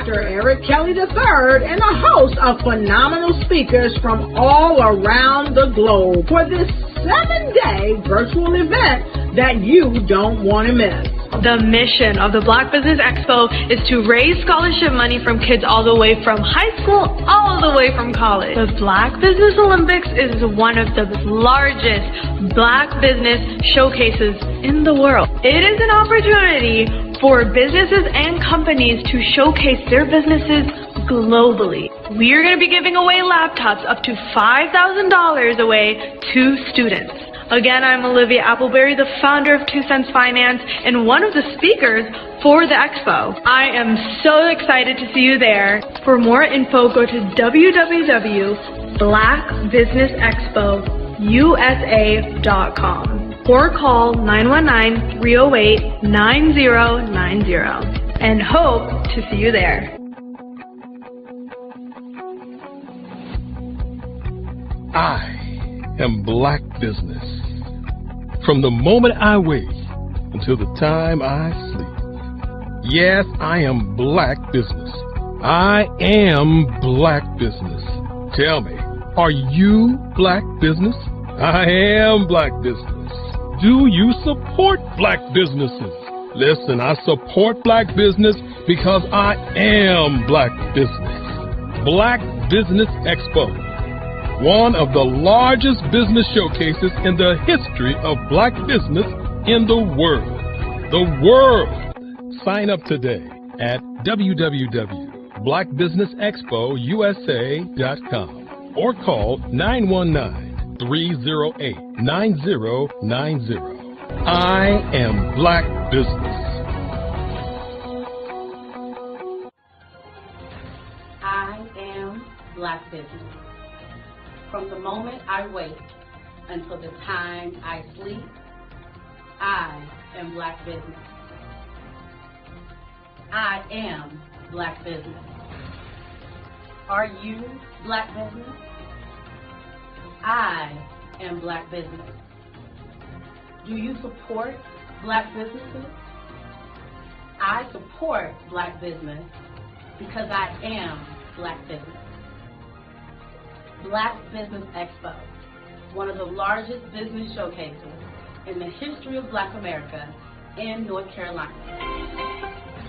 Dr. Eric Kelly III and a host of phenomenal speakers from all around the globe for this 7-day virtual event that you don't want to miss. The mission of the Black Business Expo is to raise scholarship money from kids all the way from high school all the way from college. The Black Business Olympics is one of the largest Black business showcases in the world. It is an opportunity for businesses and companies to showcase their businesses globally. We are going to be giving away laptops up to $5,000 away to students. Again, I'm Olivia Appleberry, the founder of 2 Cents Finance and one of the speakers for the expo. I am so excited to see you there. For more info, go to www.blackbusinessexpousa.com or call 919-308-9090 and hope to see you there. I am Black Business. From the moment I wake until the time I sleep. Yes, I am Black Business. I am Black Business. Tell me, are you Black Business? I am Black Business. Do you support Black businesses? Listen, I support Black business because I am Black Business. Black Business Expo, one of the largest business showcases in the history of Black business in the world. The world! Sign up today at www.blackbusinessexpousa.com or call 919-308-9090. I am Black Business. I am Black Business. From the moment I wake until the time I sleep, I am Black Business. I am Black Business. Are you Black Business? I am Black Business. Do you support Black businesses? I support Black business because I am Black Business. Black Business Expo, one of the largest business showcases in the history of Black America in North Carolina.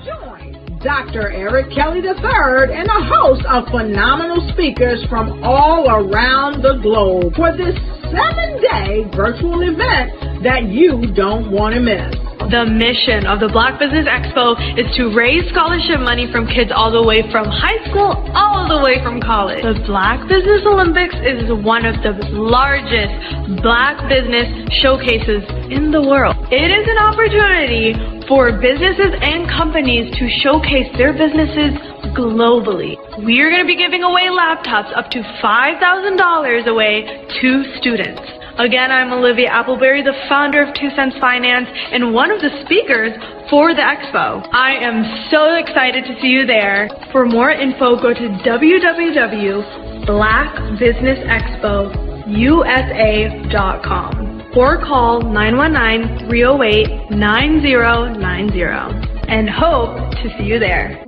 Join Dr. Eric Kelly III and a host of phenomenal speakers from all around the globe for this 7-day virtual event that you don't want to miss. The mission of the Black Business Expo is to raise scholarship money from kids all the way from high school all the way from college. The Black Business Olympics is one of the largest Black business showcases in the world. It is an opportunity for businesses and companies to showcase their businesses globally. We are going to be giving away laptops up to $5,000 away to students. Again, I'm Olivia Appleberry, the founder of 2 Cents Finance and one of the speakers for the expo. I am so excited to see you there. For more info, go to www.blackbusinessexpousa.com or call 919-308-9090 and hope to see you there.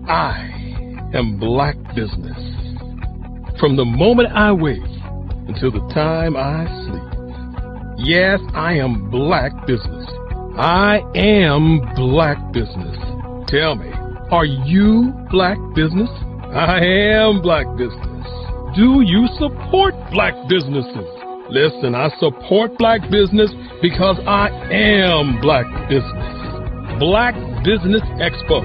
I am Black Business. From the moment I wake until the time I sleep. Yes, I am Black Business. I am Black Business. Tell me, are you Black Business? I am Black Business. Do you support Black businesses? Listen, I support Black business because I am Black Business. Black Business Expo,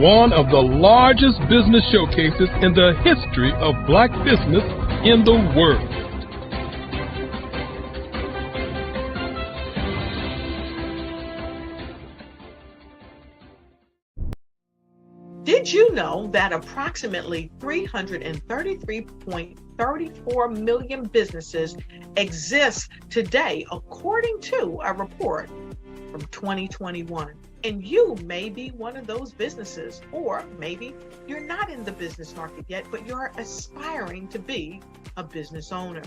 one of the largest business showcases in the history of Black business in the world. Did you know that approximately 333.34 million businesses exist today, according to a report from 2021? And you may be one of those businesses, or maybe you're not in the business market yet, but you're aspiring to be a business owner.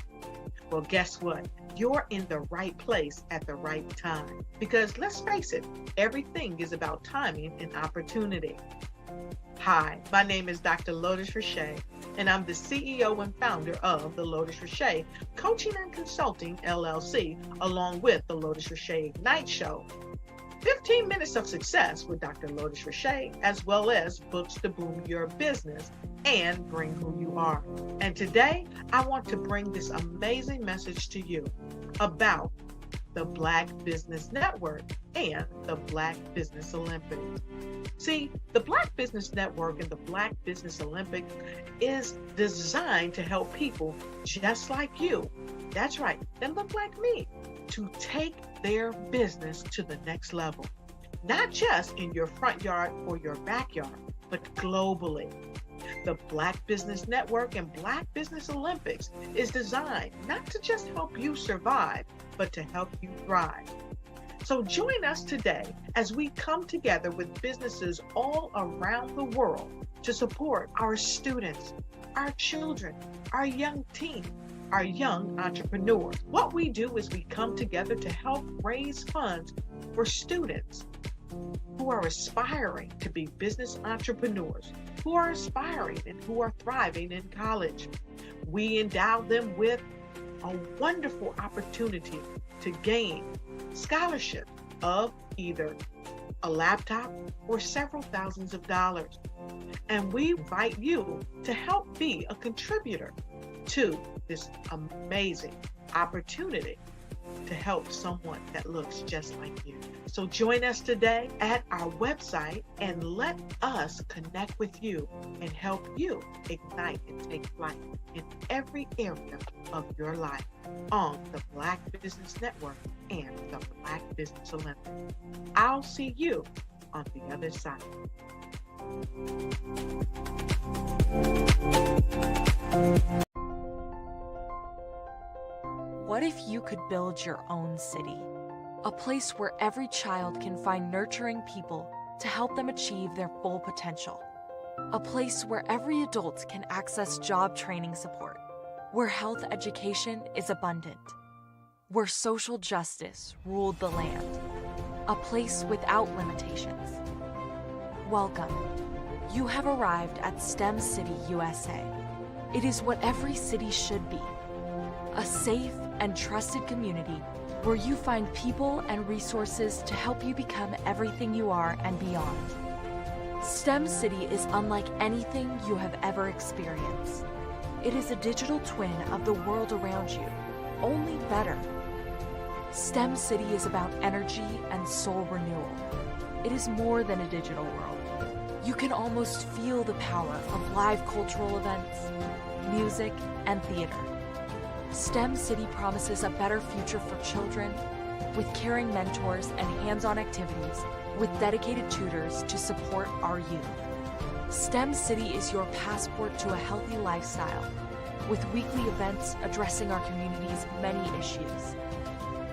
Well, guess what? you're in the right place at the right time. Because let's face it, everything is about timing and opportunity. Hi, my name is Dr. Lotus Richey, and I'm the CEO and founder of the Lotus Richey Coaching and Consulting LLC, along with the Lotus Richey Ignite Show. 15 minutes of success with Dr. Lotus Richey, as well as books to boom your business and bring who you are. And today, I want to bring this amazing message to you about the Black Business Network and the Black Business Olympics. See, the Black Business Network and the Black Business Olympics is designed to help people just like you, that's right, that look like me, to take their business to the next level. Not just in your front yard or your backyard, but globally. The Black Business Network and Black Business Olympics is designed not to just help you survive, but to help you thrive. So join us today as we come together with businesses all around the world to support our students, our children, our young teens, our young entrepreneurs. What we do is we come together to help raise funds for students who are aspiring to be business entrepreneurs, who are aspiring and who are thriving in college. We endow them with a wonderful opportunity to gain scholarship of either a laptop or several thousands of dollars. And we invite you to help be a contributor to this amazing opportunity to help someone that looks just like you. So join us today at our website and let us connect with you and help you ignite and take flight in every area of your life on the Black Business Network and the Black Business Olympics. I'll see you on the other side. What if you could build your own city? A place where every child can find nurturing people to help them achieve their full potential. A place where every adult can access job training support. Where health education is abundant. Where social justice ruled the land. A place without limitations. Welcome. You have arrived at STEM City USA. It is what every city should be. A safe and trusted community where you find people and resources to help you become everything you are and beyond. STEM City is unlike anything you have ever experienced. It is a digital twin of the world around you, only better. STEM City is about energy and soul renewal. It is more than a digital world. You can almost feel the power of live cultural events, music, and theater. STEM City promises a better future for children with caring mentors and hands-on activities with dedicated tutors to support our youth. STEM City is your passport to a healthy lifestyle with weekly events addressing our community's many issues.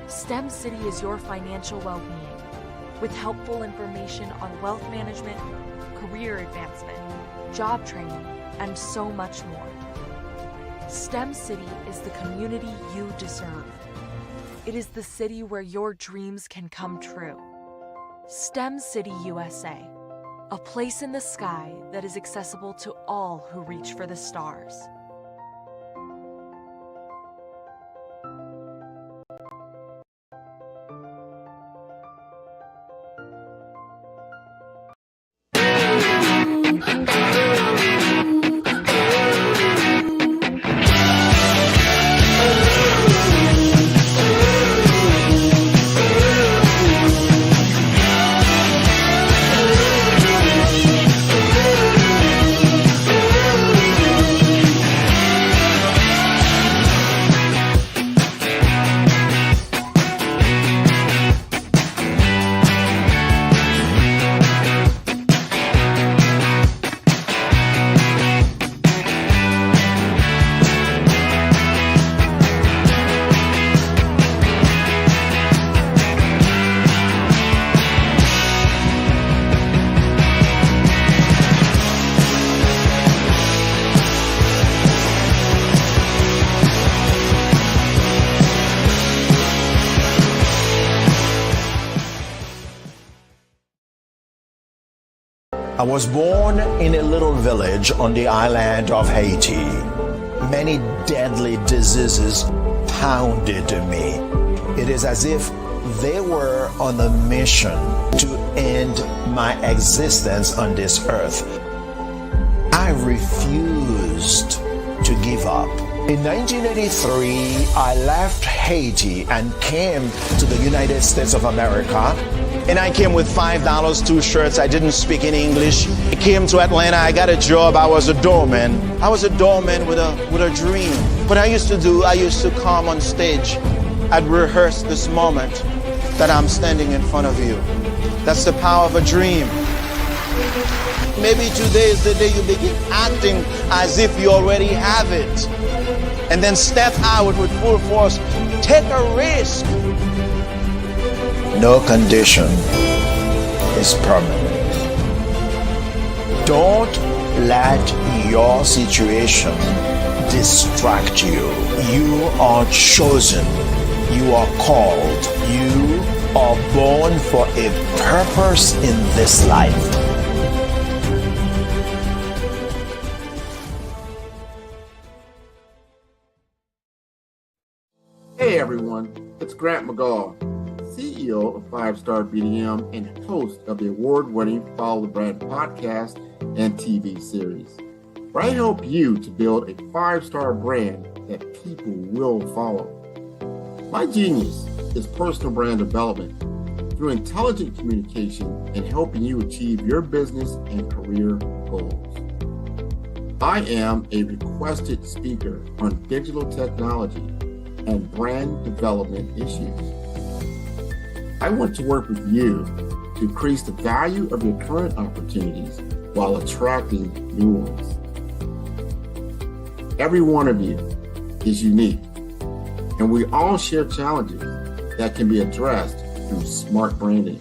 STEM City is your financial well-being with helpful information on wealth management, career advancement, job training, and so much more. STEM City is the community you deserve. It is the city where your dreams can come true. STEM City USA, a place in the sky that is accessible to all who reach for the stars. I was born in a little village on the island of Haiti. Many deadly diseases pounded me. It is as if they were on a mission to end my existence on this earth. I refused to give up. In 1983, I left Haiti and came to the United States of America. And I came with $5, 2 shirts. I didn't speak any English. I came to Atlanta. I got a job. I was a doorman. I was a doorman with a dream. What I used to come on stage. I'd rehearse this moment that I'm standing in front of you. That's the power of a dream. Maybe today is the day you begin acting as if you already have it. And then step out with full force. Take a risk. No condition is permanent. Don't let your situation distract you. You are chosen. You are called. You are born for a purpose in this life. Hey everyone, it's Grant McGaw, CEO of 5-Star BDM and host of the award-winning Follow the Brand podcast and TV series, where I help you to build a 5-star brand that people will follow. My genius is personal brand development through intelligent communication and helping you achieve your business and career goals. I am a requested speaker on digital technology and brand development issues. I want to work with you to increase the value of your current opportunities while attracting new ones. Every one of you is unique, and we all share challenges that can be addressed through smart branding.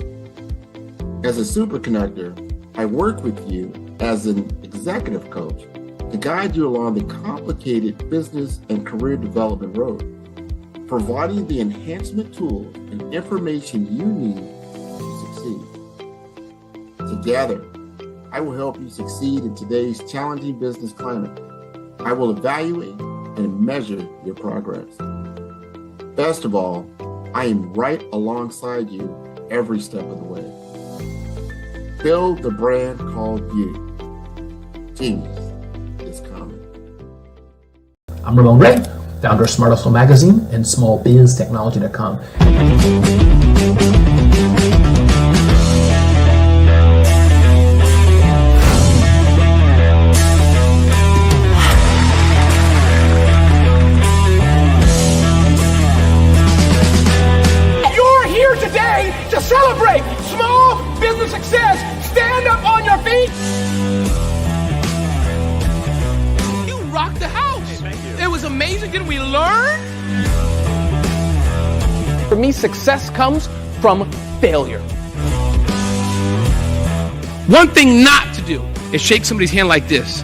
As a superconnector, I work with you as an executive coach to guide you along the complicated business and career development road, providing the enhancement tools and information you need to succeed. Together, I will help you succeed in today's challenging business climate. I will evaluate and measure your progress. Best of all, I am right alongside you every step of the way. Build the brand called you. Genius is coming. I'm Ramon Ray, founder of Smart Hustle Magazine and smallbiztechnology.com. You're here today to celebrate small business success. Stand up on your feet. You rocked the house. Hey, thank you. It was amazing. Didn't we learn? For me, success comes from failure. One thing not to do is shake somebody's hand like this.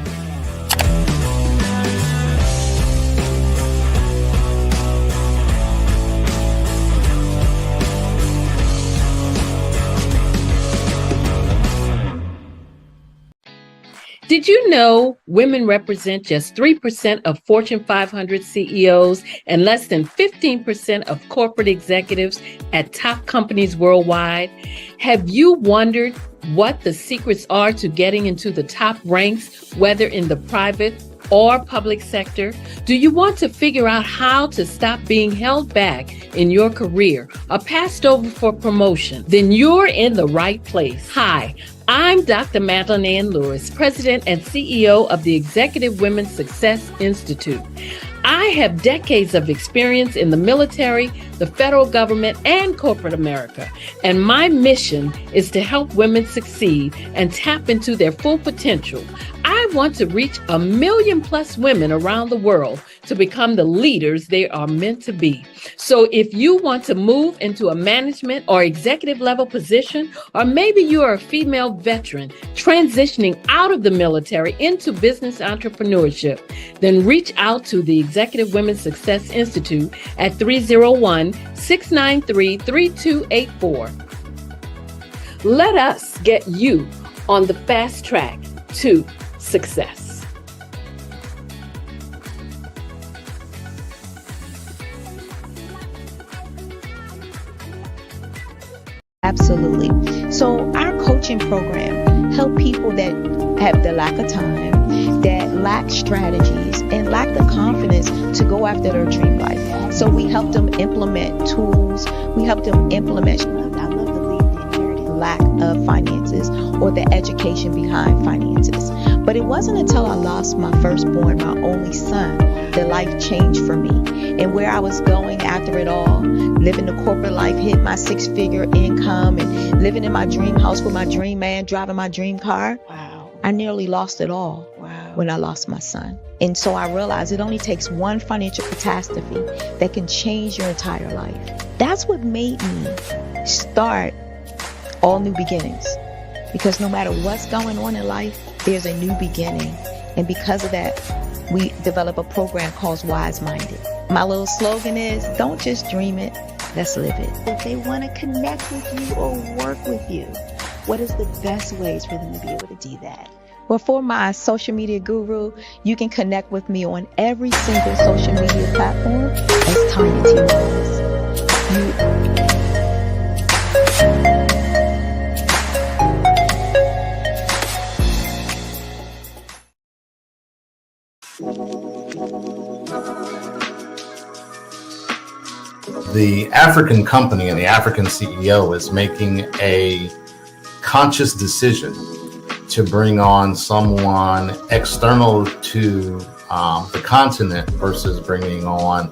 Did you know women represent just 3% of Fortune 500 CEOs and less than 15% of corporate executives at top companies worldwide? Have you wondered what the secrets are to getting into the top ranks, whether in the private or public sector? Do you want to figure out how to stop being held back in your career or passed over for promotion? Then you're in the right place. Hi, I'm Dr. Madeline Ann Lewis, President and CEO of the Executive Women's Success Institute. I have decades of experience in the military, the federal government, and corporate America, and my mission is to help women succeed and tap into their full potential. I want to reach 1 million plus women around the world to become the leaders they are meant to be. So if you want to move into a management or executive level position, or maybe you are a female veteran transitioning out of the military into business entrepreneurship, then reach out to the Executive Women's Success Institute at 301-693-3284. Let us get you on the fast track to success. Absolutely. So our coaching program help people that have the lack of time, that lack strategies, and lack the confidence to go after their dream life. So we help them implement tools. We help them implement, I love to leave the inherited lack of finances or the education behind finances. But it wasn't until I lost my firstborn, my only son, that life changed for me. And where I was going after it all, living the corporate life, hit my 6-figure income and living in my dream house with my dream man, driving my dream car. Wow. I nearly lost it all when I lost my son. And so I realized it only takes one financial catastrophe that can change your entire life. That's what made me start All New Beginnings. Because no matter what's going on in life, there's a new beginning. And because of that, we develop a program called Wise Minded. My little slogan is, don't just dream it, let's live it. If they want to connect with you or work with you, what is the best ways for them to be able to do that? Well, for my social media guru, you can connect with me on every single social media platform as Tanya T. Rose. The African company and the African CEO is making a conscious decision to bring on someone external to the continent versus bringing on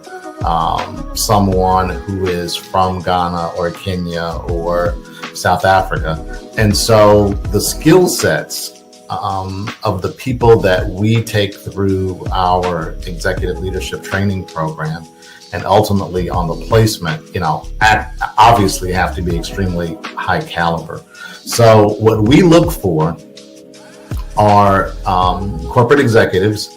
someone who is from Ghana or Kenya or South Africa. And so the skill sets of the people that we take through our executive leadership training program and ultimately on the placement, obviously have to be extremely high caliber. So what we look for are corporate executives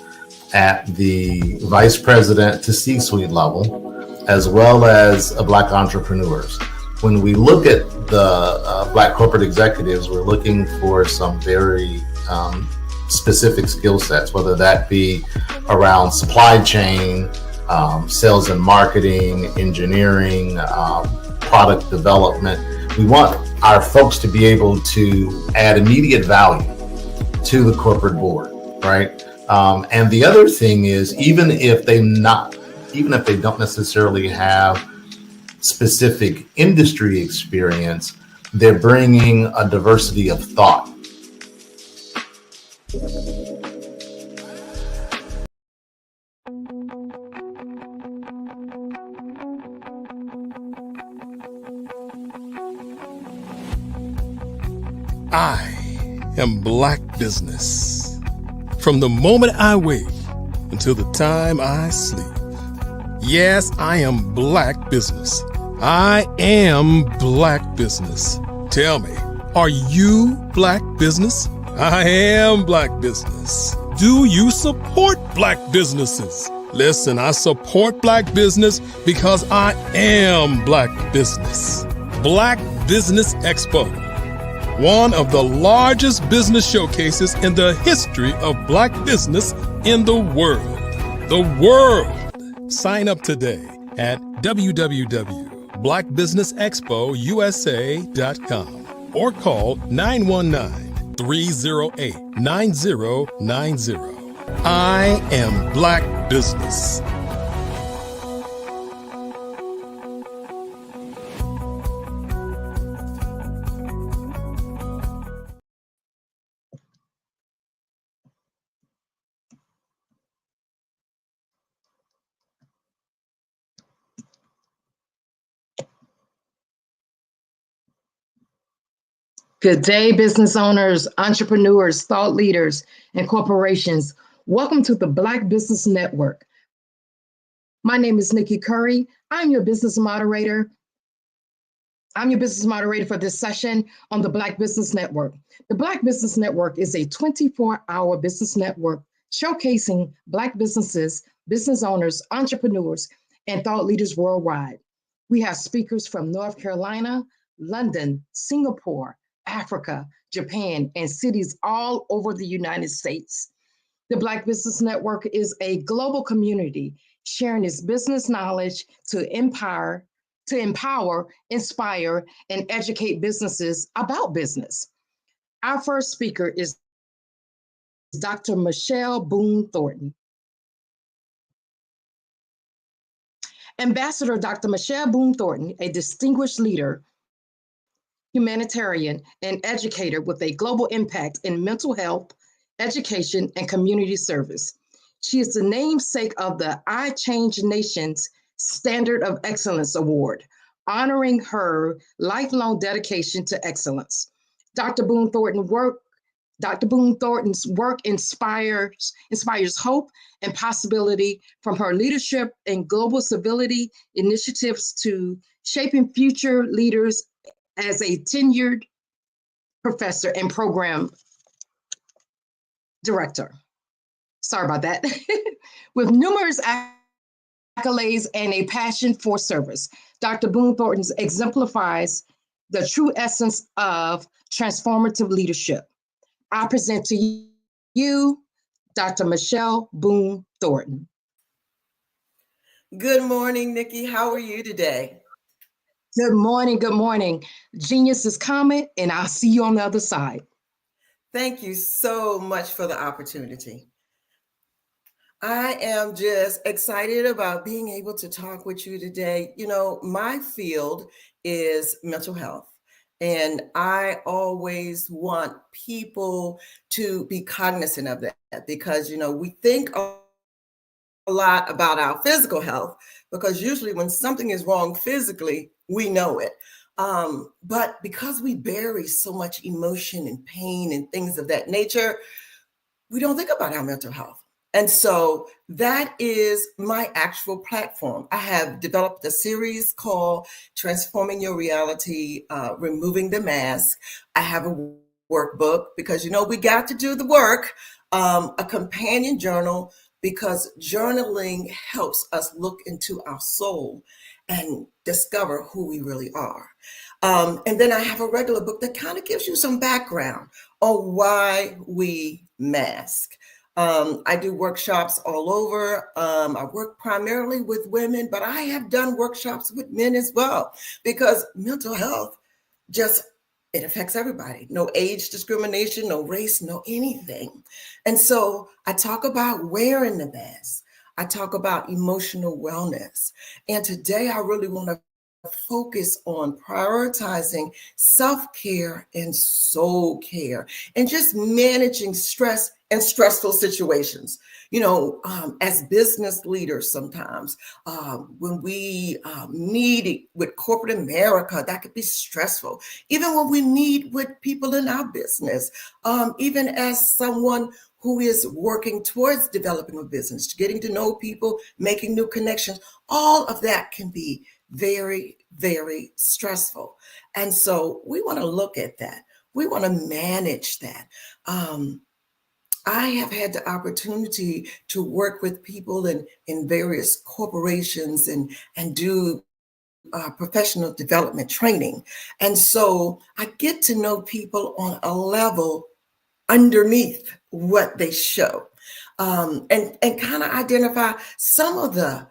at the vice president to C-suite level, as well as Black entrepreneurs. When we look at the Black corporate executives, we're looking for some very specific skill sets, whether that be around supply chain, sales and marketing, engineering, product development. We want our folks to be able to add immediate value to the corporate board, right? And the other thing is, even if they don't necessarily have specific industry experience, they're bringing a diversity of thought. I am Black Business. From the moment I wake until the time I sleep. Yes, I am Black Business. I am Black Business. Tell me, are you Black Business? I am Black Business. Do you support Black businesses? Listen, I support Black business because I am Black Business. Black Business Expo, one of the largest business showcases in the history of Black business in the world. The world! Sign up today at www.blackbusinessexpousa.com or call 919-308-9090. I am Black Business. Good day, business owners, entrepreneurs, thought leaders, and corporations. Welcome to the Black Business Network. My name is Nikki Curry. I'm your business moderator. I'm your business moderator for this session on the Black Business Network. The Black Business Network is a 24-hour business network showcasing Black businesses, business owners, entrepreneurs, and thought leaders worldwide. We have speakers from North Carolina, London, Singapore, Africa, Japan, and cities all over the United States. The Black Business Network is a global community sharing its business knowledge to empower, inspire, and educate businesses about business. Our first speaker is Dr. Michelle Boone Thornton. Ambassador Dr. Michelle Boone Thornton, a distinguished leader, humanitarian, and educator with a global impact in mental health, education, and community service. She is the namesake of the I Change Nations Standard of Excellence Award, honoring her lifelong dedication to excellence. Dr. Boone Thornton's work inspires hope and possibility, from her leadership in global civility initiatives to shaping future leaders as a tenured professor and program director. Sorry about that. With numerous accolades and a passion for service, Dr. Boone Thornton exemplifies the true essence of transformative leadership. I present to you, Dr. Michelle Boone Thornton. Good morning, Nikki. How are you today? Good morning. Good morning. Genius is coming, and I'll see you on the other side. Thank you so much for the opportunity. I am just excited about being able to talk with you today. You know, my field is mental health, and I always want people to be cognizant of that because, you know, we think a lot about our physical health because usually when something is wrong physically, we know it. But because we bury so much emotion and pain and things of that nature, we don't think about our mental health. And so that is my actual platform. I have developed a series called Transforming Your Reality, Removing the Mask. I have a workbook because, you know, we got to do the work, a companion journal, because journaling helps us look into our soul and discover who we really are. And then I have a regular book that kind of gives you some background on why we mask. I do workshops all over. I work primarily with women, but I have done workshops with men as well, because mental health it affects everybody. No age discrimination, no race, no anything. And so I talk about wearing the mask. I talk about emotional wellness. And today I really want to focus on prioritizing self-care and soul care and just managing stress and stressful situations. You know, as business leaders, sometimes when we meet with corporate America, that could be stressful. Even when we meet with people in our business, even as someone who is working towards developing a business, getting to know people, making new connections, all of that can be very, very stressful. And so we want to look at that. We want to manage that. I have had the opportunity to work with people in various corporations and do professional development training. And so I get to know people on a level underneath what they show, and kind of identify some of the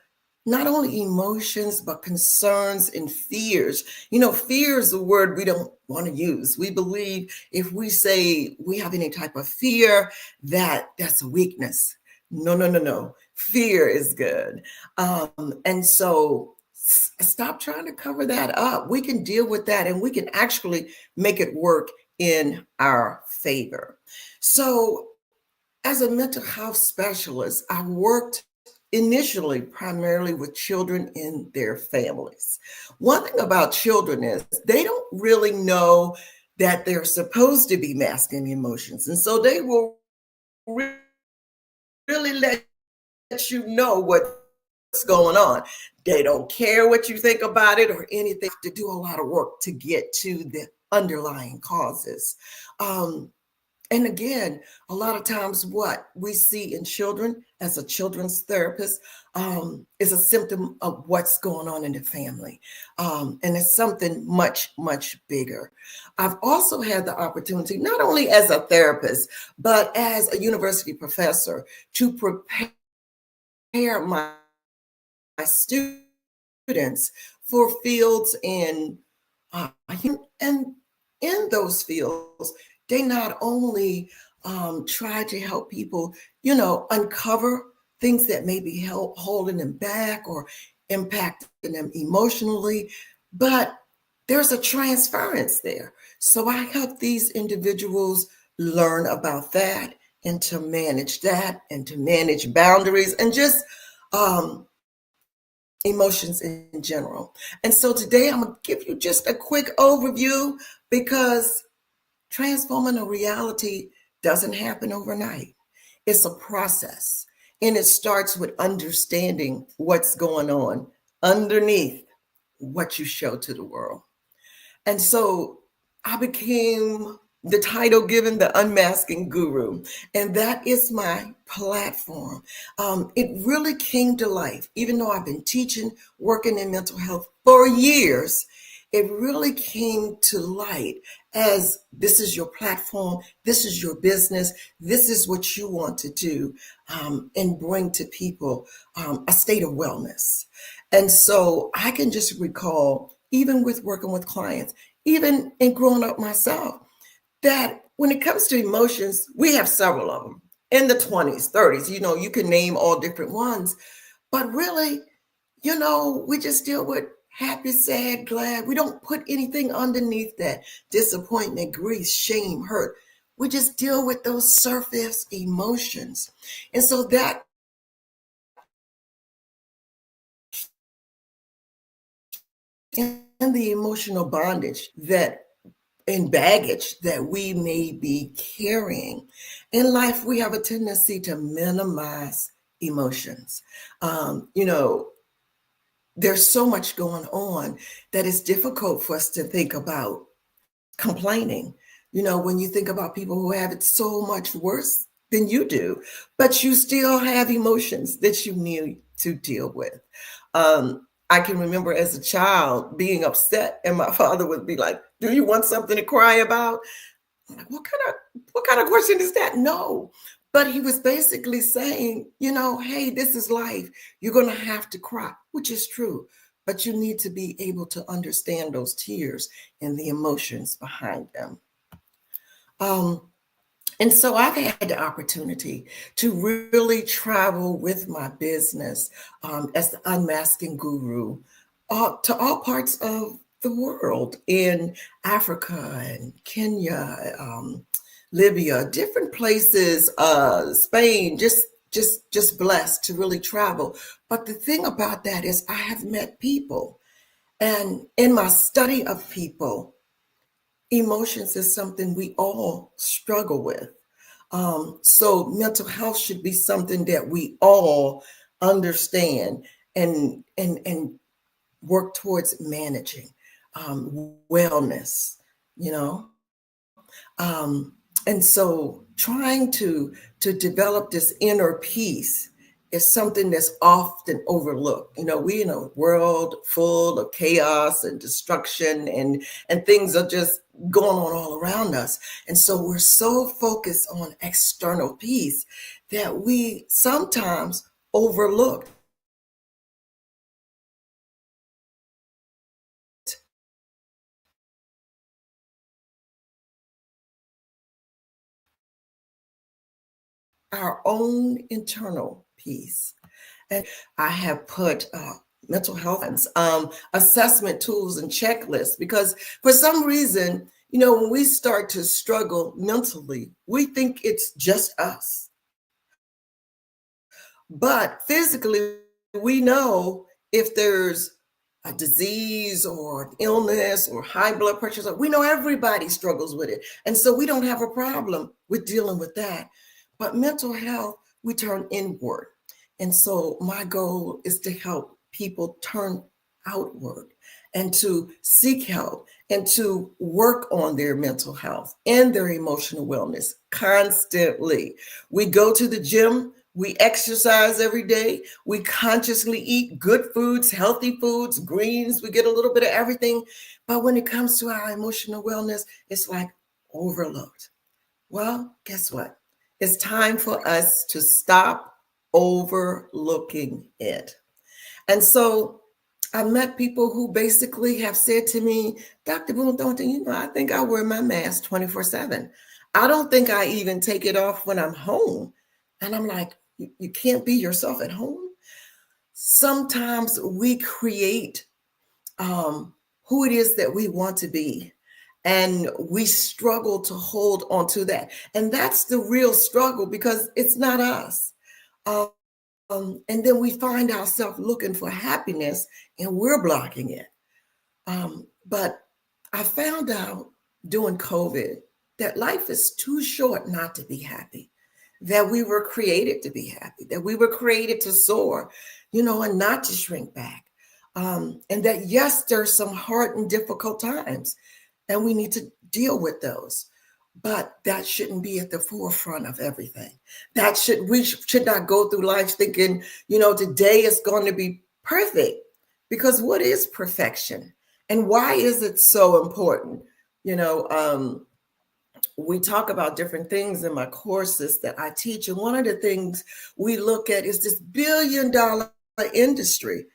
not only emotions, but concerns and fears. You know, fear is a word we don't want to use. We believe if we say we have any type of fear, that's a weakness. No. Fear is good. And so stop trying to cover that up. We can deal with that and we can actually make it work in our favor. So as a mental health specialist, I worked initially primarily with children and their families. One thing about children is they don't really know that they're supposed to be masking emotions. And so they will really let you know what's going on. They don't care what you think about it or anything. To do a lot of work to get to the underlying causes. And again, a lot of times what we see in children as a children's therapist is a symptom of what's going on in the family. And it's something much, much bigger. I've also had the opportunity, not only as a therapist, but as a university professor, to prepare my students for fields and in those fields, they not only try to help people, uncover things that may be holding them back or impacting them emotionally, but there's a transference there. So I help these individuals learn about that and to manage that and to manage boundaries and just emotions in general. And so today I'm going to give you just a quick overview because transforming a reality doesn't happen overnight. It's a process, and it starts with understanding what's going on underneath what you show to the world. And so I became the title given the Unmasking Guru, and that is my platform. It really came to life, even though I've been teaching, working in mental health for years. It really came to light as this is your platform, this is your business, this is what you want to do and bring to people a state of wellness. And so I can just recall, even with working with clients, even in growing up myself, that when it comes to emotions, we have several of them in the 20s, 30s, you can name all different ones, but really, we just deal with happy, sad, glad. We don't put anything underneath that: disappointment, grief, shame, hurt. We just deal with those surface emotions. And so that and the emotional bondage and baggage that we may be carrying. In life, we have a tendency to minimize emotions. There's so much going on that it's difficult for us to think about complaining. When you think about people who have it so much worse than you do, but you still have emotions that you need to deal with. I can remember as a child being upset, and my father would be like, "Do you want something to cry about?" I'm like, what kind of question is that? No. But he was basically saying, hey, this is life. You're going to have to cry, which is true. But you need to be able to understand those tears and the emotions behind them. And so I've had the opportunity to really travel with my business as the Unmasking Guru to all parts of the world, in Africa and Kenya, Libya, different places, Spain, just blessed to really travel. But the thing about that is I have met people, and in my study of people, emotions is something we all struggle with. So mental health should be something that we all understand and work towards managing. Wellness, and so trying to develop this inner peace is something that's often overlooked. We in a world full of chaos and destruction, and things are just going on all around us. And so we're so focused on external peace that we sometimes overlook our own internal peace. And I have put mental health assessment tools and checklists, because for some reason, when we start to struggle mentally, we think it's just us. But physically, we know if there's a disease or illness or high blood pressure, so we know everybody struggles with it. And so we don't have a problem with dealing with that. But mental health, we turn inward. And so my goal is to help people turn outward and to seek help and to work on their mental health and their emotional wellness constantly. We go to the gym, we exercise every day, we consciously eat good foods, healthy foods, greens, we get a little bit of everything. But when it comes to our emotional wellness, it's like overload. Well, guess what? It's time for us to stop overlooking it. And so I met people who basically have said to me, Dr. Boone Thornton, I think I wear my mask 24/7. I don't think I even take it off when I'm home. And I'm like, you can't be yourself at home. Sometimes we create who it is that we want to be. And we struggle to hold on to that. And that's the real struggle because it's not us. And then we find ourselves looking for happiness and we're blocking it. But I found out during COVID that life is too short not to be happy, that we were created to be happy, that we were created to soar, and not to shrink back. And that, yes, there's some hard and difficult times and we need to deal with those. But that shouldn't be at the forefront of everything. We should not go through life thinking, today is going to be perfect. Because what is perfection? And why is it so important? We talk about different things in my courses that I teach. And one of the things we look at is this billion-dollar industry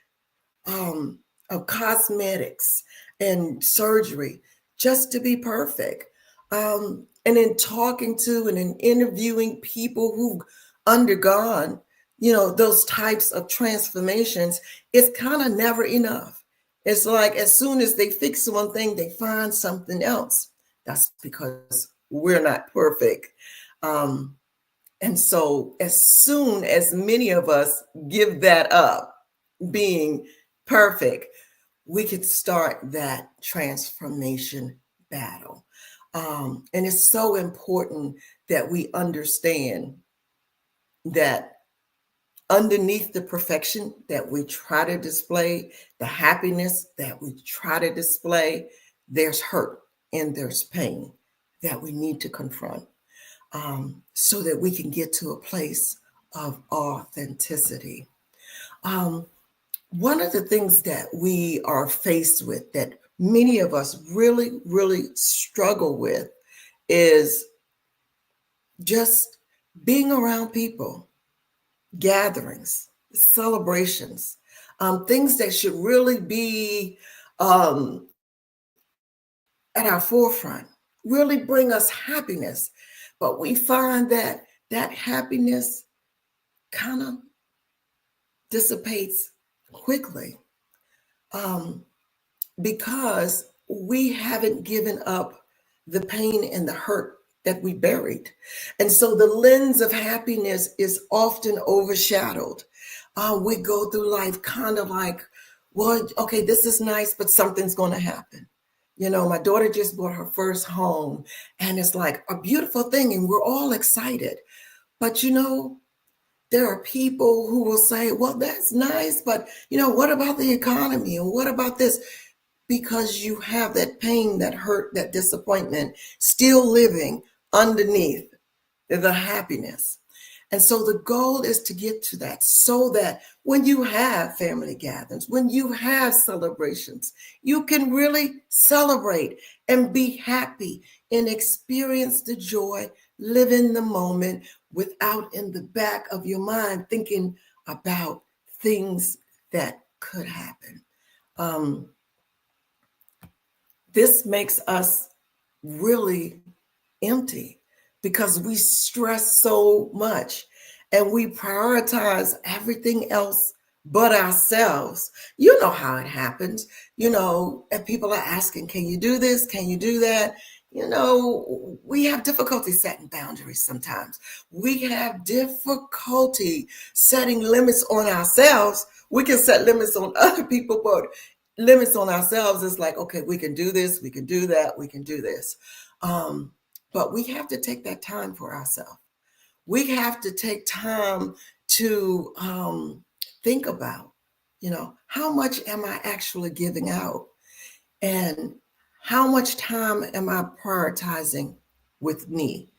of cosmetics and surgery just to be perfect. And in talking to and in interviewing people who've undergone, those types of transformations, it's kind of never enough. It's like as soon as they fix one thing, they find something else. That's because we're not perfect. And so as soon as many of us give that up, being perfect, we could start that transformation battle. And it's so important that we understand that underneath the perfection that we try to display, the happiness that we try to display, there's hurt and there's pain that we need to confront so that we can get to a place of authenticity. One of the things that we are faced with that many of us really, really struggle with is just being around people, gatherings, celebrations, things that should really be at our forefront, really bring us happiness. But we find that happiness kind of dissipates quickly. Because we haven't given up the pain and the hurt that we buried. And so the lens of happiness is often overshadowed. We go through life kind of like, well, okay, this is nice, but something's going to happen. My daughter just bought her first home and it's like a beautiful thing and we're all excited. But, there are people who will say, well, that's nice, but, what about the economy? And what about this? Because you have that pain, that hurt, that disappointment still living underneath the happiness. And so the goal is to get to that so that when you have family gatherings, when you have celebrations, you can really celebrate and be happy and experience the joy, live in the moment without in the back of your mind thinking about things that could happen. This makes us really empty because we stress so much and we prioritize everything else but ourselves. You know how it happens, and people are asking, can you do this? Can you do that? We have difficulty setting boundaries sometimes. We have difficulty setting limits on ourselves. We can set limits on other people, but limits on ourselves is like, okay, we can do this, we can do that, we can do this. But we have to take that time for ourselves. We have to take time to think about, how much am I actually giving out? And how much time am I prioritizing with me?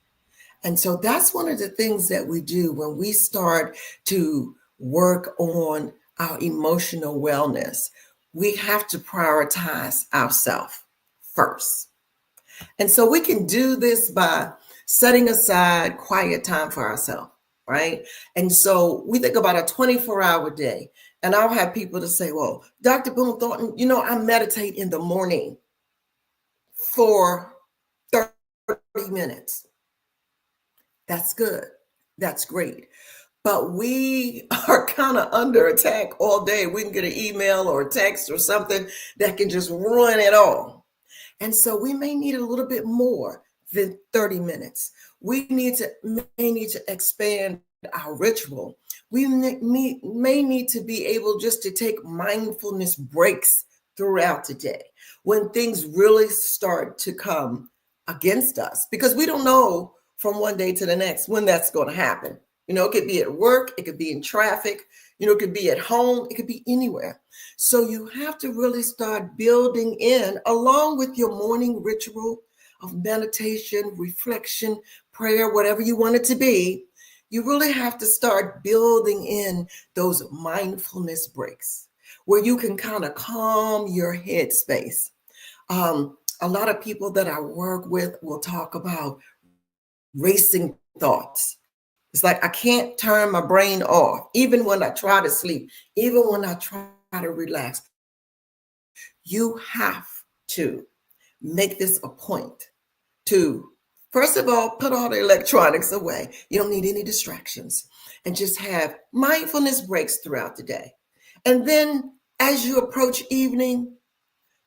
And so that's one of the things that we do when we start to work on our emotional wellness. We have to prioritize ourselves first. And so we can do this by setting aside quiet time for ourselves, right? And so we think about a 24-hour day. And I'll have people to say, well, Dr. Boone Thornton, I meditate in the morning for 30 minutes. That's good. That's great. But we are kind of under attack all day. We can get an email or a text or something that can just ruin it all. And so we may need a little bit more than 30 minutes. We may need to expand our ritual. We may need to be able just to take mindfulness breaks throughout the day when things really start to come against us, because we don't know from one day to the next when that's going to happen. It could be at work, it could be in traffic, it could be at home, it could be anywhere. So you have to really start building in, along with your morning ritual of meditation, reflection, prayer, whatever you want it to be. You really have to start building in those mindfulness breaks where you can kind of calm your head space. A lot of people that I work with will talk about racing thoughts. It's like I can't turn my brain off, even when I try to sleep, even when I try to relax. You have to make this a point to, first of all, put all the electronics away. You don't need any distractions, and just have mindfulness breaks throughout the day. And then as you approach evening,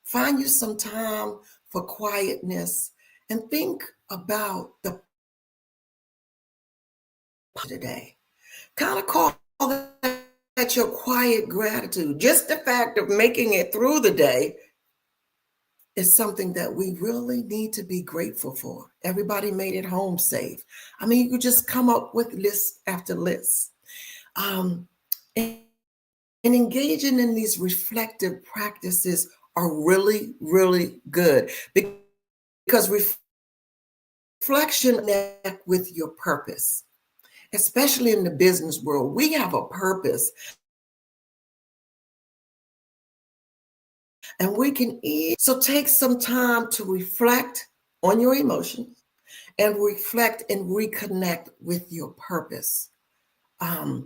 find you some time for quietness and think about the today. Kind of call that your quiet gratitude. Just the fact of making it through the day is something that we really need to be grateful for. Everybody made it home safe. I mean, you could just come up with list after list. And engaging in these reflective practices are really, really good, because reflection connects with your purpose. Especially in the business world, we have a purpose. And we can so take some time to reflect on your emotions and reflect and reconnect with your purpose. A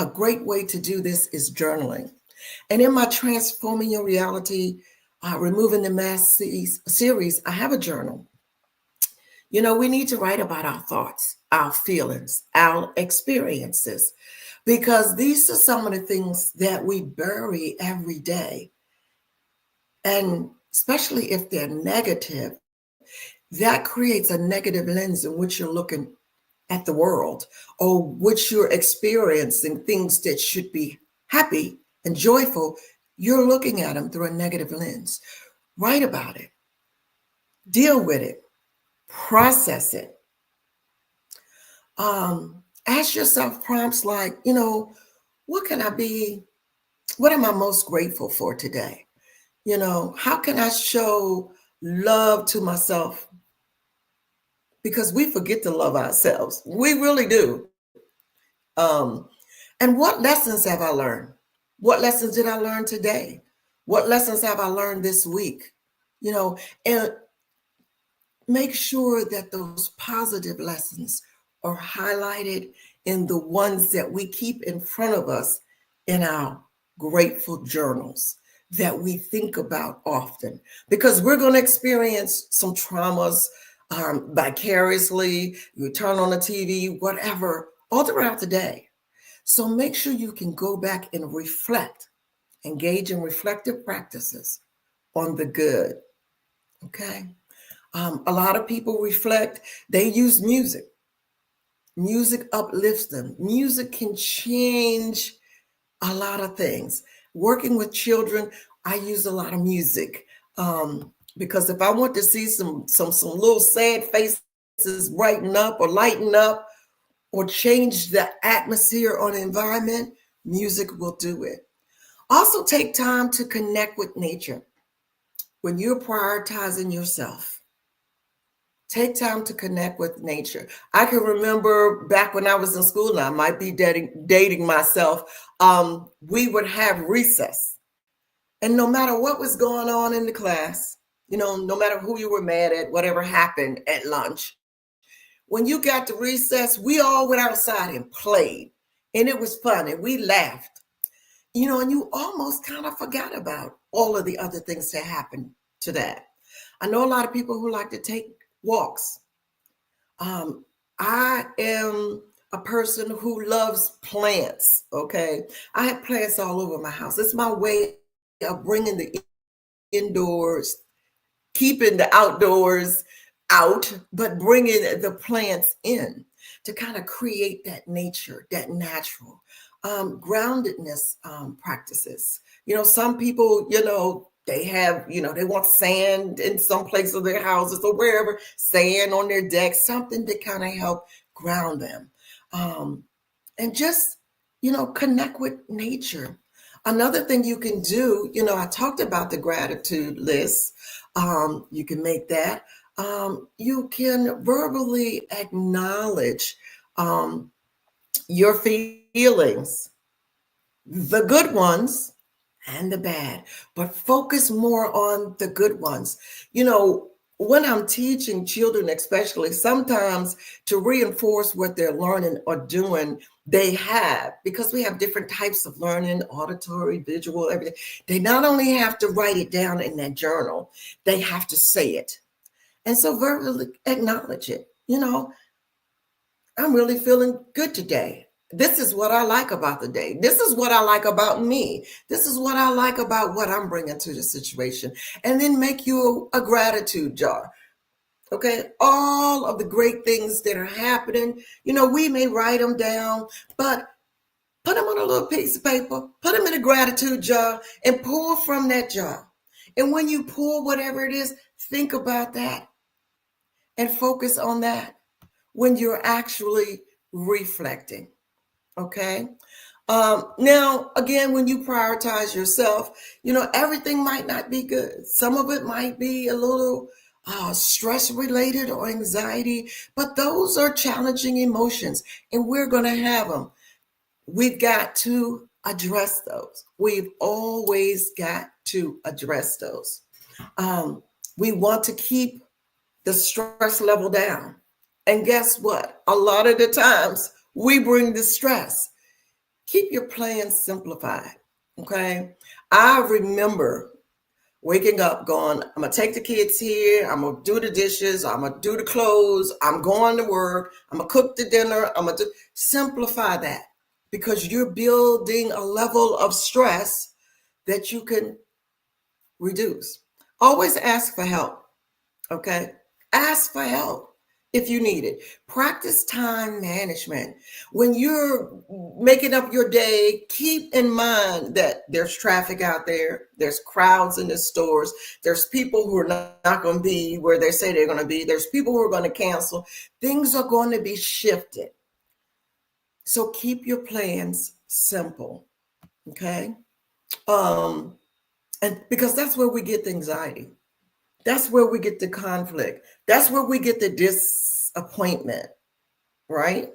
great way to do this is journaling. And in my Transforming Your Reality, Removing the Mask series, I have a journal. We need to write about our thoughts, our feelings, our experiences, because these are some of the things that we bury every day. And especially if they're negative, that creates a negative lens in which you're looking at the world, or which you're experiencing things that should be happy and joyful. You're looking at them through a negative lens. Write about it. Deal with it. Process it. Ask yourself prompts like, what am I most grateful for today? How can I show love to myself? Because we forget to love ourselves. We really do. And what lessons have I learned? What lessons did I learn today? What lessons have I learned this week? And make sure that those positive lessons are highlighted in the ones that we keep in front of us in our grateful journals that we think about often, because we're going to experience some traumas vicariously. You turn on the TV, whatever, all throughout the day. So make sure you can go back and reflect, engage in reflective practices on the good. Okay. A lot of people reflect, they use music. Music uplifts them. Music can change a lot of things. Working with children, I use a lot of music because if I want to see some little sad faces brighten up or lighten up or change the atmosphere or the environment, music will do it. Also take time to connect with nature, when you're prioritizing yourself, take time to connect with nature. I can remember back when I was in school, and I might be dating myself, we would have recess. And no matter what was going on in the class, no matter who you were mad at, whatever happened at lunch, when you got to recess, we all went outside and played. And it was fun and we laughed. And you almost kind of forgot about all of the other things that happened to that. I know a lot of people who like to take walks. I am a person who loves plants, okay? I have plants all over my house. It's my way of bringing the indoors, keeping the outdoors out, but bringing the plants in to kind of create that nature, that natural groundedness practices. Some people, they have, they want sand in some place of their houses or wherever, sand on their deck, something to kind of help ground them. And just, connect with nature. Another thing you can do, I talked about the gratitude list. You can make that. You can verbally acknowledge your feelings, the good ones and the bad, but focus more on the good ones. When I'm teaching children, especially, sometimes to reinforce what they're learning or doing, because we have different types of learning, auditory, visual, everything. They not only have to write it down in that journal, they have to say it. And so verbally acknowledge it. I'm really feeling good today. This is what I like about the day. This is what I like about me. This is what I like about what I'm bringing to the situation. And then make you a gratitude jar. Okay, all of the great things that are happening, we may write them down, but put them on a little piece of paper, put them in a gratitude jar and pour from that jar. And when you pour whatever it is, think about that and focus on that when you're actually reflecting. Okay. Now, again, when you prioritize yourself, everything might not be good. Some of it might be a little stress related or anxiety, but those are challenging emotions and we're going to have them. We've got to address those. We've always got to address those. We want to keep the stress level down. And guess what? A lot of the times we bring the stress. Keep your plans simplified. Okay. I remember waking up going, I'm going to take the kids here. I'm going to do the dishes. I'm going to do the clothes. I'm going to work. I'm going to cook the dinner. Simplify that because you're building a level of stress that you can reduce. Always ask for help. Okay. Ask for help if you need it. Practice time management. When you're making up your day, keep in mind that there's traffic out there. There's crowds in the stores. There's people who are not going to be where they say they're going to be. There's people who are going to cancel. Things are going to be shifted. So keep your plans simple. Okay. And because that's where we get the anxiety. That's where we get the conflict. That's where we get the disappointment, right?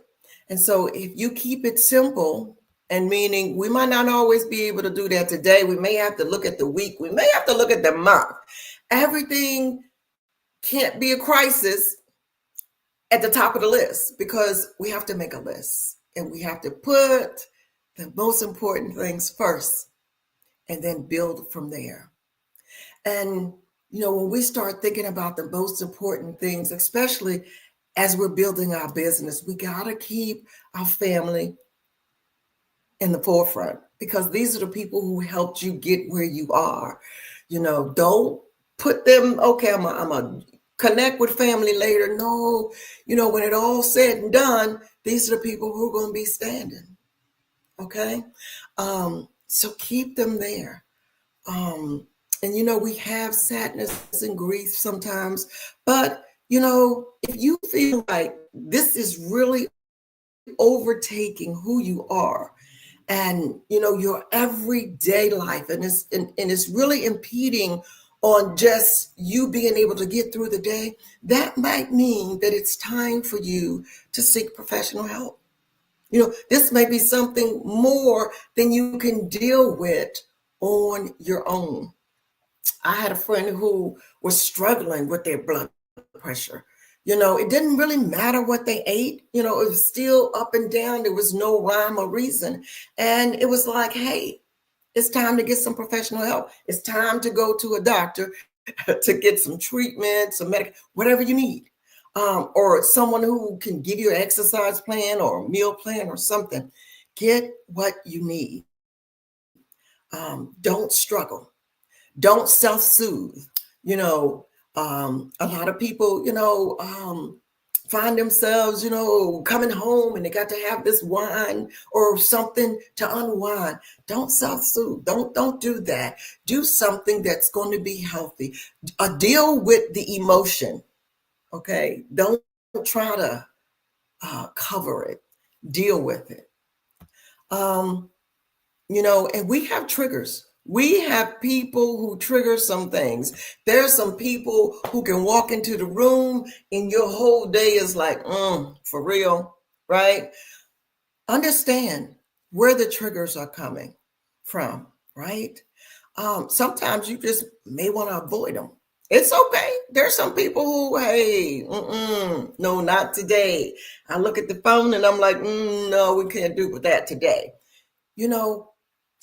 And so if you keep it simple, and meaning we might not always be able to do that today. We may have to look at the week. We may have to look at the month. Everything can't be a crisis at the top of the list because we have to make a list and we have to put the most important things first and then build from there. And when we start thinking about the most important things, especially as we're building our business, we got to keep our family in the forefront because these are the people who helped you get where you are. Don't put them, okay, I'm going to connect with family later. No, when it all said and done, these are the people who are going to be standing. Okay. So keep them there. And, we have sadness and grief sometimes, but, if you feel like this is really overtaking who you are and, your everyday life and it's really impeding on just you being able to get through the day, that might mean that it's time for you to seek professional help. This may be something more than you can deal with on your own. I had a friend who was struggling with their blood pressure. It didn't really matter what they ate. It was still up and down. There was no rhyme or reason. And it was like, hey, it's time to get some professional help. It's time to go to a doctor to get some treatment, some medication, whatever you need. Or someone who can give you an exercise plan or a meal plan or something. Get what you need. Don't struggle. Don't self-soothe. A lot of people, find themselves, coming home and they got to have this wine or something to unwind. Don't self-soothe. Don't do that. Do something that's going to be healthy. Deal with the emotion. Okay. Don't try to cover it. Deal with it. And we have triggers. We have people who trigger some things. There's some people who can walk into the room and your whole day is like, for real, right? Understand where the triggers are coming from, right? Sometimes you just may want to avoid them. It's okay. There's some people who, hey, no, not today. I look at the phone and I'm like, no, we can't do that today.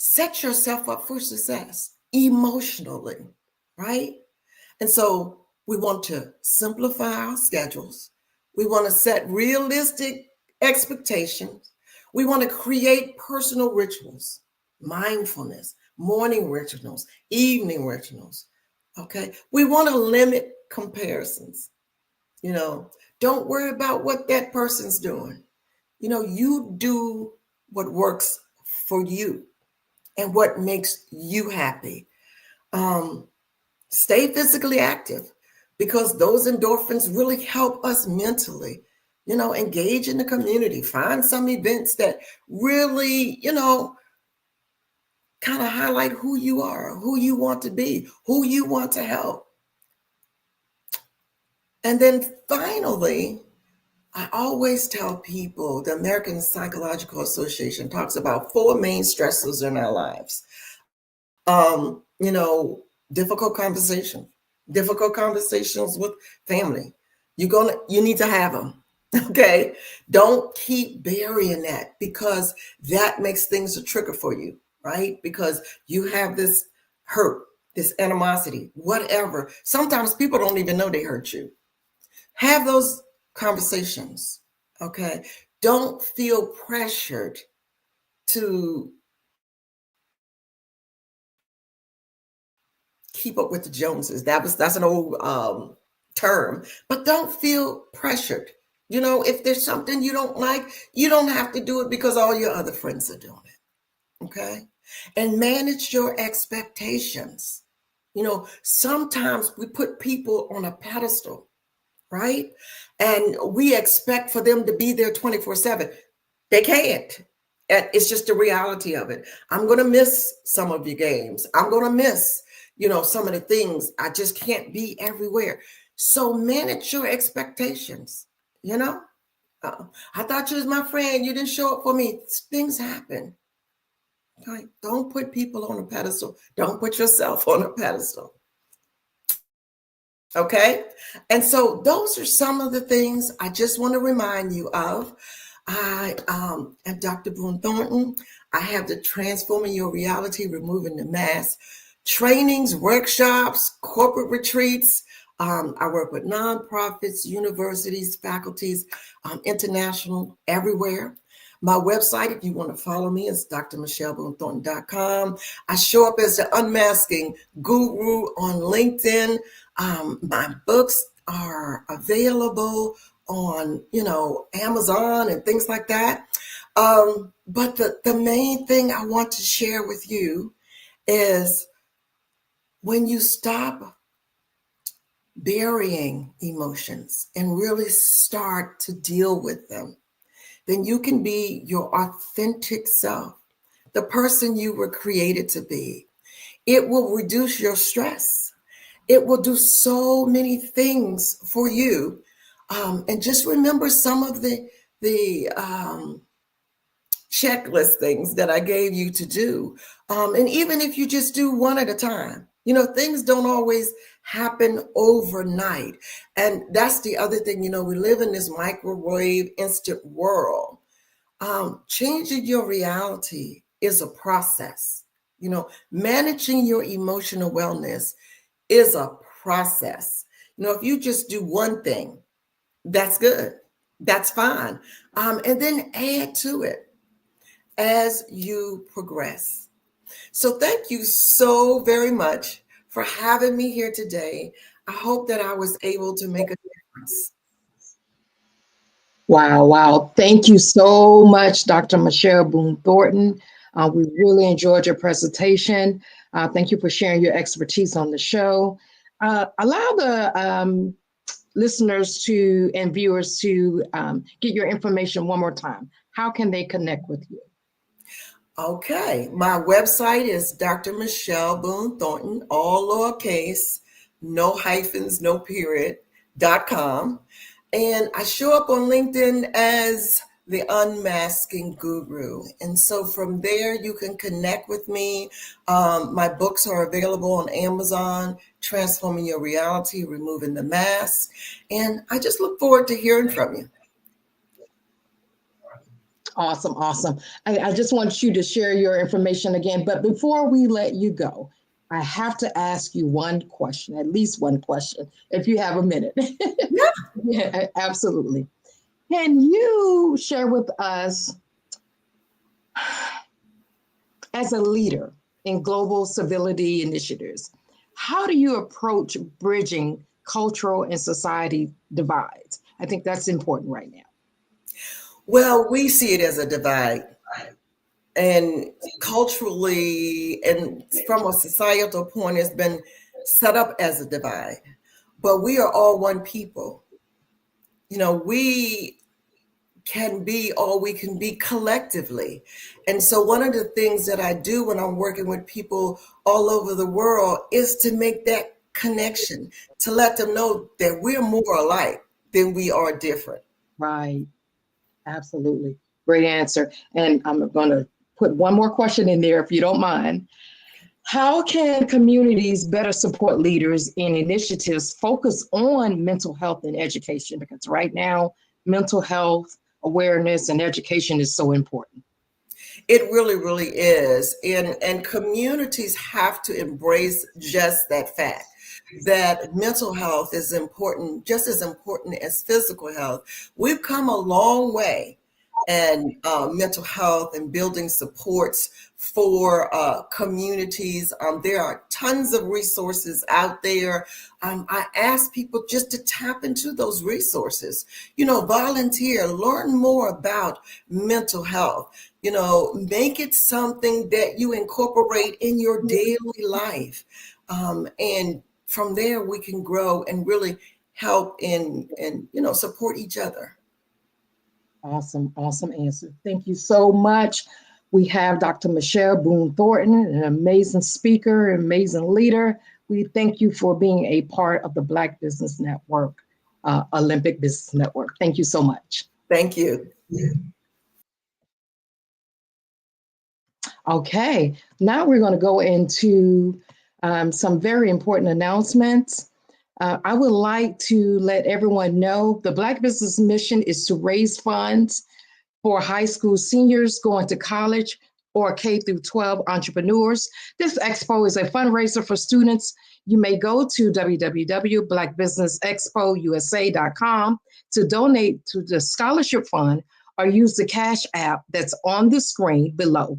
Set yourself up for success emotionally, right? And so we want to simplify our schedules. We want to set realistic expectations. We want to create personal rituals, mindfulness, morning rituals, evening rituals, okay? We want to limit comparisons. Don't worry about what that person's doing. You do what works for you. And what makes you happy. Stay physically active because those endorphins really help us mentally. Engage in the community. Find some events that really, kind of highlight who you are, who you want to be, who you want to help. And then finally, I always tell people the American Psychological Association talks about 4 main stressors in our lives. Difficult conversations with family. You need to have them. Okay. Don't keep burying that because that makes things a trigger for you, right? Because you have this hurt, this animosity, whatever. Sometimes people don't even know they hurt you. Have those conversations. Okay. Don't feel pressured to keep up with the Joneses. That's an old term, but don't feel pressured. If there's something you don't like, you don't have to do it because all your other friends are doing it. Okay. And manage your expectations. Sometimes we put people on a pedestal, right? And we expect for them to be there 24/7. They can't. It's just the reality of it. I'm going to miss some of your games. I'm going to miss, some of the things. I just can't be everywhere. So manage your expectations. I thought you was my friend. You didn't show up for me. Things happen. Okay? Don't put people on a pedestal. Don't put yourself on a pedestal. Okay. And so those are some of the things I just want to remind you of. I am Dr. Boone Thornton. I have the Transforming Your Reality, Removing the Mask trainings, workshops, corporate retreats. I work with nonprofits, universities, faculties, international, everywhere. My website, if you want to follow me, is drmichelleBooneThornton.com. I show up as the unmasking guru on LinkedIn. My books are available on, Amazon and things like that. But the main thing I want to share with you is when you stop burying emotions and really start to deal with them, then you can be your authentic self, the person you were created to be. It will reduce your stress It will do so many things for you. And just remember some of the checklist things that I gave you to do. And even if you just do one at a time, things don't always happen overnight. And that's the other thing, we live in this microwave instant world. Changing your reality is a process. Managing your emotional wellness is a process. If you just do one thing, that's good. That's fine. And then add to it as you progress. So thank you so very much for having me here today. I hope that I was able to make a difference. Wow. Thank you so much, Dr. Michelle Boone Thornton. We really enjoyed your presentation. Thank you for sharing your expertise on the show. Allow the listeners and viewers to get your information one more time. How can they connect with you? Okay, my website is Dr. Michelle Boone Thornton, all lowercase, no hyphens, no period, .com. And I show up on LinkedIn as the Unmasking Guru. And so from there, you can connect with me. My books are available on Amazon, Transforming Your Reality, Removing the Mask. And I just look forward to hearing from you. Awesome. I just want you to share your information again. But before we let you go, I have to ask you one question, at least one question, if you have a minute. Yeah, absolutely. Can you share with us, as a leader in global civility initiatives, how do you approach bridging cultural and society divides? I think that's important right now. Well, we see it as a divide. And culturally and from a societal point, it's been set up as a divide. But we are all one people. We can be all we can be collectively. And so one of the things that I do when I'm working with people all over the world is to make that connection, to let them know that we're more alike than we are different. Right. Absolutely. Great answer. And I'm going to put one more question in there, if you don't mind. How can communities better support leaders in initiatives focused on mental health and education? Because right now, mental health awareness and education is so important. It really, really is. And communities have to embrace just that fact, that mental health is important, just as important as physical health. We've come a long way in mental health and building supports for communities. There are tons of resources out there. I ask people just to tap into those resources, volunteer, learn more about mental health, make it something that you incorporate in your daily life. And from there, we can grow and really help and support each other. Awesome answer. Thank you so much. We have Dr. Michelle Boone Thornton, an amazing speaker, amazing leader. We thank you for being a part of the Black Business Network, Olympic Business Network. Thank you so much. Thank you. Okay, now we're going to go into some very important announcements. I would like to let everyone know the Black Business Mission is to raise funds for high school seniors going to college or K through 12 entrepreneurs. This expo is a fundraiser for students. You may go to www.blackbusinessexpousa.com to donate to the scholarship fund or use the Cash App that's on the screen below.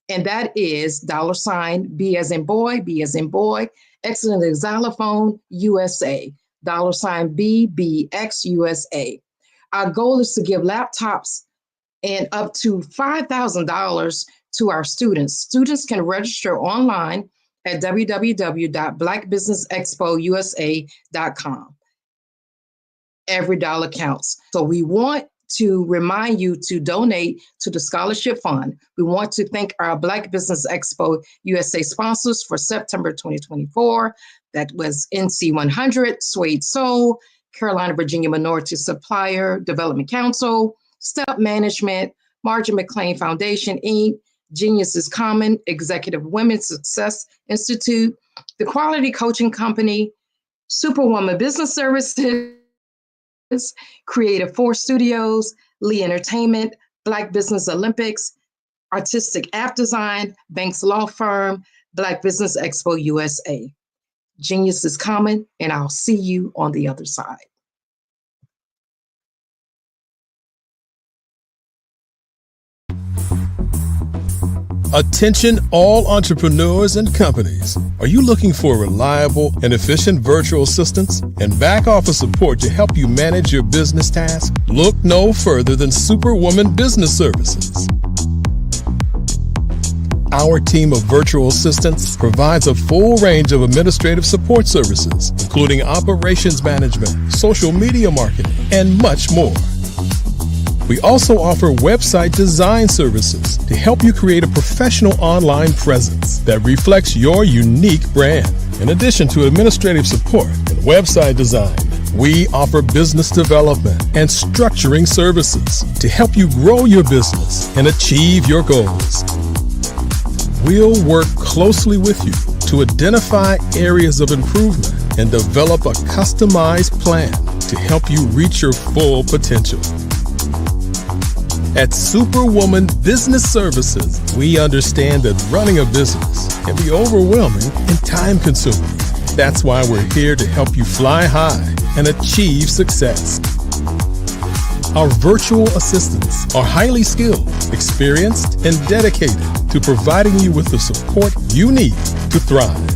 And that is $B as in boy, B as in boy, X as in xylophone, USA, $BBX USA. Our goal is to give laptops and up to $5,000 to our students. Students can register online at www.blackbusinessexpousa.com. Every dollar counts. So we want to remind you to donate to the scholarship fund. We want to thank our Black Business Expo USA sponsors for September 2024. That was NC100, Suede Soul, Carolina, Virginia Minority Supplier Development Council, Step Management, Marjorie McLean Foundation, Inc., Genius is Common, Executive Women's Success Institute, The Quality Coaching Company, Superwoman Business Services, Creative Force Studios, Lee Entertainment, Black Business Olympics, Artistic App Design, Banks Law Firm, Black Business Expo USA. Genius is Common, and I'll see you on the other side. Attention all entrepreneurs and companies. Are you looking for reliable and efficient virtual assistants and back office support to help you manage your business tasks? Look no further than Superwoman Business Services. Our team of virtual assistants provides a full range of administrative support services, including operations management, social media marketing, and much more. We also offer website design services to help you create a professional online presence that reflects your unique brand. In addition to administrative support and website design, we offer business development and structuring services to help you grow your business and achieve your goals. We'll work closely with you to identify areas of improvement and develop a customized plan to help you reach your full potential. At Superwoman Business Services, we understand that running a business can be overwhelming and time-consuming. That's why we're here to help you fly high and achieve success. Our virtual assistants are highly skilled, experienced, and dedicated to providing you with the support you need to thrive.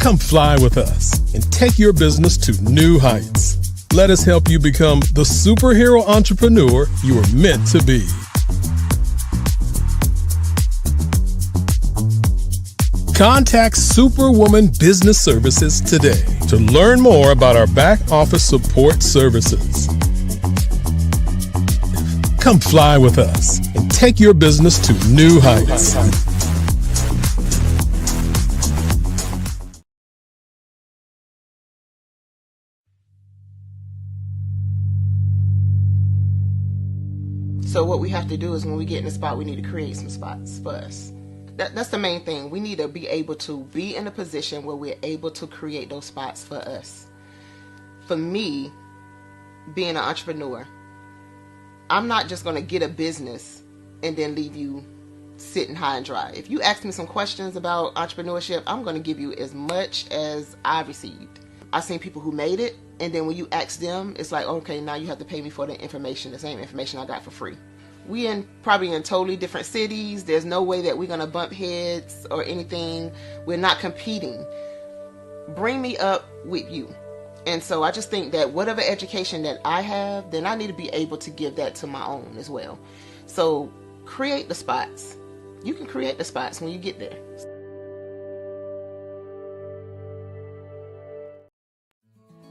Come fly with us and take your business to new heights. Let us help you become the superhero entrepreneur you are meant to be. Contact Superwoman Business Services today to learn more about our back office support services. Come fly with us and take your business to new heights. So what we have to do is when we get in a spot, we need to create some spots for us. That's the main thing. We need to be able to be in a position where we're able to create those spots for us. For me, being an entrepreneur, I'm not just going to get a business and then leave you sitting high and dry. If you ask me some questions about entrepreneurship, I'm going to give you as much as I've received. I've seen people who made it, and then when you ask them, it's like, okay, now you have to pay me for the information, the same information I got for free. We probably in totally different cities. There's no way that we're going to bump heads or anything. We're not competing. Bring me up with you. And so I just think that whatever education that I have, then I need to be able to give that to my own as well. So create the spots. You can create the spots when you get there.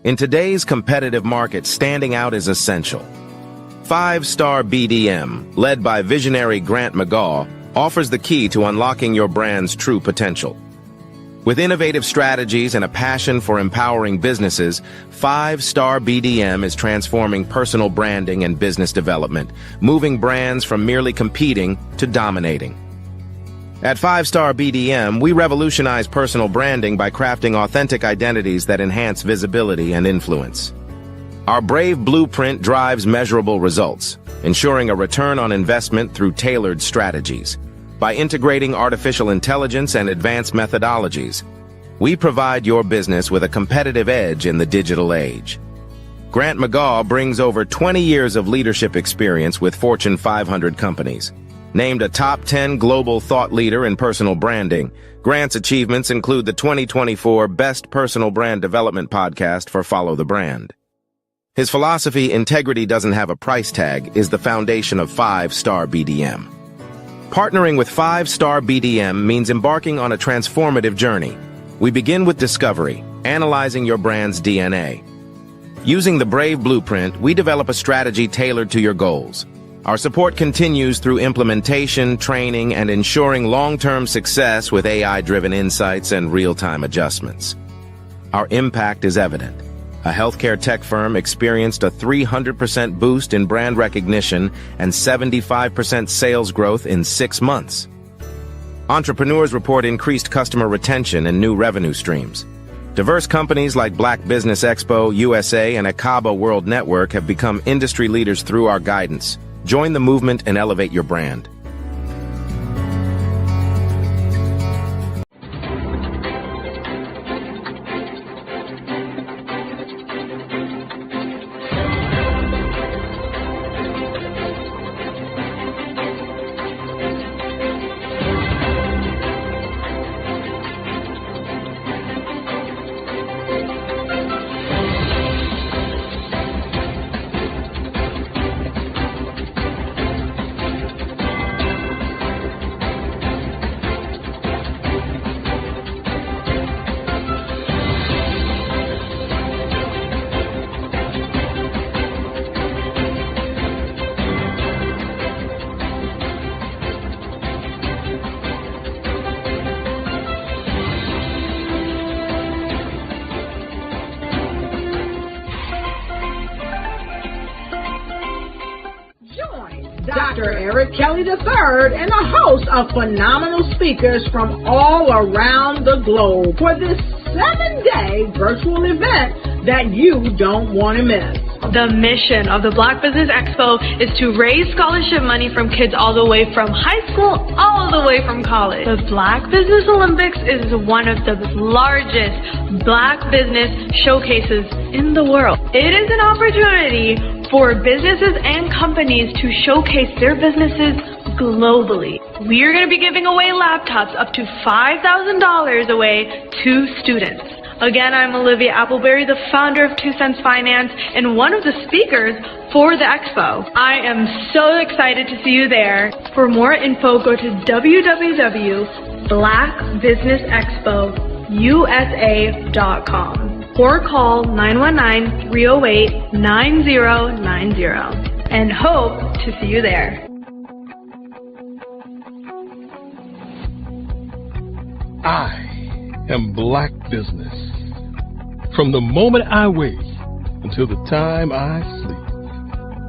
In today's competitive market, standing out is essential. 5-Star BDM, led by visionary Grant McGaw, offers the key to unlocking your brand's true potential. With innovative strategies and a passion for empowering businesses, 5-Star BDM is transforming personal branding and business development, moving brands from merely competing to dominating. At 5-Star BDM, we revolutionize personal branding by crafting authentic identities that enhance visibility and influence. Our brave blueprint drives measurable results, ensuring a return on investment through tailored strategies. By integrating artificial intelligence and advanced methodologies, we provide your business with a competitive edge in the digital age. Grant McGaw brings over 20 years of leadership experience with Fortune 500 companies. Named a top 10 global thought leader in personal branding, Grant's achievements include the 2024 Best Personal Brand Development Podcast for Follow the Brand. His philosophy, integrity doesn't have a price tag, is the foundation of 5-Star BDM. Partnering with 5-Star BDM means embarking on a transformative journey. We begin with discovery, analyzing your brand's DNA. Using the Brave Blueprint, we develop a strategy tailored to your goals. Our support continues through implementation, training, and ensuring long-term success with AI-driven insights and real-time adjustments. Our impact is evident. A healthcare tech firm experienced a 300% boost in brand recognition and 75% sales growth in 6 months. Entrepreneurs report increased customer retention and new revenue streams. Diverse companies like Black Business Expo USA and Akaba World Network have become industry leaders through our guidance. Join the movement and elevate your brand. Dr. Eric Kelly III and a host of phenomenal speakers from all around the globe for this 7-day virtual event that you don't want to miss. The mission of the Black Business Expo is to raise scholarship money from kids all the way from high school, all the way from college. The Black Business Olympics is one of the largest Black business showcases in the world. It is an opportunity for businesses and companies to showcase their businesses globally. We are going to be giving away laptops up to $5,000 away to students. Again, I'm Olivia Appleberry, the founder of 2 Cents Finance and one of the speakers for the expo. I am so excited to see you there. For more info, go to www.blackbusinessexpousa.com or call 919-308-9090 and hope to see you there. I am Black Business. From the moment I wake until the time I sleep.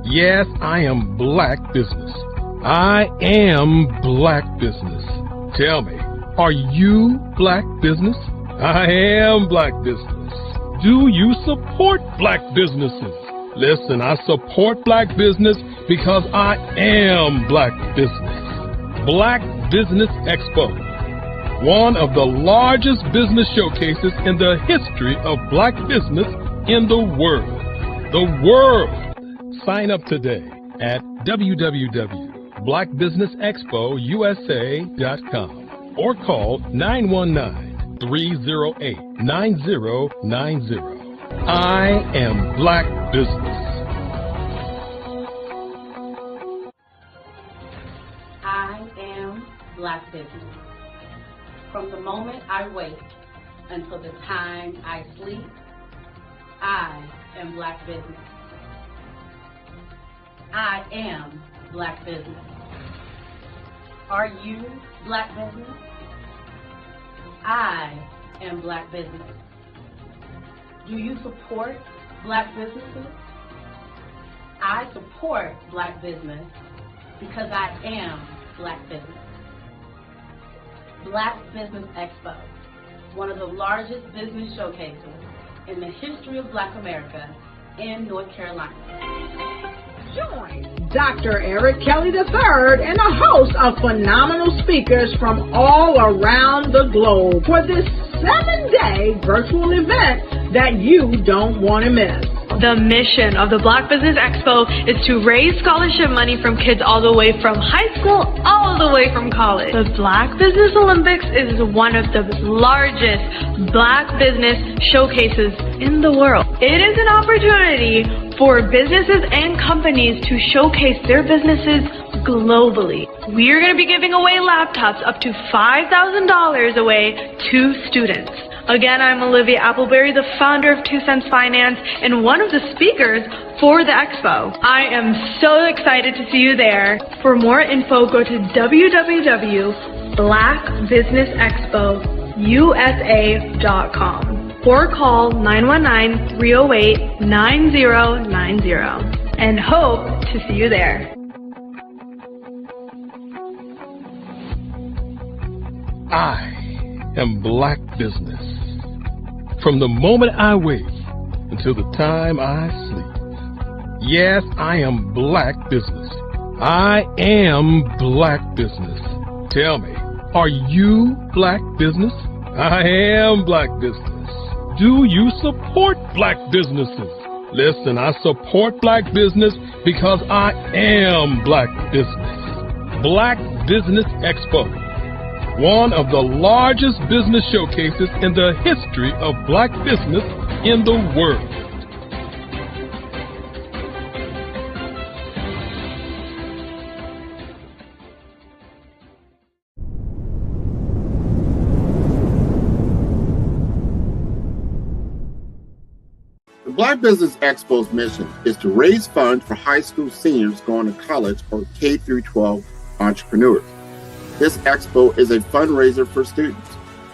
Yes, I am Black Business. I am Black Business. Tell me, are you Black Business? I am Black Business. Do you support Black businesses? Listen, I support Black business because I am Black Business. Black Business Expo, one of the largest business showcases in the history of Black business in the world. The world! Sign up today at www.blackbusinessexpousa.com or call 919-308-9090. I am Black Business. I am Black Business. From the moment I wake until the time I sleep, I am Black Business. I am Black Business. Are you Black Business? I am Black Business. Do you support Black businesses? I support Black business because I am Black Business. Black Business Expo, one of the largest business showcases in the history of Black America in North Carolina. Join Dr. Eric Kelly III and a host of phenomenal speakers from all around the globe for this 7-day virtual event that you don't want to miss. The mission of the Black Business Expo is to raise scholarship money from kids all the way from high school, all the way from college. The Black Business Olympics is one of the largest Black business showcases in the world. It is an opportunity for businesses and companies to showcase their businesses globally. We are going to be giving away laptops up to $5,000 away to students. Again, I'm Olivia Appleberry, the founder of 2 Cents Finance and one of the speakers for the expo. I am so excited to see you there. For more info, go to www.blackbusinessexpousa.com or call 919-308-9090 and hope to see you there. I am Black Business. From the moment I wake until the time I sleep. Yes, I am Black Business. I am Black Business. Tell me, are you Black Business? I am Black Business. Do you support Black businesses? Listen, I support Black business because I am Black Business. Black Business Expo, one of the largest business showcases in the history of Black business in the world. The Black Business Expo's mission is to raise funds for high school seniors going to college or K-12 entrepreneurs. This expo is a fundraiser for students.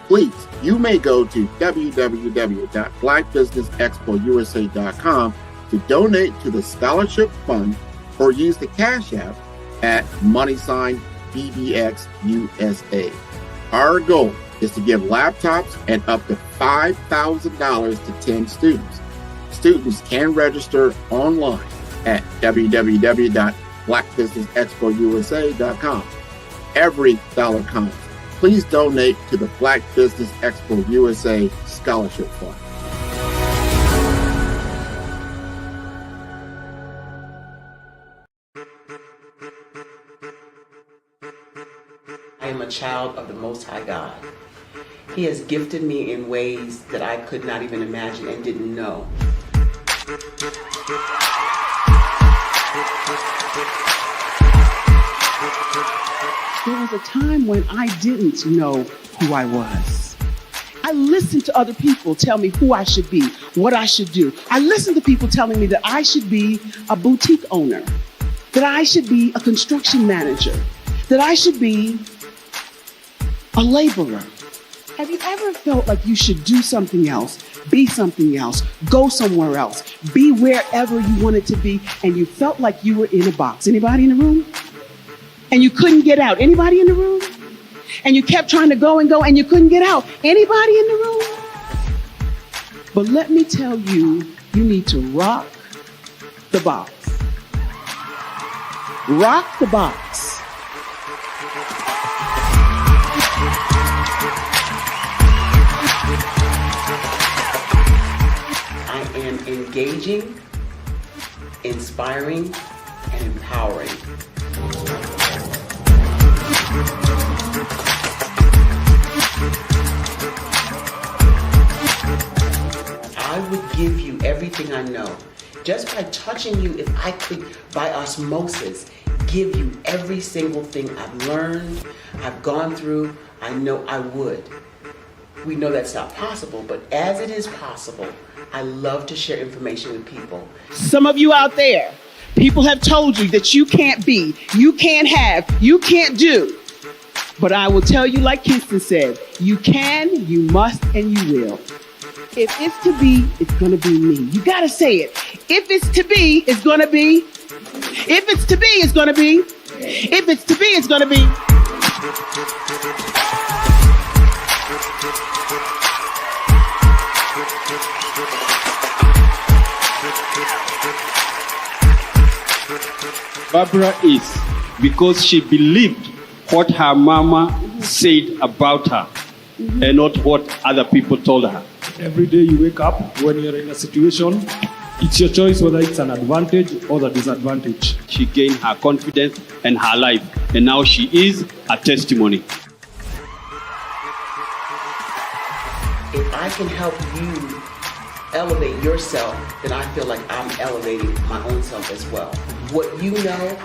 Please, you may go to www.blackbusinessexpousa.com to donate to the scholarship fund or use the Cash App at $BBXUSA. Our goal is to give laptops and up to $5,000 to 10 students. Students can register online at www.blackbusinessexpousa.com. Every dollar counts. Please donate to the Black Business Expo USA Scholarship Fund. I am a child of the Most High God. He has gifted me in ways that I could not even imagine and didn't know. There was a time when I didn't know who I was. I listened to other people tell me who I should be, what I should do. I listened to people telling me that I should be a boutique owner, that I should be a construction manager, that I should be a laborer. Have you ever felt like you should do something else, be something else, go somewhere else, be wherever you wanted to be, and you felt like you were in a box? Anybody in the room? And you couldn't get out. Anybody in the room? And you kept trying to go and go and you couldn't get out. Anybody in the room? But let me tell you, you need to rock the box. Rock the box. I am engaging, inspiring, and empowering. I would give you everything I know. Just by touching you, if I could, by osmosis, give you every single thing I've learned, I've gone through, I know I would. We know that's not possible, but as it is possible, I love to share information with people. Some of you out there, people have told you that you can't be, you can't have, you can't do. But I will tell you, like Kingston said, you can, you must, and you will. If it's to be, it's going to be me. You got to say it. If it's to be, it's going to be. If it's to be, it's going to be. If it's to be, it's going to be. Barbara is because she believed what her mama said about her and not what other people told her. Every day you wake up, when you're in a situation, it's your choice whether it's an advantage or the disadvantage. She gained her confidence and her life, and now she is a testimony. If I can help you elevate yourself, then I feel like I'm elevating my own self as well. What you know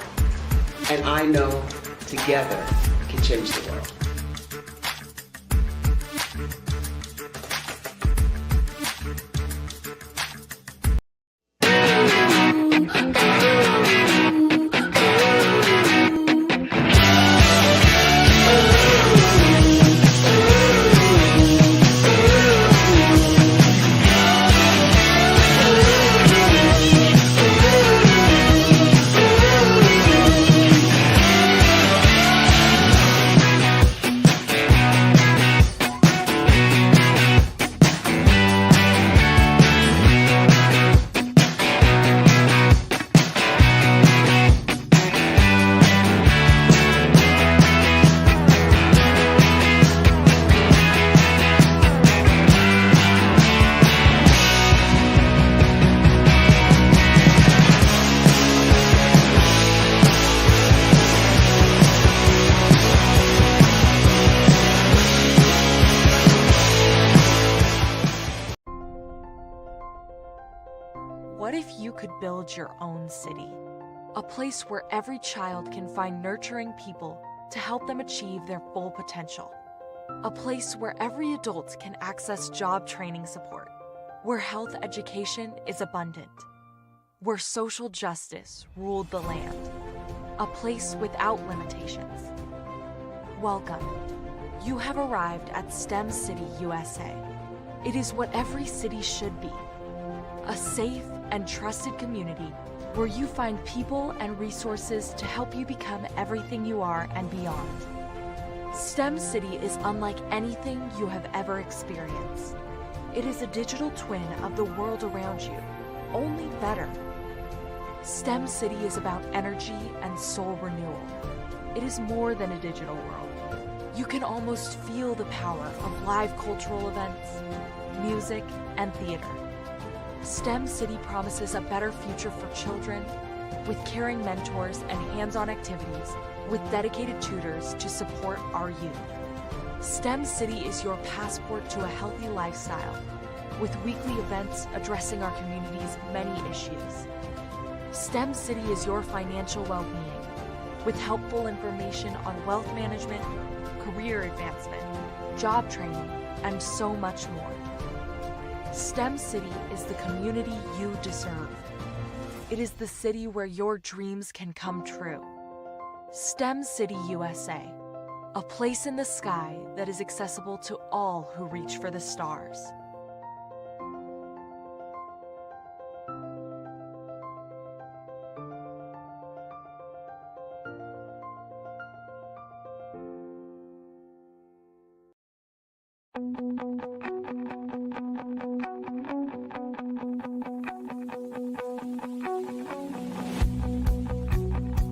and I know together can change the world. could build your own city. A place where every child can find nurturing people to help them achieve their full potential. A place where every adult can access job training support. Where health education is abundant. Where social justice ruled the land. A place without limitations. Welcome. You have arrived at STEM City USA. It is what every city should be. A safe and trusted community where you find people and resources to help you become everything you are and beyond. STEM City is unlike anything you have ever experienced. It is a digital twin of the world around you, only better. STEM City is about energy and soul renewal. It is more than a digital world. You can almost feel the power of live cultural events, music, and theater. STEM City promises a better future for children with caring mentors and hands-on activities with dedicated tutors to support our youth. STEM City is your passport to a healthy lifestyle with weekly events addressing our community's many issues. STEM City is your financial well-being with helpful information on wealth management, career advancement, job training, and so much more. STEM City is the community you deserve. It is the city where your dreams can come true. STEM City USA, a place in the sky that is accessible to all who reach for the stars.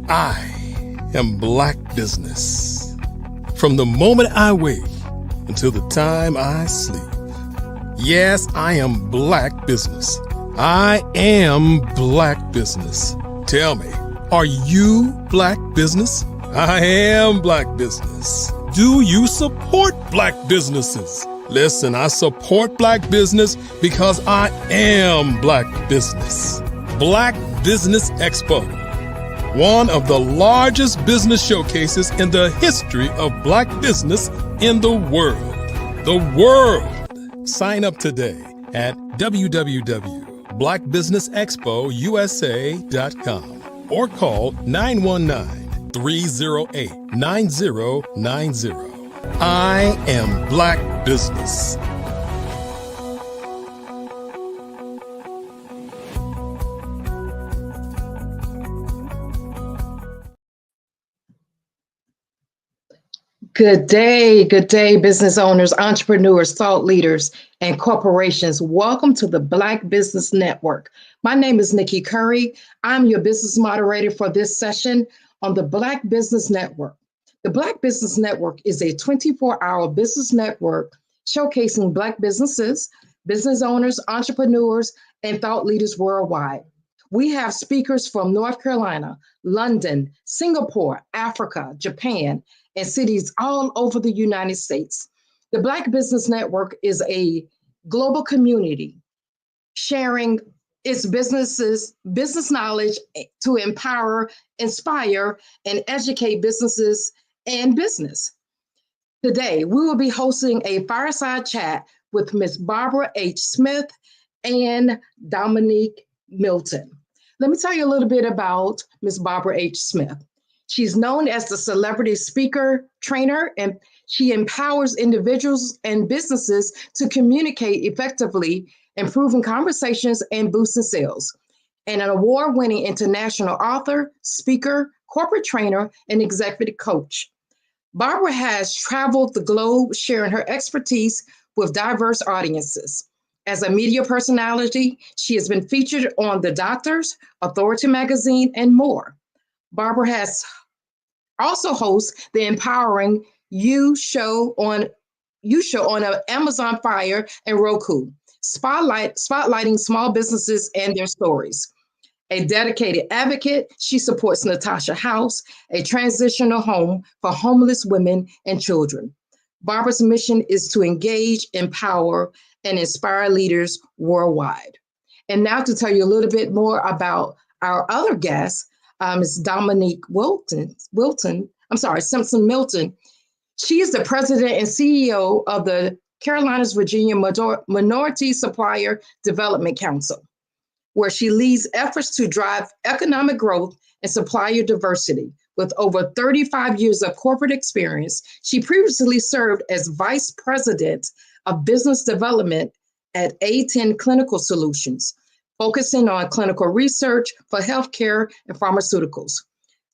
I am Black Business. From the moment I wake until the time I sleep. Yes, I am Black Business. I am Black Business. Tell me, are you Black Business? I am Black Business. Do you support Black businesses? Listen, I support Black business because I am Black Business. Black Business Expo, one of the largest business showcases in the history of Black business in the world. The world! Sign up today at www.blackbusinessexpousa.com or call 919-308-9090. I am Black Business. Good day, business owners, entrepreneurs, thought leaders, and corporations. Welcome to the Black Business Network. My name is Nikki Curry. I'm your business moderator for this session on the Black Business Network. The Black Business Network is a 24-hour business network showcasing Black businesses, business owners, entrepreneurs, and thought leaders worldwide. We have speakers from North Carolina, London, Singapore, Africa, Japan, and cities all over the United States. The Black Business Network is a global community sharing its business knowledge to empower, inspire, and educate businesses and business. Today, we will be hosting a fireside chat with Ms. Barbara H. Smith and Dominique Milton. Let me tell you a little bit about Ms. Barbara H. Smith. She's known as the celebrity speaker, trainer, and she empowers individuals and businesses to communicate effectively, improving conversations and boosting sales. And an award-winning international author, speaker, corporate trainer, and executive coach. Barbara has traveled the globe sharing her expertise with diverse audiences. As a media personality, she has been featured on The Doctors, Authority Magazine, and more. Barbara has also hosts the Empowering You show on Amazon Fire and Roku, spotlighting small businesses and their stories. A dedicated advocate, she supports Natasha House, a transitional home for homeless women and children. Barbara's mission is to engage, empower, and inspire leaders worldwide. And now to tell you a little bit more about our other guest, is Dominique Simpson Milton. She is the president and CEO of the Carolinas Virginia Minority Supplier Development Council, where she leads efforts to drive economic growth and supplier diversity. With over 35 years of corporate experience, she previously served as vice president of business development at A10 Clinical Solutions, focusing on clinical research for healthcare and pharmaceuticals.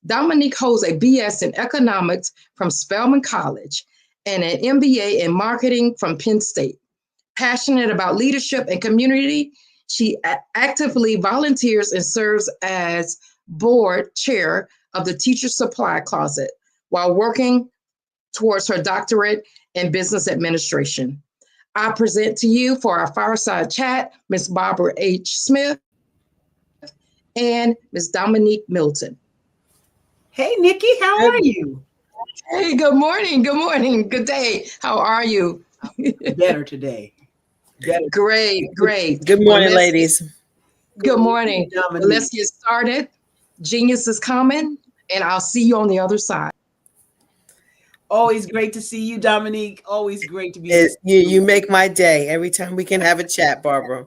Dominique holds a BS in economics from Spelman College and an MBA in marketing from Penn State. Passionate about leadership and community, she actively volunteers and serves as board chair of the Teacher Supply Closet while working towards her doctorate in business administration. I present to you for our fireside chat, Ms. Barbara H. Smith and Ms. Dominique Milton. Hey, Nikki, how are you? Hey, good morning. Good morning. Good day. How are you? Better today. Great. Good morning, ladies. Good morning. Well, let's get started. Genius is coming, and I'll see you on the other side. Always great to see you, Dominique. Always great to be you make my day every time we can have a chat, Barbara.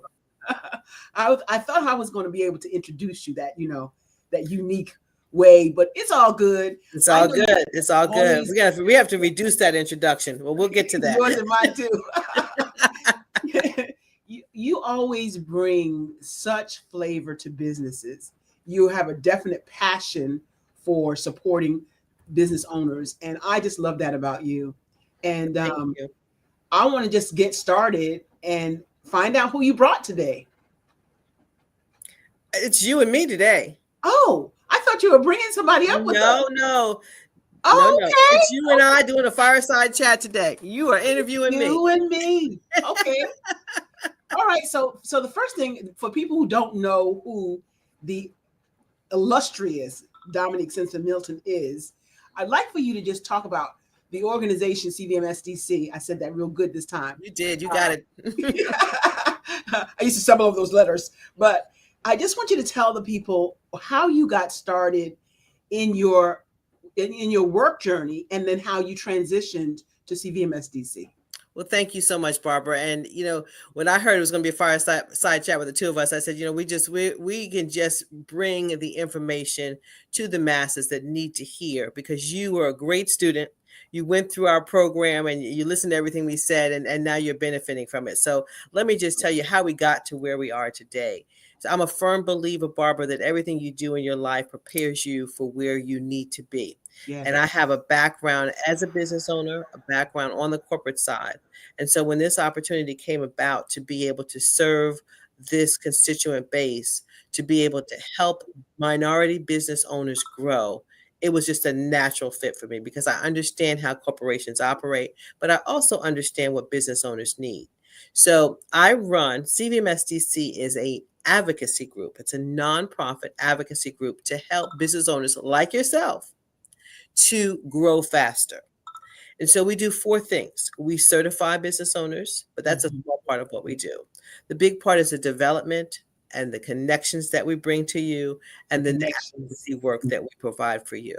I thought I was going to be able to introduce you that unique way, but it's all good. It's all good. It's all good. We have to reduce that introduction. Well, we'll get to that. Yours and mine too. You always bring such flavor to businesses. You have a definite passion for supporting business owners, and I just love that about you. And I want to just get started and find out who you brought today. It's you and me today. Oh, I thought you were bringing somebody up with us. No. Oh, okay. It's you and I doing a fireside chat today. You are interviewing me. You and me. Okay. All right. So the first thing, for people who don't know who the illustrious Dominique Simpson Milton is, I'd like for you to just talk about the organization CVMSDC. I said that real good this time. You did. You got it. I used to stumble over those letters, but I just want you to tell the people how you got started in your work journey, and then how you transitioned to CVMSDC. Well, thank you so much, Barbara. And, when I heard it was going to be a fireside chat with the two of us, I said, we can just bring the information to the masses that need to hear, because you were a great student. You went through our program and you listened to everything we said, and now you're benefiting from it. So let me just tell you how we got to where we are today. So I'm a firm believer, Barbara, that everything you do in your life prepares you for where you need to be. Yeah. And I have a background as a business owner, a background on the corporate side. And so when this opportunity came about to be able to serve this constituent base, to be able to help minority business owners grow, it was just a natural fit for me, because I understand how corporations operate, but I also understand what business owners need. So I run CVMSDC is a advocacy group. It's a nonprofit advocacy group to help business owners like yourself to grow faster. And so we do 4 things. We certify business owners, but that's a small part of what we do. The big part is the development and the connections that we bring to you, and the advocacy work that we provide for you.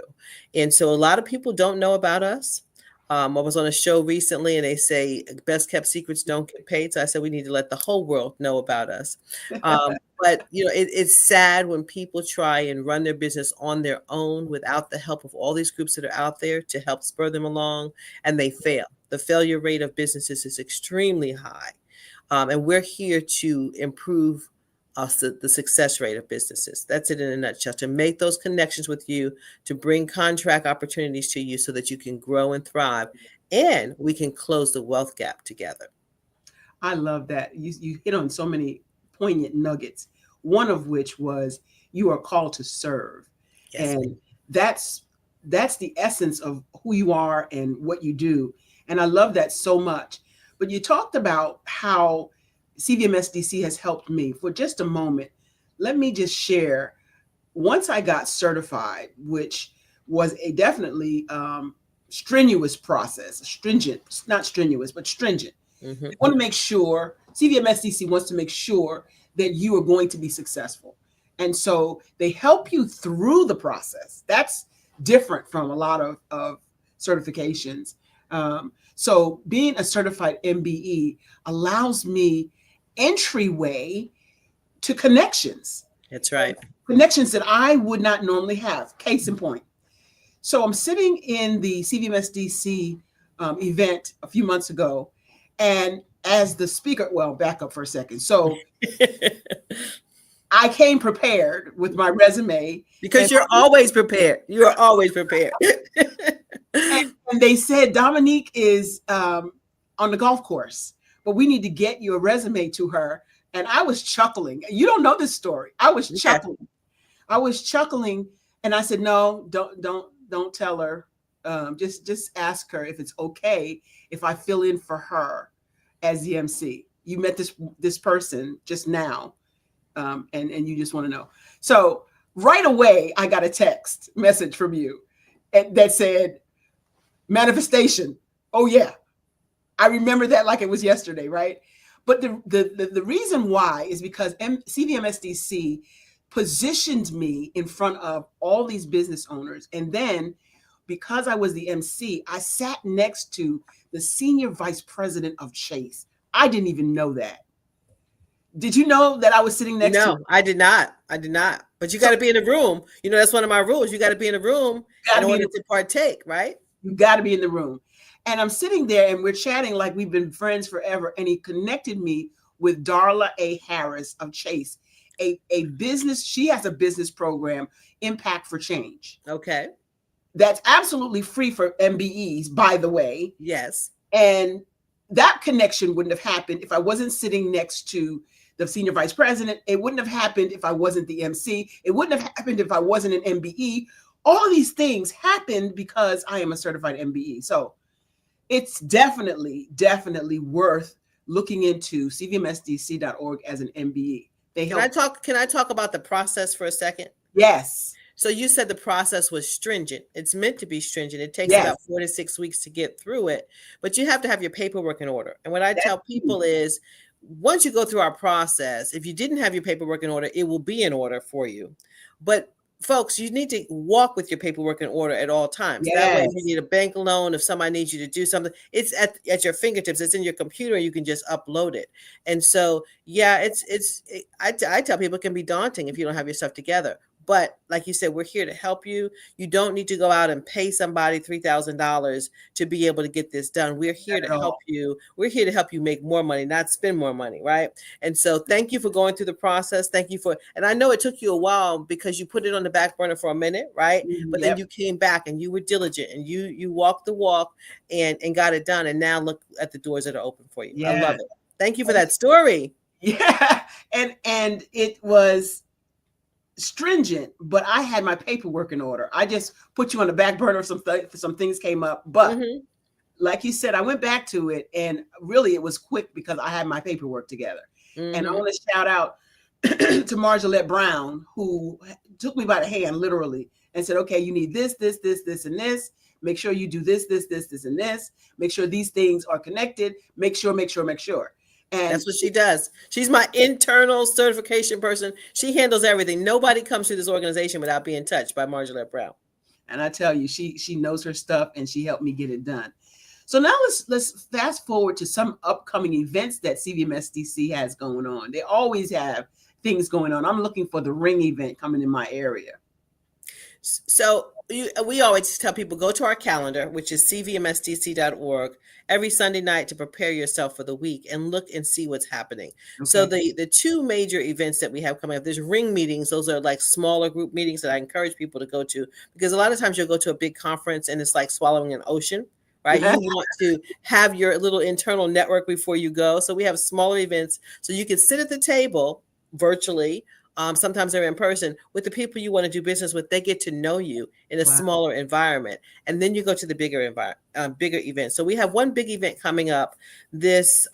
And so a lot of people don't know about us. I was on a show recently and they say best kept secrets don't get paid. So I said, we need to let the whole world know about us. But it's sad when people try and run their business on their own without the help of all these groups that are out there to help spur them along, and they fail. The failure rate of businesses is extremely high. And we're here to improve the success rate of businesses. That's it in a nutshell, to make those connections with you, to bring contract opportunities to you so that you can grow and thrive, and we can close the wealth gap together. I love that. You hit on so many poignant nuggets, one of which was you are called to serve. Yes. And that's the essence of who you are and what you do. And I love that so much. But you talked about how CVMSDC has helped me. For just a moment, let me just share. Once I got certified, which was a definitely strenuous process, not strenuous, but stringent. Mm-hmm. I want to make sure, CVMSDC wants to make sure that you are going to be successful. And so they help you through the process. That's different from a lot of certifications. So being a certified MBE allows me entryway to connections. That's right. Connections that I would not normally have. Case in point. So I'm sitting in the CVMSDC event a few months ago, and as the speaker, well, back up for a second. So I came prepared with my resume. Because you're always prepared. You are always prepared. and they said, Dominique is on the golf course, but we need to get your resume to her. And I was chuckling. You don't know this story. I was chuckling. I was chuckling, and I said, no, don't tell her. Just ask her if it's okay if I fill in for her as the MC. You met this person just now, and you just want to know. So right away, I got a text message from you that said, manifestation. Oh yeah, I remember that like it was yesterday, right? But the reason why is because CVMSDC positioned me in front of all these business owners, and then because I was the MC, I sat next to the senior vice president of Chase. I didn't even know that. Did you know that I was sitting next to? No, I did not. I did not. But you got to be in the room. You know, that's one of my rules. You got to be in the room in order to partake, right? You got to be in the room. And I'm sitting there and we're chatting like we've been friends forever. And he connected me with Darla A. Harris of Chase, a business. She has a business program, Impact for Change. Okay. That's absolutely free for MBEs, by the way. Yes. And that connection wouldn't have happened if I wasn't sitting next to the senior vice president. It wouldn't have happened if I wasn't the MC. It wouldn't have happened if I wasn't an MBE. All of these things happened because I am a certified MBE. So it's definitely worth looking into cvmsdc.org as an MBE. Can I talk about the process for a second? Yes. So you said the process was stringent. It's meant to be stringent. It takes about 4 to 6 weeks to get through it, but you have to have your paperwork in order. And what I tell people is, once you go through our process, if you didn't have your paperwork in order, it will be in order for you. But folks, you need to walk with your paperwork in order at all times. Yes. That way, if you need a bank loan, if somebody needs you to do something, it's at your fingertips. It's in your computer. You can just upload it. And so, yeah, I tell people it can be daunting if you don't have your stuff together. But like you said, we're here to help you. You don't need to go out and pay somebody $3,000 to be able to get this done. We're here to help you. We're here to help you make more money, not spend more money, right? And so thank you for going through the process. Thank you and I know it took you a while because you put it on the back burner for a minute, right? But then you came back and you were diligent and you walked the walk and got it done. And now look at the doors that are open for you. Yeah. I love it. Thank you for that story. Yeah. And it was stringent, but I had my paperwork in order. I just put you on the back burner if some things came up. But like you said, I went back to it, and really it was quick because I had my paperwork together. And I want to shout out to Marjolette Brown, who took me by the hand literally and said, okay, you need this, and this. Make sure you do this, and this. Make sure these things are connected. Make sure. And that's what she does. She's my internal certification person. She handles everything. Nobody comes to this organization without being touched by Marjolette Brown. And I tell you, she knows her stuff, and she helped me get it done. So now let's fast forward to some upcoming events that CVMSDC has going on. They always have things going on. I'm looking for the Ring event coming in my area. So we always tell people, go to our calendar, which is cvmsdc.org, every Sunday night to prepare yourself for the week and look and see what's happening. Okay. So the two major events that we have coming up, there's Ring meetings. Those are like smaller group meetings that I encourage people to go to, because a lot of times you'll go to a big conference and it's like swallowing an ocean, right? You want to have your little internal network before you go. So we have smaller events so you can sit at the table virtually. Sometimes they're in person with the people you want to do business with. They get to know you in a smaller environment, and then you go to the bigger event. So we have one big event coming up this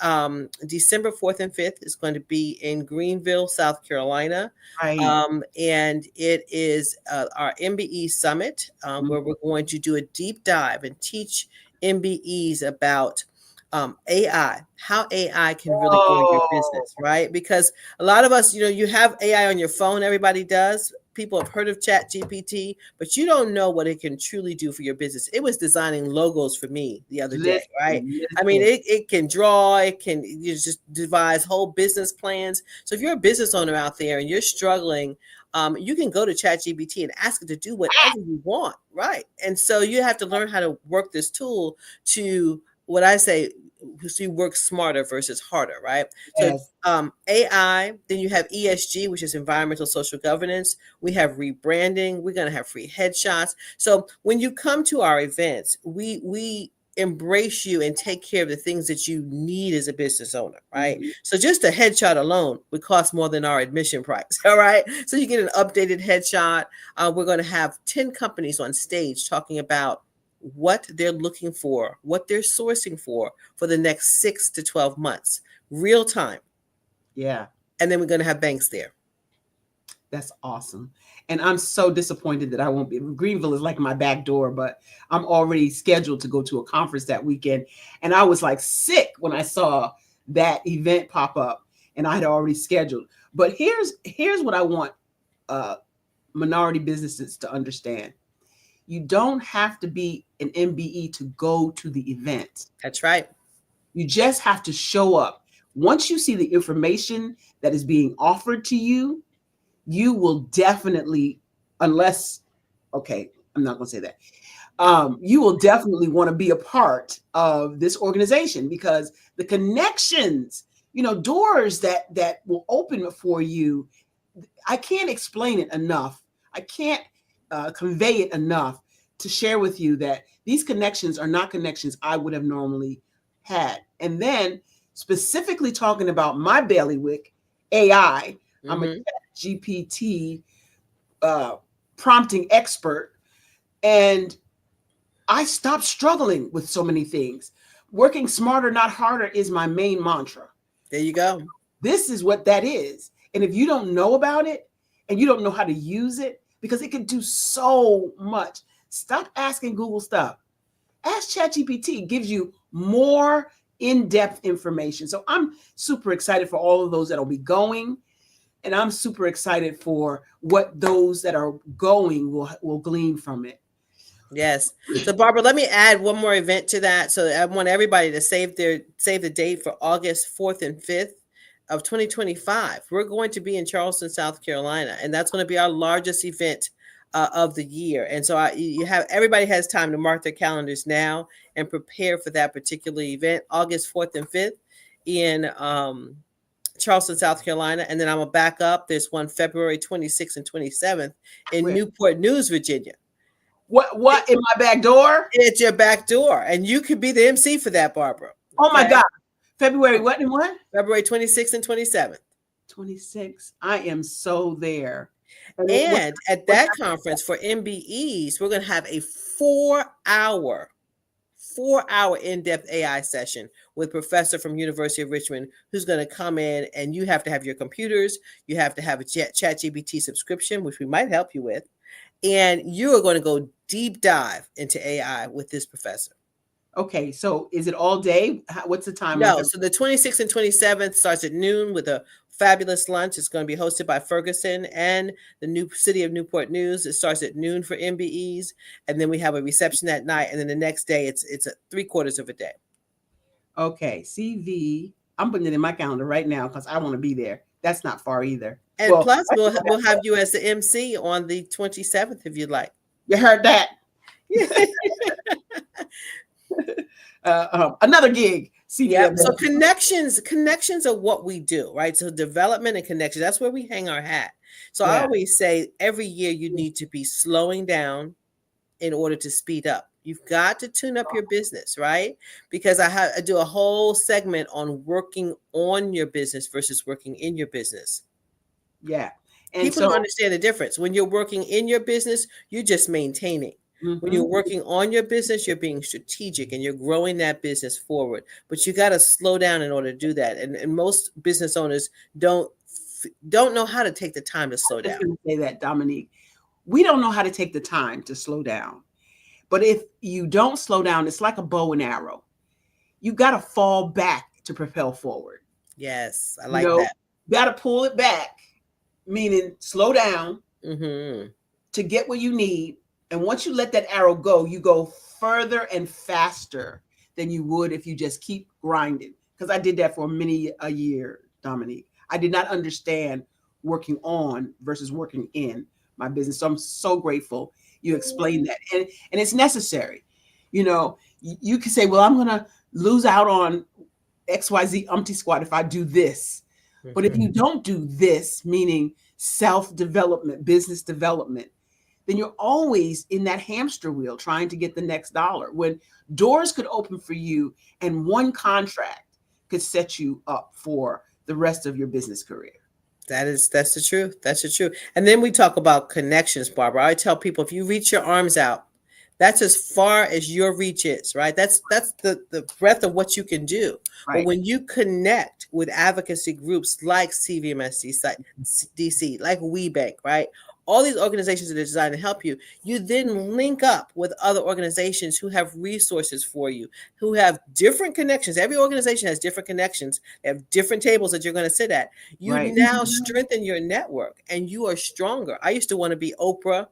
December 4th and 5th. Is going to be in Greenville, South Carolina, and it is our MBE Summit, where we're going to do a deep dive and teach MBEs about AI, how AI can really grow your business, right? Because a lot of us, you have AI on your phone, everybody does. People have heard of Chat GPT, but you don't know what it can truly do for your business. It was designing logos for me the other day, right? I mean, it can draw, just devise whole business plans. So if you're a business owner out there and you're struggling, you can go to ChatGPT and ask it to do whatever you want, right? And so you have to learn how to work this tool to, what I say, so you work smarter versus harder, right? Yes. So AI, then you have ESG, which is environmental social governance. We have rebranding. We're going to have free headshots. So when you come to our events, we embrace you and take care of the things that you need as a business owner, right? Mm-hmm. So just a headshot alone would cost more than our admission price, all right? So you get an updated headshot. We're going to have 10 companies on stage talking about what they're looking for, what they're sourcing for the next 6 to 12 months, real time. Yeah. And then we're going to have banks there. That's awesome. And I'm so disappointed that I won't be. Greenville is like my back door, but I'm already scheduled to go to a conference that weekend. And I was like sick when I saw that event pop up, and I had already scheduled. But here's what I want minority businesses to understand. You don't have to be an MBE to go to the event. That's right. You just have to show up. Once you see the information that is being offered to you, you will definitely, I'm not going to say that. You will definitely want to be a part of this organization, because the connections, doors that will open for you, I can't explain it enough. I can't convey it enough to share with you that these connections are not connections I would have normally had. And then specifically talking about my bailiwick, AI, I'm a GPT prompting expert, and I stopped struggling with so many things. Working smarter, not harder is my main mantra. There you go. This is what that is. And if you don't know about it and you don't know how to use it, because it can do so much, stop asking Google stuff. Ask ChatGPT. It gives you more in-depth information. So I'm super excited for all of those that will be going. And I'm super excited for what those that are going will glean from it. Yes. So Barbara, let me add one more event to that. So I want everybody to save the date for August 4th and 5th of 2025. We're going to be in Charleston, South Carolina, and that's going to be our largest event of the year. And so everybody has time to mark their calendars now and prepare for that particular event, August 4th and 5th in Charleston, South Carolina. And then I'm going to back up. There's one February 26th and 27th in Newport News, Virginia. What in my back door? It's your back door. And you could be the MC for that, Barbara. Oh my God. February what and what? February 26th and 27th. 26. I am so there. And at that conference for MBEs, we're going to have a 4-hour in-depth AI session with a professor from University of Richmond who's going to come in, and you have to have your computers. You have to have a ChatGPT subscription, which we might help you with. And you are going to go deep dive into AI with this professor. Okay, so is it all day? What's the time? No, so the 26th and 27th starts at noon with a fabulous lunch. It's going to be hosted by Ferguson and the new city of Newport News. It starts at noon for MBEs, and then we have a reception that night, and then the next day it's a 3/4 of a day. Okay, CV. I'm putting it in my calendar right now because I want to be there. That's not far either. And plus, we'll have you as the MC on the 27th if you'd like. You heard that? Another gig. Yeah. So connections are what we do, right? So development and connection, that's where we hang our hat. So I always say every year you need to be slowing down in order to speed up. You've got to tune up your business, right? Because I do a whole segment on working on your business versus working in your business. Yeah. And people don't understand the difference. When you're working in your business, you're just maintaining. When you're working on your business, you're being strategic and you're growing that business forward. But you got to slow down in order to do that. And most business owners don't know how to take the time to slow down. I was going to say that, Dominique. We don't know how to take the time to slow down. But if you don't slow down, it's like a bow and arrow. you got to fall back to propel forward. Yes, I You like know, that. got to pull it back, meaning slow down Mm-hmm. to get what you need. And once you let that arrow go, you go further and faster than you would if you just keep grinding. Because I did that for many a year, Dominique. I did not understand working on versus working in my business. So I'm so grateful you explained that. And it's necessary. You know, you can say, well, I'm going to lose out on XYZ umpty squat if I do this. But if you don't do this, meaning self-development, business development, then you're always in that hamster wheel trying to get the next dollar, when doors could open for you and one contract could set you up for the rest of your business career. That's the truth. That's the truth. And then we talk about connections, Barbara. I tell people, if you reach your arms out, that's as far as your reach is, right? That's the breadth of what you can do. Right. But when you connect with advocacy groups like CVMS DC, like WeBank, right? All these organizations that are designed to help you, you then link up with other organizations who have resources for you, who have different connections. Every organization has different connections. They have different tables that you're going to sit at. You Right. now strengthen your network and you are stronger. I used to want to be Oprah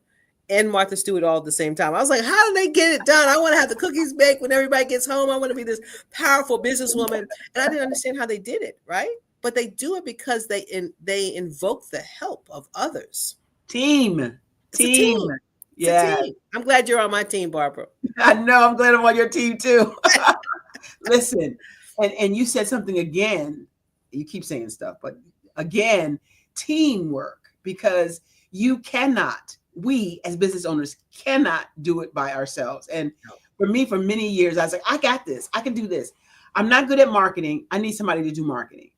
and Martha Stewart all at the same time. I was like, how do they get it done? I want to have the cookies baked when everybody gets home. I want to be this powerful businesswoman. And I didn't understand how they did it, right? But they do it because they invoke the help of others. Team. It's a team. Yeah. It's a team. I'm glad you're on my team, Barbara. I know. I'm glad I'm on your team too. Listen, and you said something again. You keep saying stuff, but again, teamwork, because we as business owners cannot do it by ourselves. And for me, for many years, I was like, I got this. I can do this. I'm not good at marketing. I need somebody to do marketing.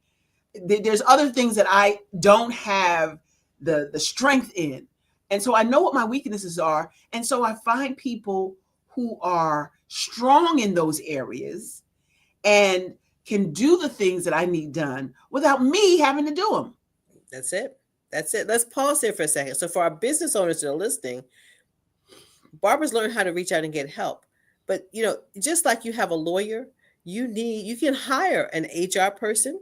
There's other things that I don't have the strength in. And so I know what my weaknesses are. And so I find people who are strong in those areas and can do the things that I need done without me having to do them. That's it. That's it. Let's pause there for a second. So for our business owners that are listening, Barbara's learned how to reach out and get help. But, you know, just like you have a lawyer, you can hire an HR person.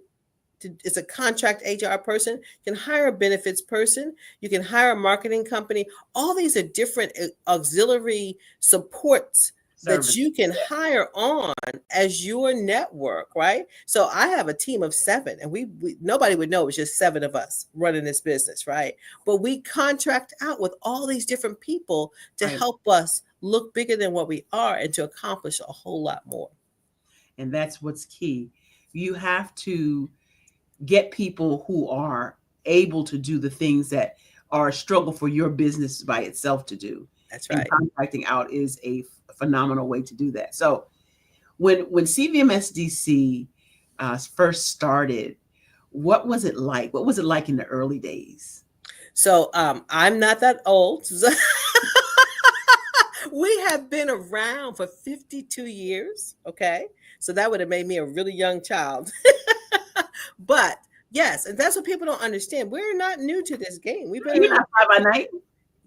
It's a contract HR person. You can hire a benefits person. You can hire a marketing company. All these are different auxiliary supports that you can hire on as your network, right? So I have a team of 7, and we nobody would know it's just 7 of us running this business, right? But we contract out with all these different people to help us look bigger than what we are and to accomplish a whole lot more. And that's what's key. You have to get people who are able to do the things that are a struggle for your business by itself to do. That's right. And contracting out is a phenomenal way to do that. So when CVMS DC first started, what was it like? What was it like in the early days? So I'm not that old. We have been around for 52 years. Okay. So that would have made me a really young child. But yes, and that's what people don't understand. We're not new to this game. We've been around by night.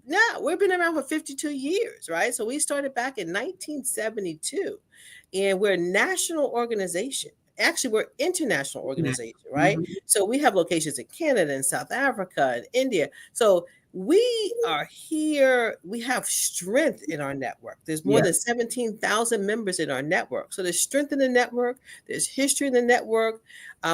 No, we've been around for 52 years, right? So we started back in 1972, and we're a national organization. Actually, we're international organization, right? Mm-hmm. So we have locations in Canada and South Africa and India. So we are here. We have strength in our network. There's more than 17,000 members in our network. So there's strength in the network. There's history in the network.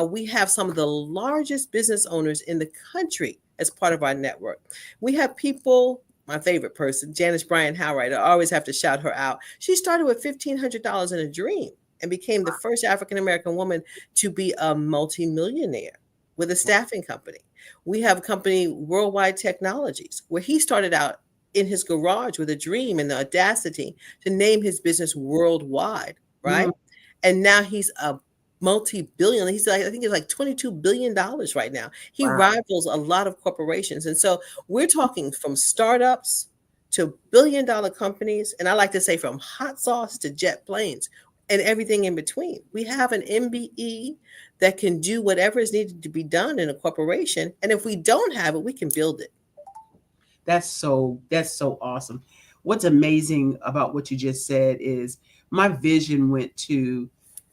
We have some of the largest business owners in the country as part of our network. We have people, my favorite person, Janice Bryan Howright. I always have to shout her out. She started with $1,500 in a dream and became the first African-American woman to be a multimillionaire with a staffing company. We have a company, Worldwide Technologies, where he started out in his garage with a dream and the audacity to name his business Worldwide, right? And now he's a multi-billion. He's like, I think it's like $22 billion right now. He rivals a lot of corporations. And so we're talking from startups to billion-dollar companies. And I like to say from hot sauce to jet planes and everything in between. We have an MBE that can do whatever is needed to be done in a corporation. And if we don't have it, we can build it. That's so awesome. What's amazing about what you just said is my vision went to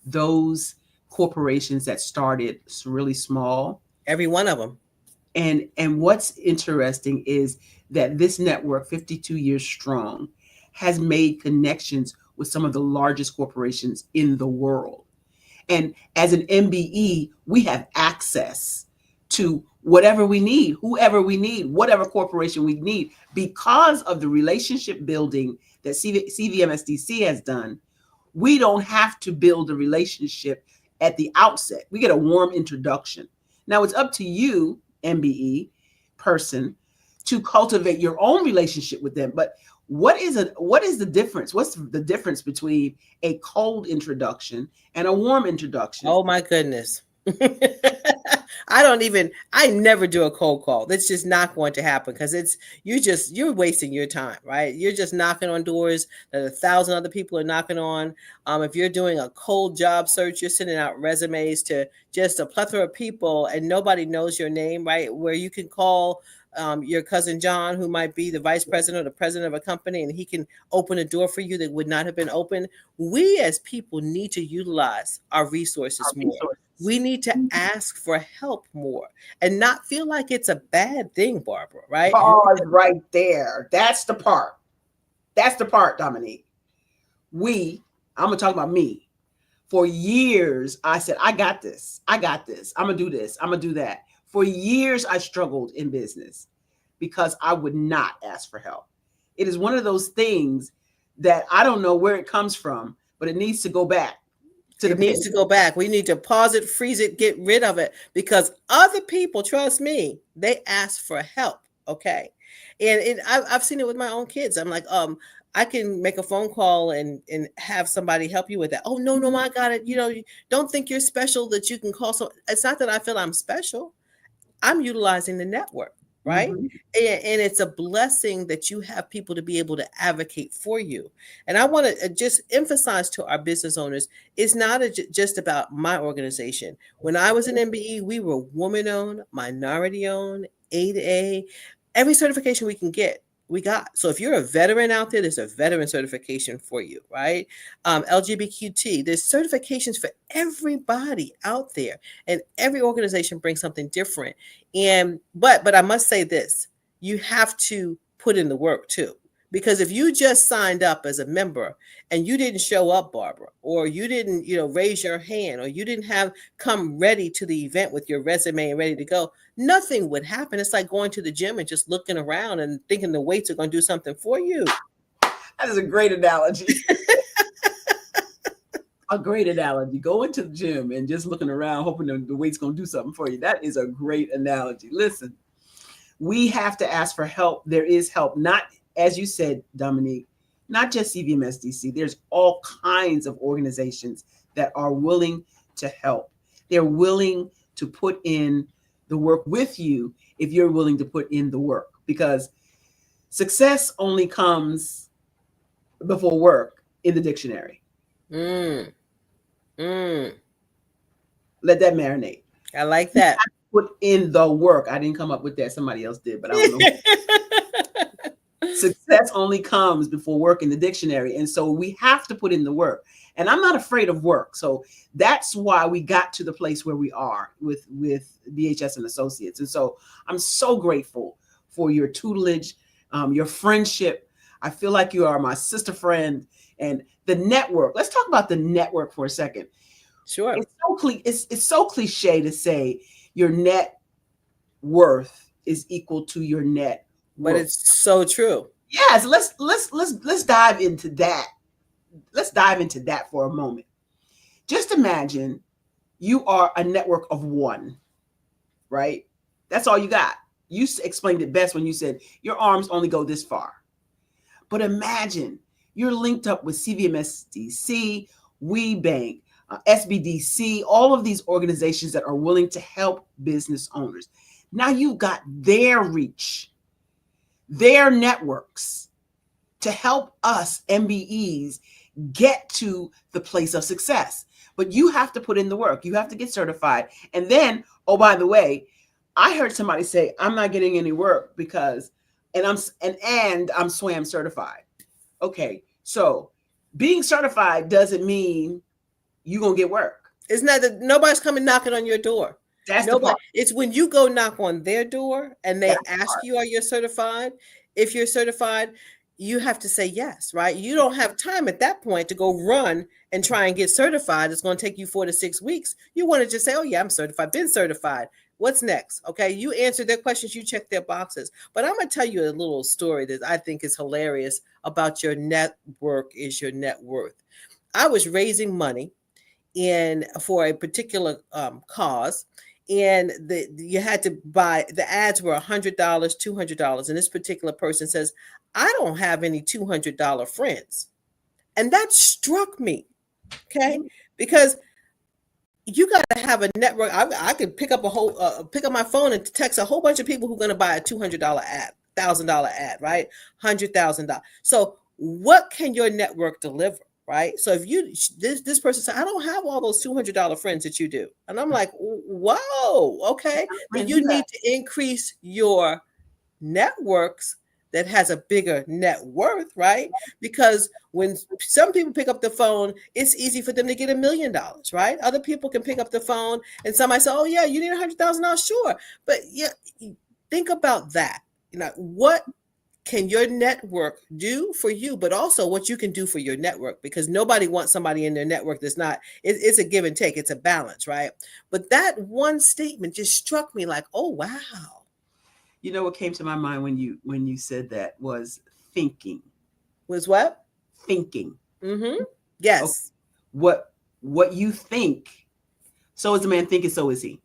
those corporations that started really small. Every one of them. And what's interesting is that this network, 52 years strong, has made connections with some of the largest corporations in the world. And as an MBE, we have access to whatever we need, whoever we need, whatever corporation we need, because of the relationship building that CVMSDC has done. We don't have to build a relationship at the outset. We get a warm introduction. Now it's up to you, MBE person, to cultivate your own relationship with them. But what is the difference? What's the difference between a cold introduction and a warm introduction? Oh my goodness. I never do a cold call. That's just not going to happen, because you're wasting your time, right? You're just knocking on doors that 1,000 other people are knocking on. If you're doing a cold job search, you're sending out resumes to just a plethora of people and nobody knows your name, right? Where you can call your cousin John, who might be the vice president or the president of a company, and he can open a door for you that would not have been open. We as people need to utilize our resources more. We need to ask for help more and not feel like it's a bad thing, Barbara, right? Pause right there. That's the part. That's the part, Dominique. I'm going to talk about me. For years, I said, I got this. I got this. I'm going to do this. I'm going to do that. For years, I struggled in business because I would not ask for help. It is one of those things that I don't know where it comes from, but it needs to go back. It needs to go back. We need to pause it, freeze it, get rid of it, because other people, trust me, they ask for help. Okay. And I've seen it with my own kids. I'm like, I can make a phone call and have somebody help you with that. Oh, no, I got it. Don't think you're special that you can call it's not that I feel I'm special. I'm utilizing the network, right? Mm-hmm. And it's a blessing that you have people to be able to advocate for you. And I want to just emphasize to our business owners, it's not just about my organization. When I was an MBE, we were woman-owned, minority-owned, A to A, every certification we can get. We got. So if you're a veteran out there, there's a veteran certification for you, right? LGBTQT, there's certifications for everybody out there, and every organization brings something different. But I must say this, you have to put in the work too. Because if you just signed up as a member and you didn't show up, Barbara, or you didn't, raise your hand, or you didn't come ready to the event with your resume and ready to go, nothing would happen. It's like going to the gym and just looking around and thinking the weights are going to do something for you. That is a great analogy. A great analogy. Going to the gym and just looking around, hoping the weight's going to do something for you. That is a great analogy. Listen, we have to ask for help. There is help. Not, as you said, Dominique, not just CVMSDC. There's all kinds of organizations that are willing to help. They're willing to put in the work with you if you're willing to put in the work, because success only comes before work in the dictionary. Let that marinate. I like that. Put in the work. I didn't come up with that. Somebody else did, but I don't know. Success only comes before work in the dictionary. And so we have to put in the work. And I'm not afraid of work. So that's why we got to the place where we are with BHS and Associates. And so I'm so grateful for your tutelage, your friendship. I feel like you are my sister friend, and the network. Let's talk about the network for a second. Sure. It's so cliche to say your net worth is equal to your net worth. But it's so true. Yes, let's dive into that. Let's dive into that for a moment. Just imagine you are a network of one, right? That's all you got. You explained it best when you said your arms only go this far. But imagine you're linked up with CVMSDC, WeBank, SBDC, all of these organizations that are willing to help business owners. Now you've got their reach, their networks to help us MBEs get to the place of success. But you have to put in the work. You have to get certified. And then, oh, by the way, I heard somebody say, I'm not getting any work because, and I'm SWAM certified. Okay, so being certified doesn't mean you're going to get work. It's not that nobody's coming knocking on your door. That's Nobody. the part. It's when you go knock on their door and they ask you, are you certified? If you're certified, you have to say yes, right? You don't have time at that point to go run and try and get certified. It's going to take you 4 to 6 weeks. You want to just say, oh yeah, I'm certified, been certified. What's next? Okay. You answer their questions, you check their boxes. But I'm going to tell you a little story that I think is hilarious about your network is your net worth. I was raising money for a particular cause. And you had to buy, the ads were $100, $200. And this particular person says, I don't have any $200 friends. And that struck me. Okay. Because you got to have a network. I could pick up my phone and text a whole bunch of people who are going to buy a $200 ad, $1,000 ad, right? $100,000. So what can your network deliver? Right. So if this person said, I don't have all those $200 friends that you do. And I'm like, whoa, okay. Then you need to increase your networks that has a bigger net worth, right? Because when some people pick up the phone, it's easy for them to get $1 million, right? Other people can pick up the phone and somebody say, oh yeah, you need $100,000, sure. But yeah, think about that. You know, what can your network do for you, but also what you can do for your network, because nobody wants somebody in their network that's not, it's a give and take. It's a balance, right? But that one statement just struck me like, oh, wow. You know, what came to my mind when you said that was thinking. Was what? Thinking. Mm-hmm. Yes. Okay. What you think, so is the man thinking, so is he.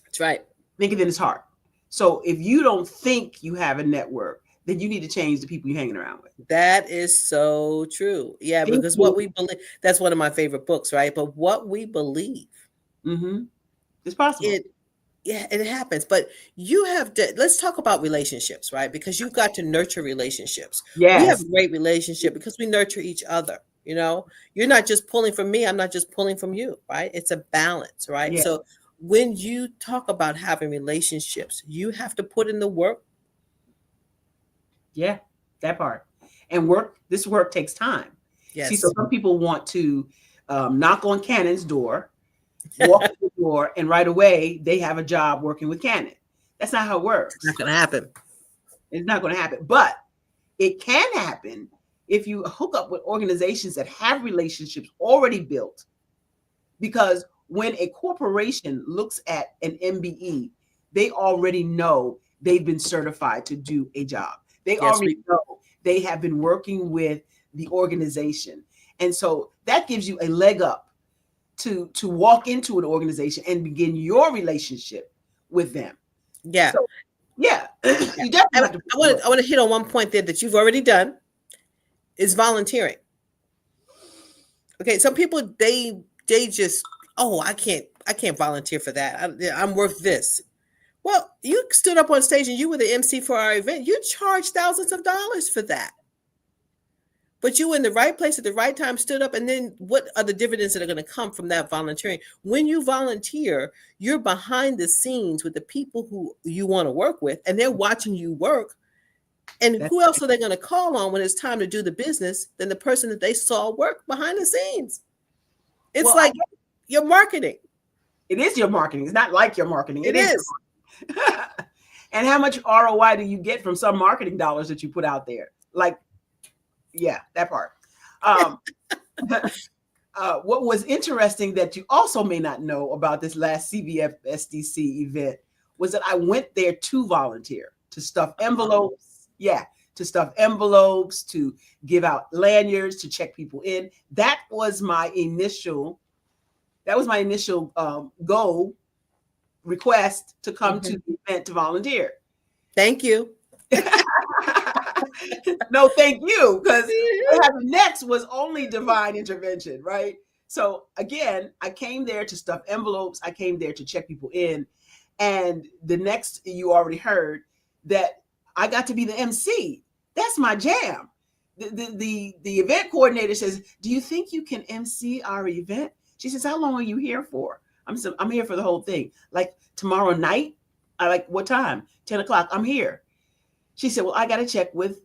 That's right. Thinking in his heart. So if you don't think you have a network, then you need to change the people you're hanging around with. That is so true. Yeah, because what we believe, that's one of my favorite books, right? But what we believe. Mm-hmm. It's possible. It happens. But you have to, let's talk about relationships, right? Because you've got to nurture relationships. Yes. We have a great relationship because we nurture each other. You know, you're not just pulling from me. I'm not just pulling from you, right? It's a balance, right? Yeah. So when you talk about having relationships, you have to put in the work. Yeah, that part. And this work takes time. Yes. See, so some people want to knock on Canon's door, walk through the door, and right away they have a job working with Canon. That's not how it works. It's not going to happen. It's not going to happen. But it can happen if you hook up with organizations that have relationships already built. Because when a corporation looks at an MBE, they already know they've been certified to do a job. They already know they have been working with the organization. And so that gives you a leg up to walk into an organization and begin your relationship with them. Yeah. So, yeah. You definitely I want to hit on one point there that you've already done is volunteering. Okay. Some people, they just, oh, I can't volunteer for that. I'm worth this. Well, you stood up on stage and you were the MC for our event. You charged thousands of dollars for that. But you were in the right place at the right time, stood up, and then what are the dividends that are going to come from that volunteering? When you volunteer, you're behind the scenes with the people who you want to work with, and they're watching you work. And who else are they going to call on when it's time to do the business than the person that they saw work behind the scenes? It's like your marketing. It is your marketing. It's not like your marketing. It is. And how much ROI do you get from some marketing dollars that you put out there? Like, yeah, that part. What was interesting that you also may not know about this last CVF SDC event was that I went there to volunteer, to stuff envelopes. Yeah, to stuff envelopes, to give out lanyards, to check people in. That was my initial goal, request to come to the event to volunteer. Thank you. No, thank you. Because what happened next was only divine intervention, right? So again, I came there to stuff envelopes. I came there to check people in. And the next, you already heard that I got to be the MC. That's my jam. The event coordinator says, do you think you can MC our event? She says, how long are you here for? I'm here for the whole thing. Like tomorrow night? I like, what time? 10 o'clock. I'm here. She said, well, I got to check with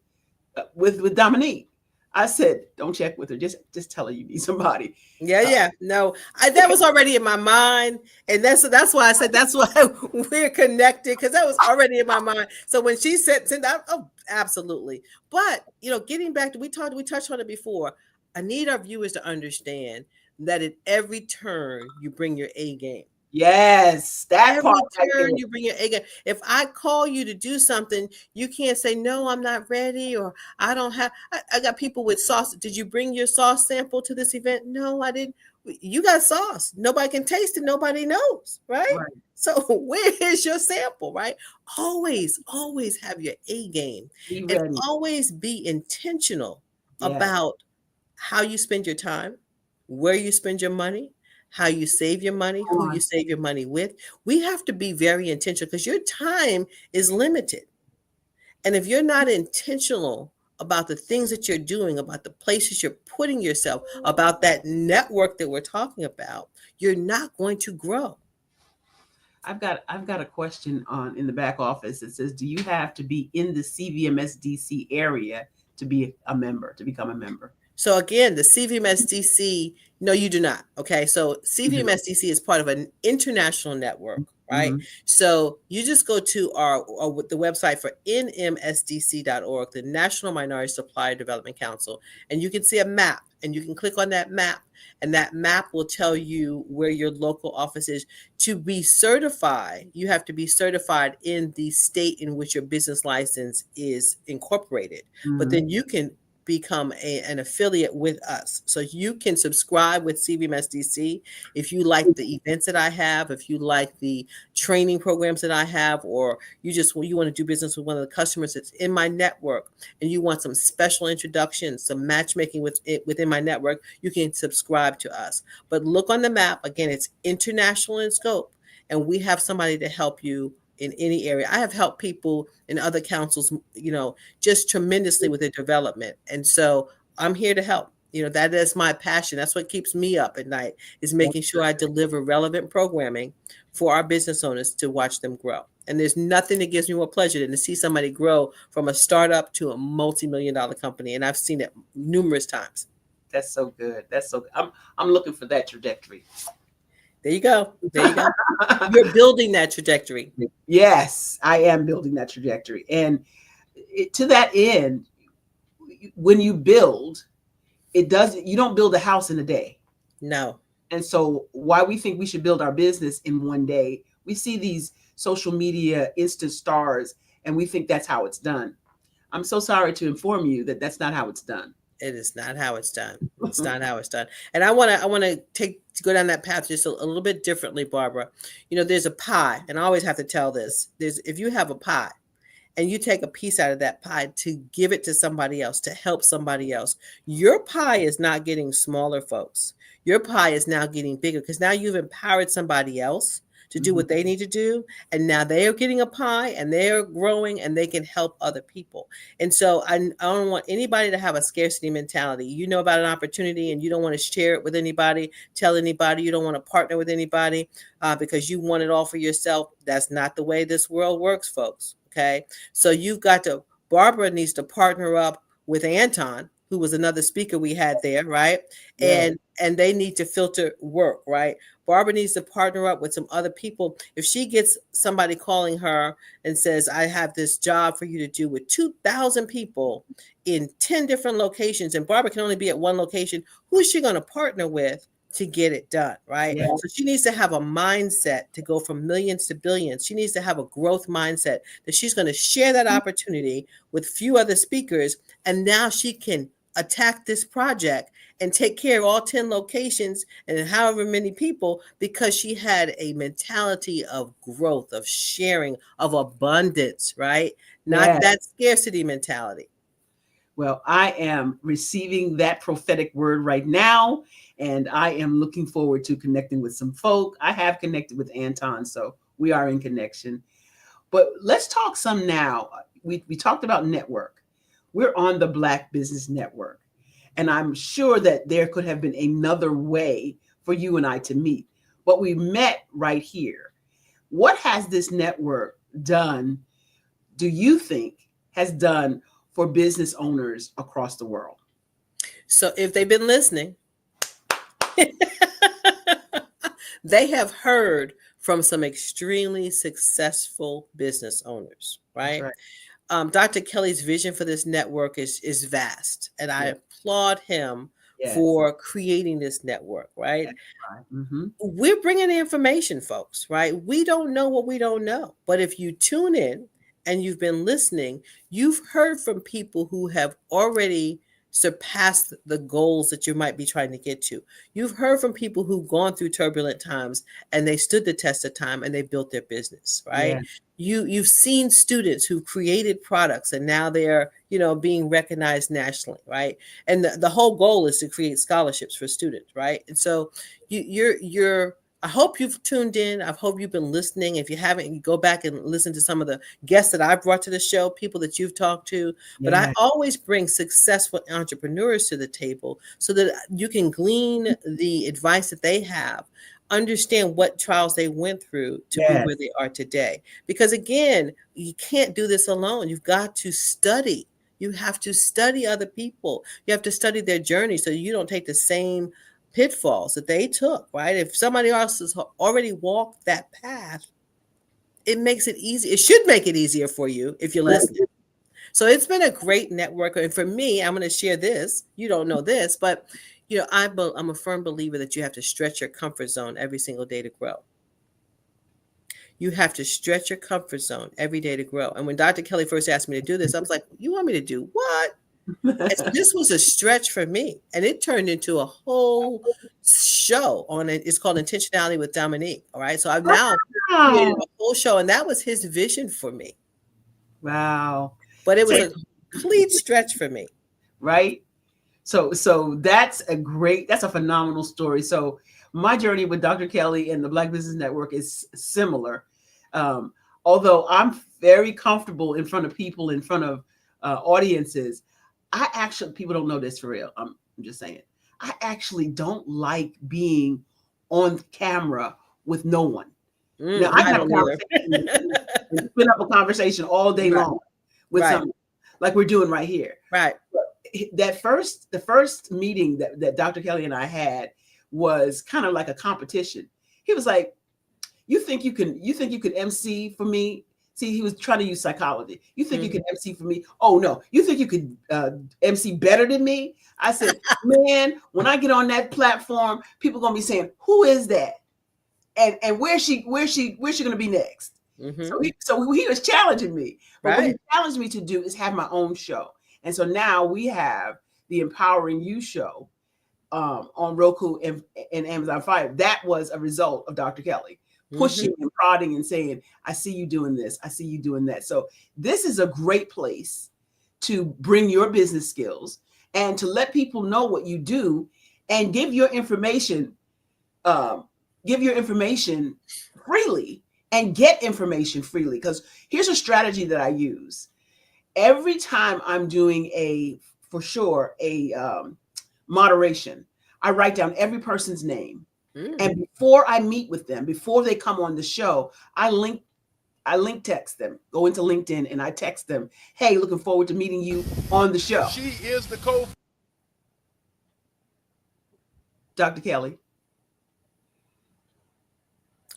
Dominique. I said, don't check with her. Just tell her you need somebody. Yeah. No, that was already in my mind. And that's why I said, that's why we're connected, because that was already in my mind. So when she said that, oh, absolutely. But, getting back to, we touched on it before. I need our viewers to understand that at every turn, you bring your A game. Yes, that Every part right there. turn you bring your A game. If I call you to do something, you can't say, no, I'm not ready, or I don't have, I got people with sauce. Did you bring your sauce sample to this event? No, I didn't. You got sauce. Nobody can taste it. Nobody knows, right? So where is your sample, right? Always have your A game. And always be intentional about how you spend your time, where you spend your money, how you save your money, who you save your money with. We have to be very intentional, because your time is limited. And if you're not intentional about the things that you're doing, about the places you're putting yourself, about that network that we're talking about, you're not going to grow. I've got a question in the back office. It says, do you have to be in the CVMS DC area to be a member, to become a member? So again, the CVMS DC, no, you do not. Okay. So CVMS DC is part of an international network, right? So you just go to the website for nmsdc.org, the National Minority Supplier Development Council, and you can see a map, and you can click on that map, and that map will tell you where your local office is. To be certified, you have to be certified in the state in which your business license is incorporated. But then you can become an affiliate with us. So you can subscribe with CVMS DC if you like the events that I have, if you like the training programs that I have, or you want to do business with one of the customers that's in my network, and you want some special introductions, some matchmaking within my network, you can subscribe to us. But look on the map. Again, it's international in scope, and we have somebody to help you in any area. I have helped people in other councils, just tremendously with their development. And so I'm here to help. That is my passion. That's what keeps me up at night, is making sure I deliver relevant programming for our business owners to watch them grow. And there's nothing that gives me more pleasure than to see somebody grow from a startup to a multi-million-dollar company. And I've seen it numerous times. That's so good. I'm looking for that trajectory. There you go. You're building that trajectory. Yes, I am building that trajectory. And to that end, when you build, you don't build a house in a day. No. And so why we think we should build our business in one day, we see these social media instant stars, and we think that's how it's done. I'm so sorry to inform you that that's not how it's done. It is not how it's done. It's not how it's done. And I want to go down that path just a little bit differently, Barbara. There's a pie, and I always have to tell this. If you have a pie and you take a piece out of that pie to give it to somebody else, to help somebody else, your pie is not getting smaller, folks. Your pie is now getting bigger, because now you've empowered somebody else to do what they need to do. And now they are getting a pie, and they're growing, and they can help other people. And so I don't want anybody to have a scarcity mentality. You know about an opportunity and you don't want to share it with anybody, tell anybody, you don't want to partner with anybody because you want it all for yourself. That's not the way this world works, folks. Okay. So Barbara needs to partner up with Anton, who was another speaker we had there, right? Yeah. And they need to filter work, right? Barbara needs to partner up with some other people. If she gets somebody calling her and says, I have this job for you to do with 2,000 people in 10 different locations, and Barbara can only be at one location, who is she going to partner with to get it done, right? Yeah. So she needs to have a mindset to go from millions to billions. She needs to have a growth mindset that she's going to share that opportunity with few other speakers, and now she can attack this project and take care of all 10 locations and however many people, because she had a mentality of growth, of sharing, of abundance, right? Not that scarcity mentality. Well, I am receiving that prophetic word right now, and I am looking forward to connecting with some folk. I have connected with Anton, so we are in connection. But let's talk some now. We talked about network. We're on the Black Business Network, and I'm sure that there could have been another way for you and I to meet, but we met right here. What has this network done, do you think, has done for business owners across the world? So if they've been listening, they have heard from some extremely successful business owners, right? Dr. Kelly's vision for this network is vast, and I applaud him for creating this network, right? We're bringing the information, folks, right? We don't know what we don't know, but if you tune in and you've been listening, you've heard from people who have already surpassed the goals that you might be trying to get to. You've heard from people who've gone through turbulent times and they stood the test of time and they built their business, right? You've seen students who created products and now they're, being recognized nationally, right? And the whole goal is to create scholarships for students, right? And so I hope you've tuned in. I hope you've been listening. If you haven't, you go back and listen to some of the guests that I brought to the show, people that you've talked to. But I always bring successful entrepreneurs to the table so that you can glean the advice that they have, understand what trials they went through to be where they are today. Because again, you can't do this alone. You've got to study. You have to study other people. You have to study their journey so you don't take the same pitfalls that they took, right? If somebody else has already walked that path, it makes it easy. It should make it easier for you if you're listening. So it's been a great network. And for me, I'm going to share this. You don't know this, but I'm a firm believer that you have to stretch your comfort zone every single day to grow. You have to stretch your comfort zone every day to grow. And when Dr. Kelly first asked me to do this, I was like, you want me to do what? This was a stretch for me, and it turned into a whole show on it. It's called Intentionality with Dominique. All right. So I've now created a whole show, and that was his vision for me. Wow. But it was a complete stretch for me. Right. So that's a phenomenal story. So my journey with Dr. Kelly and the Black Business Network is similar. Although I'm very comfortable in front of people, in front of audiences, people don't know this for real. I'm just saying, I actually don't like being on camera with no one. Now I can have a conversation, spin up a conversation all day long with someone like we're doing right here. Right. But the first meeting that Dr. Kelly and I had was kind of like a competition. He was like, you think you can MC for me? See, he was trying to use psychology. You think you can MC for me? Oh, no. You think you could MC better than me? I said, man, when I get on that platform, people are going to be saying, who is that? And where's she going to be next? So he was challenging me. But what he challenged me to do is have my own show. And so now we have the Empowering You show on Roku and Amazon Fire. That was a result of Dr. Kelly pushing and prodding and saying, I see you doing this. I see you doing that. So this is a great place to bring your business skills and to let people know what you do and give your information freely and get information freely. Because here's a strategy that I use. Every time I'm doing a moderation, I write down every person's name. And before I meet with them, before they come on the show, I link text them, go into LinkedIn and I text them, hey, looking forward to meeting you on the show. She is the Dr. Kelly.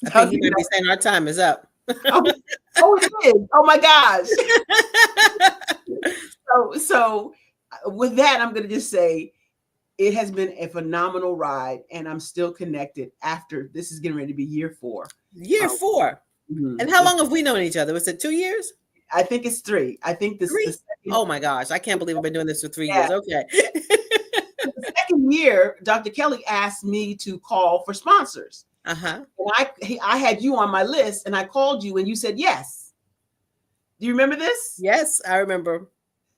I think you might be saying our time is up. Oh, it is. Oh my gosh. So with that, I'm going to just say, it has been a phenomenal ride, and I'm still connected after this is getting ready to be year 4. Year 4. And how long have we known each other? Was it 2 years? I think it's 3. I think this 3. Oh my gosh. I can't believe I've been doing this for 3 years. Okay. The second year, Dr. Kelly asked me to call for sponsors. And I had you on my list and I called you and you said yes. Do you remember this? Yes, I remember.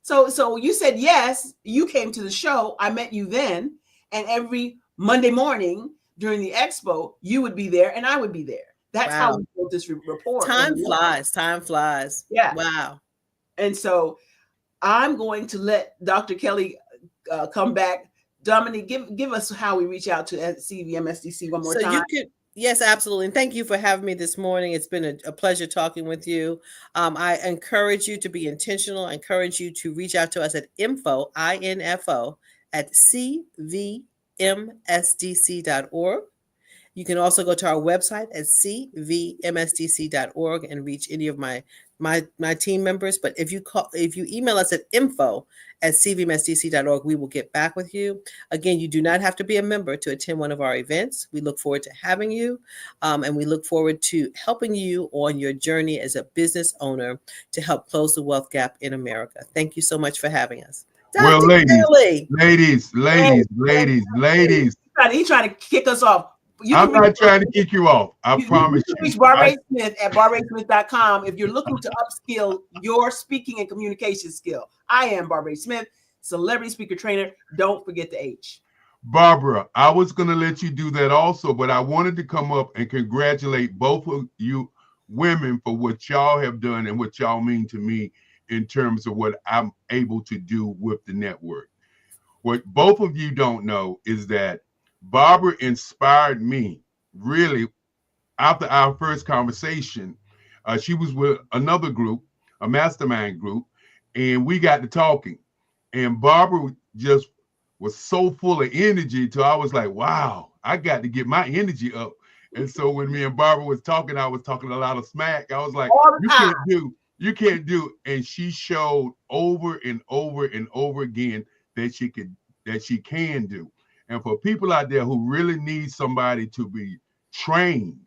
So you said yes, you came to the show, I met you then, and every Monday morning during the expo, you would be there and I would be there. That's how we built this rapport. Time flies. Yeah. Wow. And so I'm going to let Dr. Kelly come back. Dominique, give us how we reach out to CVMSDC one more time. Yes, absolutely. And thank you for having me this morning. It's been a pleasure talking with you. I encourage you to be intentional. I encourage you to reach out to us at info at cvmsdc.org. You can also go to our website at cvmsdc.org and reach any of my team members. But if you email us at info@cvmsdc.org, we will get back with you. Again, you do not have to be a member to attend one of our events. We look forward to having you, and we look forward to helping you on your journey as a business owner to help close the wealth gap in America. Thank you so much for having us. Well, Dr. Kelly. ladies. He's trying to kick us off. I'm not trying to kick you off. I promise you. Reach Barbara Smith at barbarasmith.com if you're looking to upskill your speaking and communication skill. I am Barbara Smith, celebrity speaker trainer. Don't forget the H. Barbara, I was going to let you do that also, but I wanted to come up and congratulate both of you women for what y'all have done and what y'all mean to me in terms of what I'm able to do with the network. What both of you don't know is that Barbara inspired me really after our first conversation. She was with another group, a mastermind group, and we got to talking. And Barbara just was so full of energy till I was like, wow, I got to get my energy up. And so when me and Barbara was talking, I was talking a lot of smack. I was like, you can't do. And she showed over and over and over again that she can do. And for people out there who really need somebody to be trained,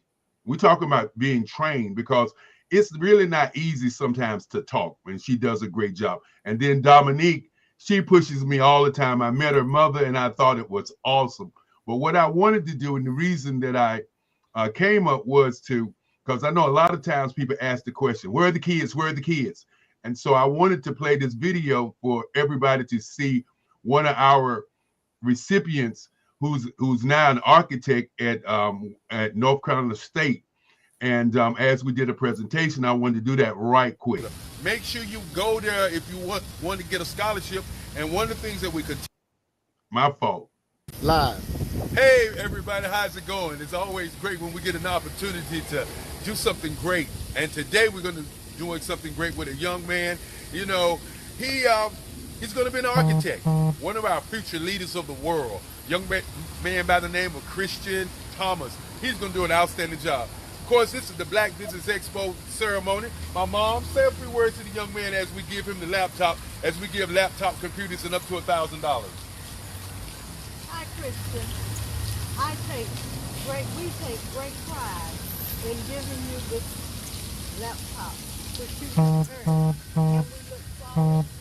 we're talking about being trained because it's really not easy sometimes to talk, and she does a great job. And then Dominique, she pushes me all the time. I met her mother and I thought it was awesome. But what I wanted to do, and the reason that I came up was because I know a lot of times people ask the question, where are the kids? Where are the kids? And so I wanted to play this video for everybody to see one of our recipients who's now an architect at North Carolina State. And as we did a presentation, I wanted to do that right quick. Make sure you go there if you want to get a scholarship. And one of the things that we could... My fault. Live. Hey, everybody, how's it going? It's always great when we get an opportunity to do something great. And today we're going to be doing something great with a young man. You know, he's going to be an architect, one of our future leaders of the world. Young man by the name of Christian Thomas. He's going to do an outstanding job. Of course, this is the Black Business Expo ceremony. My mom, say a few words to the young man as we give him the laptop, as we give laptop computers and up to $1,000. Hi, Christian. We take great pride in giving you this laptop, which you can earn. And we look forward to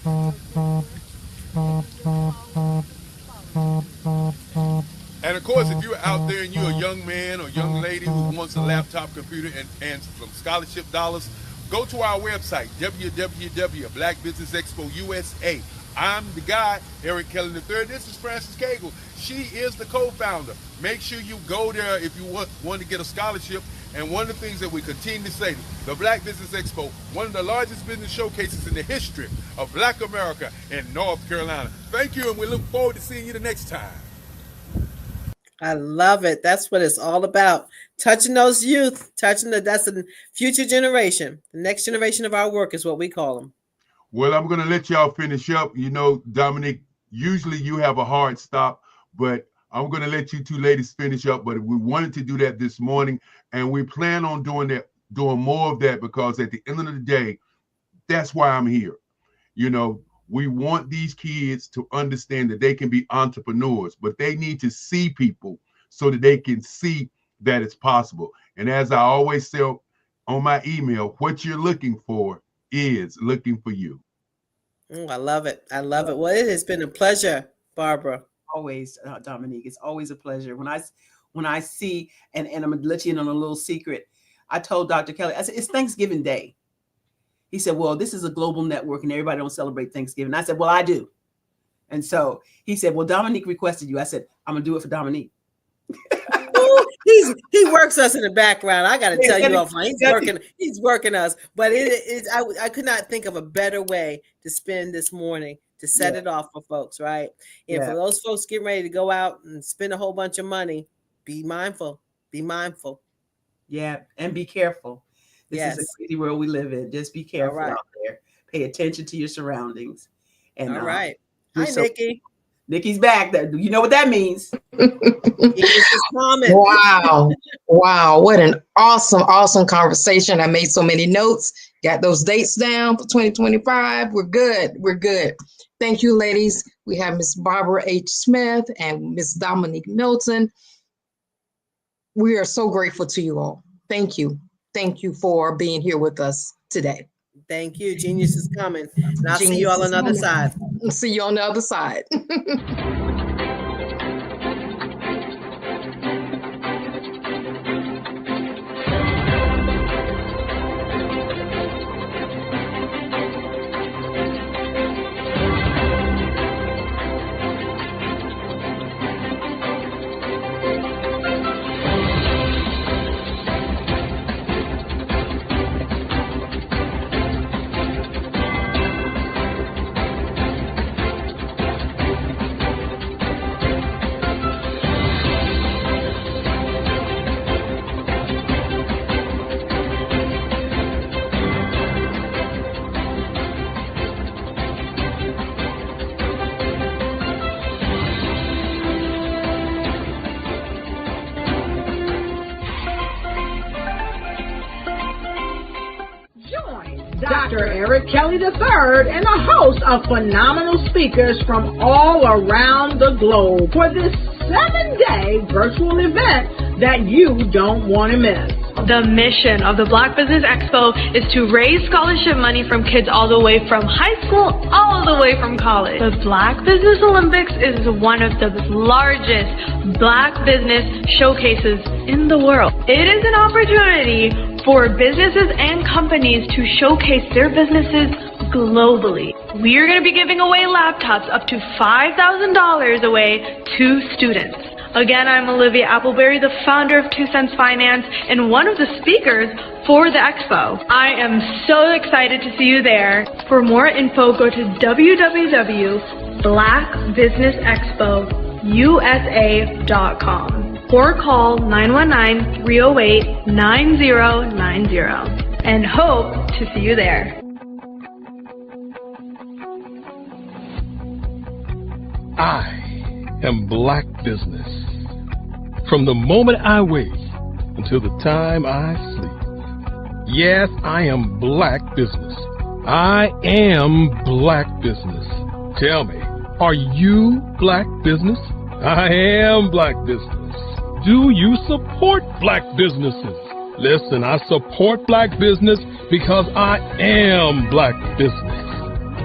And of course, if you're out there and you're a young man or young lady who wants a laptop computer and some scholarship dollars, go to our website, www.Black Business Expo USA. I'm the guy, Eric Kelly III. This is Frances Cagle. She is the co-founder. Make sure you go there if you want to get a scholarship. And one of the things that we continue to say, the Black Business Expo, one of the largest business showcases in the history of Black America in North Carolina. Thank you, and we look forward to seeing you the next time. I love it. That's what it's all about. Touching those youth, that's the future generation. The next generation of our work is what we call them. Well, I'm going to let y'all finish up. You know, Dominique, usually you have a hard stop, but I'm going to let you two ladies finish up. But we wanted to do that this morning, and we plan on doing more of that, because at the end of the day, that's why I'm here. You know, we want these kids to understand that they can be entrepreneurs, but they need to see people so that they can see that it's possible. And as I always say on my email, what you're looking for is looking for you. I love it. I love it. Well, it has been a pleasure, Barbara. Always, Dominique. It's always a pleasure. When I see, and I'm going to let you in on a little secret. I told Dr. Kelly, I said, it's Thanksgiving Day. He said, well, this is a global network and everybody don't celebrate Thanksgiving. I said, well, I do. And so he said, well, Dominique requested you. I said, I'm going to do it for Dominique. He works us in the background. I got to tell you offline. He's working us. But I could not think of a better way to spend this morning to set it off for folks, right? And for those folks getting ready to go out and spend a whole bunch of money, be mindful. Be mindful. Yeah, and be careful. This is a crazy world we live in. Just be careful out there. Pay attention to your surroundings. And all right. Hi, Nikki. Nikki's back. You know what that means. Wow. Wow. What an awesome conversation. I made so many notes, got those dates down for 2025. We're good. Thank you, ladies. We have Miss Barbara H. Smith and Miss Dominique Milton. We are so grateful to you all. Thank you. Thank you for being here with us today. Thank you. Genius is coming. And I'll see you all on the other side. See you on the other side. Dr. Eric Kelly III and a host of phenomenal speakers from all around the globe for this 7-day virtual event that you don't want to miss. The mission of the Black Business Expo is to raise scholarship money from kids all the way from high school, all the way from college. The Black Business Olympics is one of the largest Black business showcases in the world. It is an opportunity for businesses and companies to showcase their businesses globally. We are going to be giving away laptops up to $5,000 away to students. Again, I'm Olivia Appleberry, the founder of 2 Cents Finance and one of the speakers for the expo. I am so excited to see you there. For more info, go to www.blackbusinessexpousa.com or call 919-308-9090 and hope to see you there. I am Black Business. From the moment I wake until the time I sleep. Yes, I am Black Business. I am Black Business. Tell me, are you Black Business? I am Black Business. Do you support Black businesses? Listen, I support Black business because I am Black Business.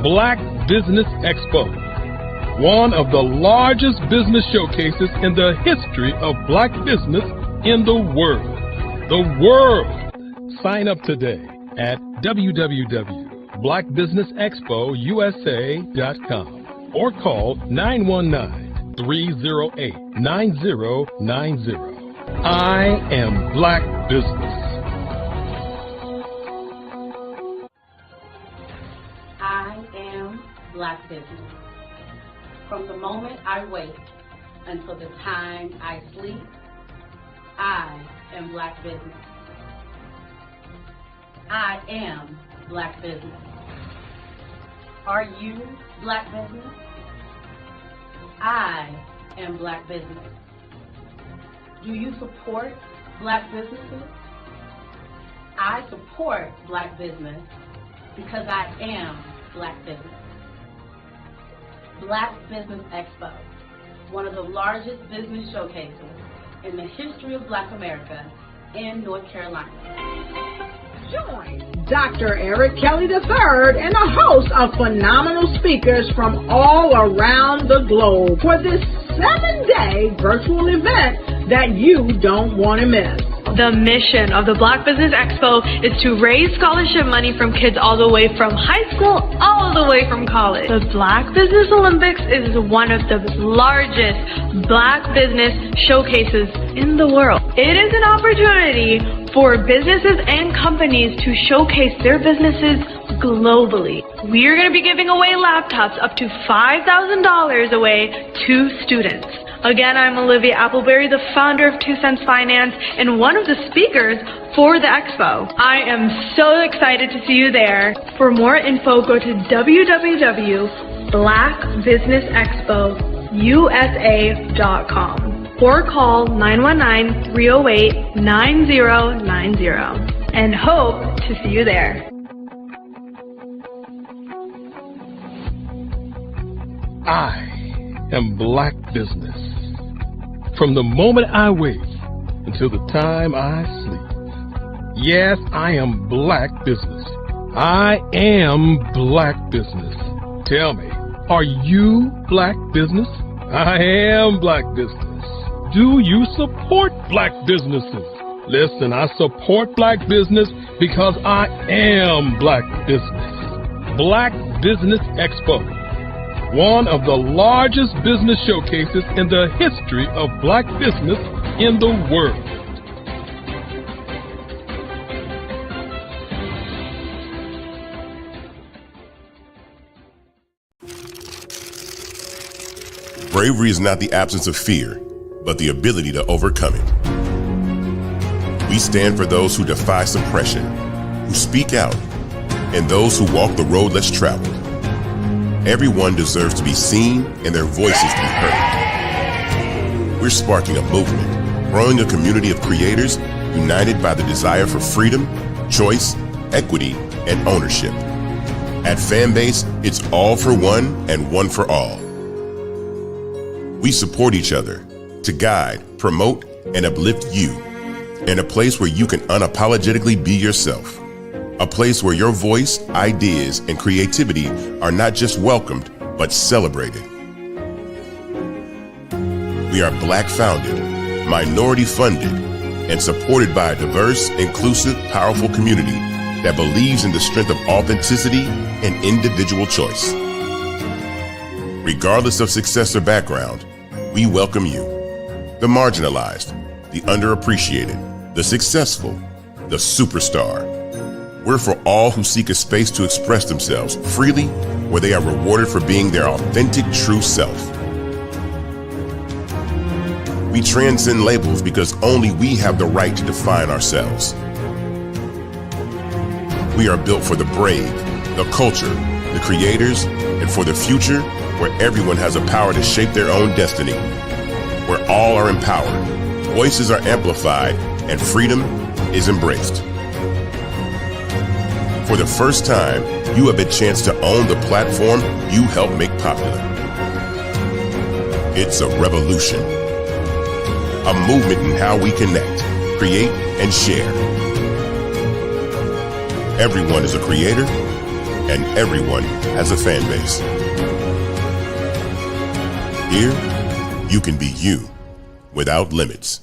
Black Business Expo, one of the largest business showcases in the history of Black business in the world. The world! Sign up today at www.blackbusinessexpousa.com or call 919-308-9090. I am Black Business. I am Black Business. From the moment I wake until the time I sleep, I am Black Business. I am Black Business. Are you Black Business? I am Black Business. Do you support Black businesses? I support Black business because I am Black Business. Black Business Expo, one of the largest business showcases in the history of Black America in North Carolina. Join Dr. Eric Kelly III and a host of phenomenal speakers from all around the globe for this 7-day virtual event that you don't want to miss. The mission of the Black Business Expo is to raise scholarship money from kids all the way from high school, all the way from college. The Black Business Olympics is one of the largest Black business showcases in the world. It is an opportunity for businesses and companies to showcase their businesses globally. We are going to be giving away laptops up to $5,000 away to students. Again, I'm Olivia Appleberry, the founder of 2 Cents Finance and one of the speakers for the expo. I am so excited to see you there. For more info, go to www.blackbusinessexpousa.com or call 919-308-9090 and hope to see you there. I am Black Business. From the moment I wake until the time I sleep. Yes, I am Black Business. I am Black Business. Tell me, are you Black Business? I am Black Business. Do you support Black businesses? Listen, I support Black business because I am Black Business. Black Business Expo, one of the largest business showcases in the history of Black business in the world. Bravery is not the absence of fear, but the ability to overcome it. We stand for those who defy suppression, who speak out, and those who walk the road less traveled. Everyone deserves to be seen and their voices to be heard. We're sparking a movement, growing a community of creators united by the desire for freedom, choice, equity, and ownership. At Fanbase, it's all for one and one for all. We support each other to guide, promote, and uplift you in a place where you can unapologetically be yourself. A place where your voice, ideas, and creativity are not just welcomed, but celebrated. We are Black founded, minority funded, and supported by a diverse, inclusive, powerful community that believes in the strength of authenticity and individual choice. Regardless of success or background, we welcome you, the marginalized, the underappreciated, the successful, the superstar. We're for all who seek a space to express themselves freely, where they are rewarded for being their authentic, true self. We transcend labels because only we have the right to define ourselves. We are built for the brave, the culture, the creators, and for the future where everyone has the power to shape their own destiny, where all are empowered, voices are amplified, and freedom is embraced. For the first time, you have a chance to own the platform you helped make popular. It's a revolution, a movement in how we connect, create, and share. Everyone is a creator, and everyone has a fan base. Here, you can be you without limits.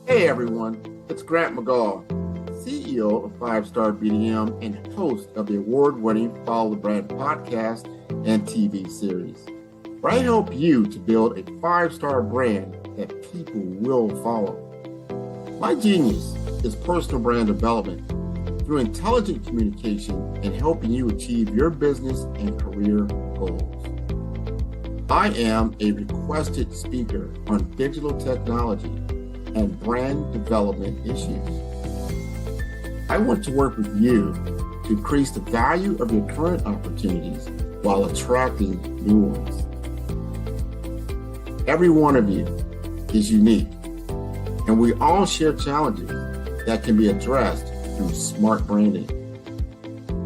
Hey everyone, it's Grant McGaw, CEO of 5-Star BDM and host of the award-winning Follow the Brand podcast and TV series, where I help you to build a 5-star brand that people will follow. My genius is personal brand development through intelligent communication and helping you achieve your business and career goals. I am a requested speaker on digital technology and brand development issues. I want to work with you to increase the value of your current opportunities while attracting new ones. Every one of you is unique, and we all share challenges that can be addressed through smart branding.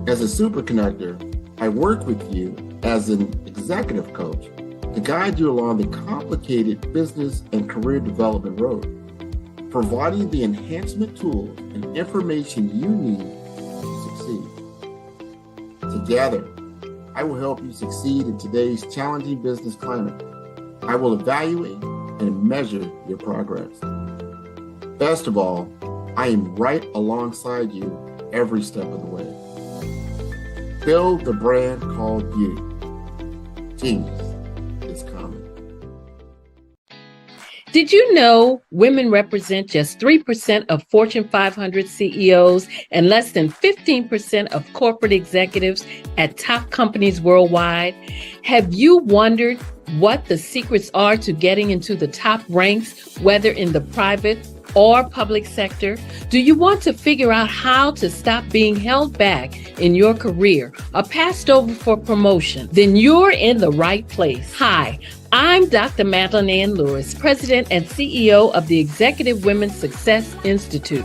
As a super connector, I work with you as an executive coach to guide you along the complicated business and career development road, providing the enhancement tools and information you need to succeed. Together, I will help you succeed in today's challenging business climate. I will evaluate and measure your progress. Best of all, I am right alongside you every step of the way. Build the brand called you. Genius is coming. Did you know women represent just 3% of Fortune 500 CEOs and less than 15% of corporate executives at top companies worldwide? Have you wondered what the secrets are to getting into the top ranks, whether in the private or public sector? Do you want to figure out how to stop being held back in your career or passed over for promotion? Then you're in the right place. Hi, I'm Dr. Madeline Ann Lewis, President and CEO of the Executive Women's Success Institute.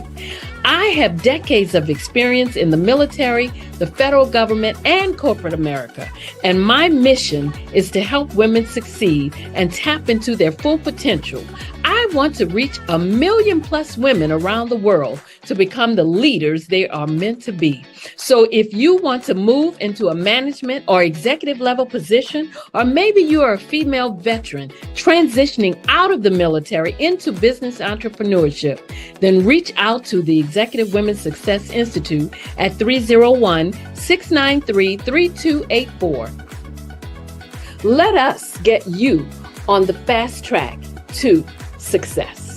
I have decades of experience in the military, the federal government, and corporate America, and my mission is to help women succeed and tap into their full potential. I want to reach 1 million plus women around the world to become the leaders they are meant to be. So if you want to move into a management or executive level position, or maybe you are a female veteran transitioning out of the military into business entrepreneurship, then reach out to the Executive Women's Success Institute at 301-693-3284. Let us get you on the fast track to success.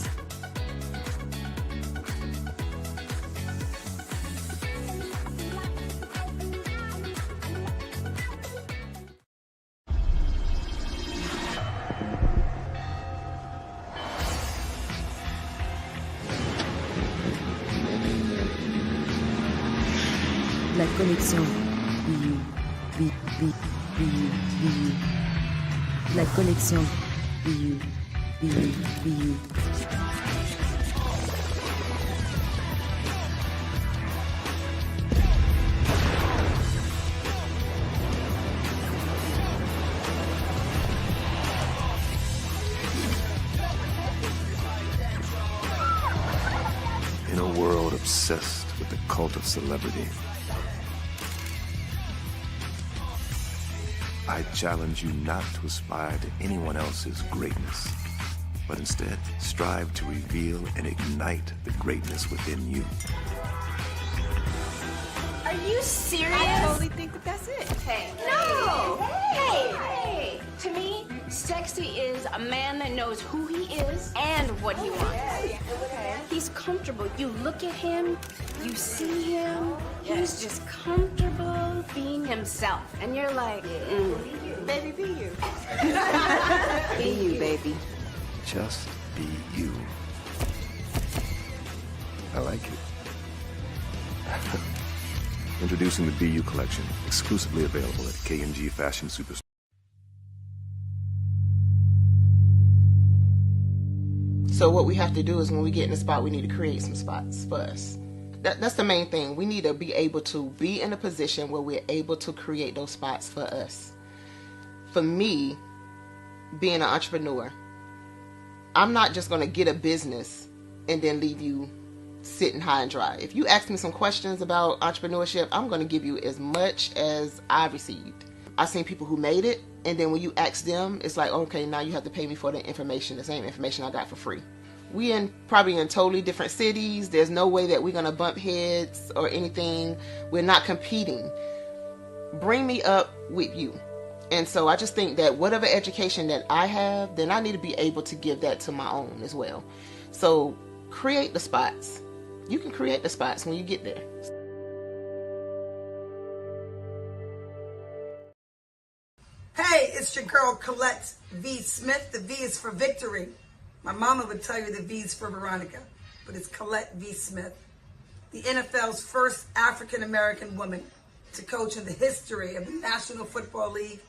La connexion BU. La connexion BU. In a world obsessed with the cult of celebrity, I challenge you not to aspire to anyone else's greatness, but instead strive to reveal and ignite the greatness within you. Are you serious? I totally think that's it. Hey. No! Hey! To me, sexy is a man that knows who he is and what he wants. Okay. He's comfortable. You look at him, you see him, he's just comfortable being himself. And you're like, Baby, be you. Be you, baby. Just be you. I like it. Introducing the BU collection, exclusively available at K&G Fashion Superstore. So what we have to do is when we get in the spot, we need to create some spots for us. That's the main thing. We need to be able to be in a position where we're able to create those spots for us. For me, being an entrepreneur, I'm not just going to get a business and then leave you sitting high and dry. If you ask me some questions about entrepreneurship, I'm going to give you as much as I received. I've seen people who made it, and then when you ask them, it's like, okay, now you have to pay me for the information, the same information I got for free. We probably in totally different cities. There's no way that we're going to bump heads or anything. We're not competing. Bring me up with you. And so I just think that whatever education that I have, then I need to be able to give that to my own as well. So create the spots. You can create the spots when you get there. Hey, it's your girl Colette V. Smith. The V is for victory. My mama would tell you the V is for Veronica, but it's Colette V. Smith, the NFL's first African-American woman to coach in the history of the National Football League,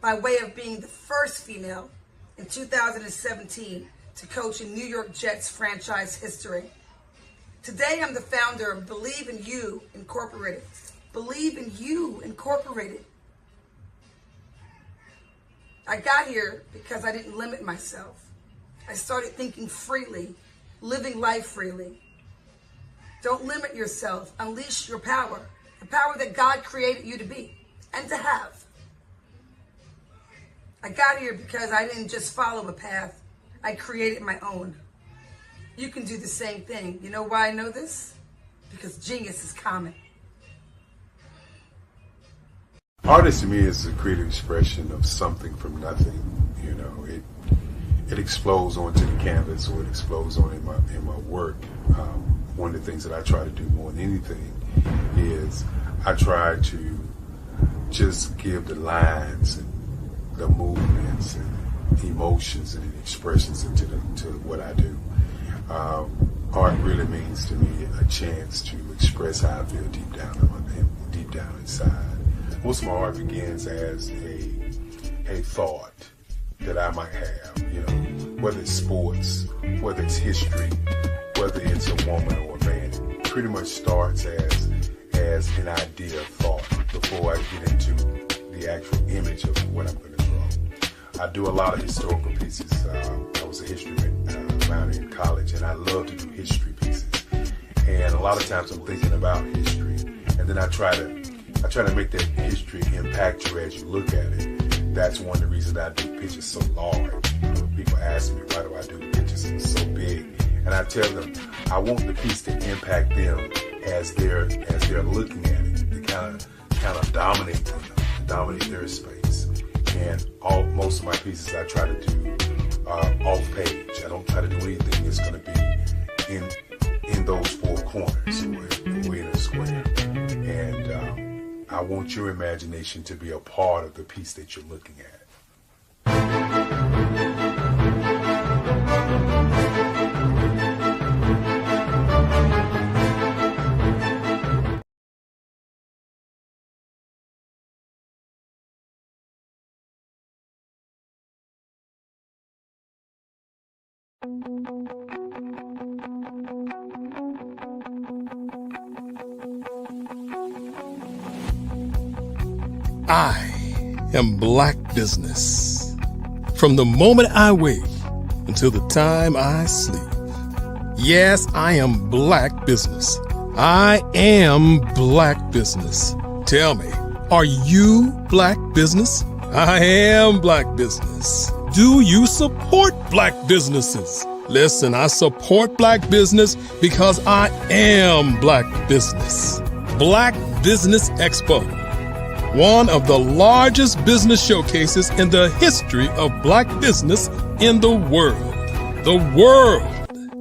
by way of being the first female in 2017 to coach in New York Jets franchise history. Today, I'm the founder of Believe in You Incorporated. Believe in You Incorporated. I got here because I didn't limit myself. I started thinking freely, living life freely. Don't limit yourself. Unleash your power, the power that God created you to be and to have. I got here because I didn't just follow a path. I created my own. You can do the same thing. You know why I know this? Because genius is common. Artist to me is a creative expression of something from nothing. You know, it explodes onto the canvas, or it explodes on in my work. One of the things that I try to do more than anything is I try to just give the lines and the movements and emotions and expressions into what I do. Art really means to me a chance to express how I feel deep down inside. Most of my art begins as a thought that I might have, you know, whether it's sports, whether it's history, whether it's a woman or a man. It pretty much starts as an idea of thought before I get into the actual image of what I'm going to draw. I do a lot of historical pieces. I was a history minor in college, and I love to do history pieces. And a lot of times I'm thinking about history, and then I try to make that history impact you as you look at it. That's one of the reasons I do pictures so large. People ask me, why do I do pictures so big? And I tell them, I want the piece to impact them as they're looking at it, to kind of dominate them, dominate their space. And most of my pieces I try to do off page. I don't try to do anything that's going to be in those four corners or in a square. And I want your imagination to be a part of the piece that you're looking at. I am Black Business. From the moment I wake until the time I sleep. Yes, I am Black Business. I am Black Business. Tell me, are you Black Business? I am Black Business. Do you support Black businesses? Listen, I support Black business because I am Black Business. Black Business Expo, one of the largest business showcases in the history of Black business in the world. The world!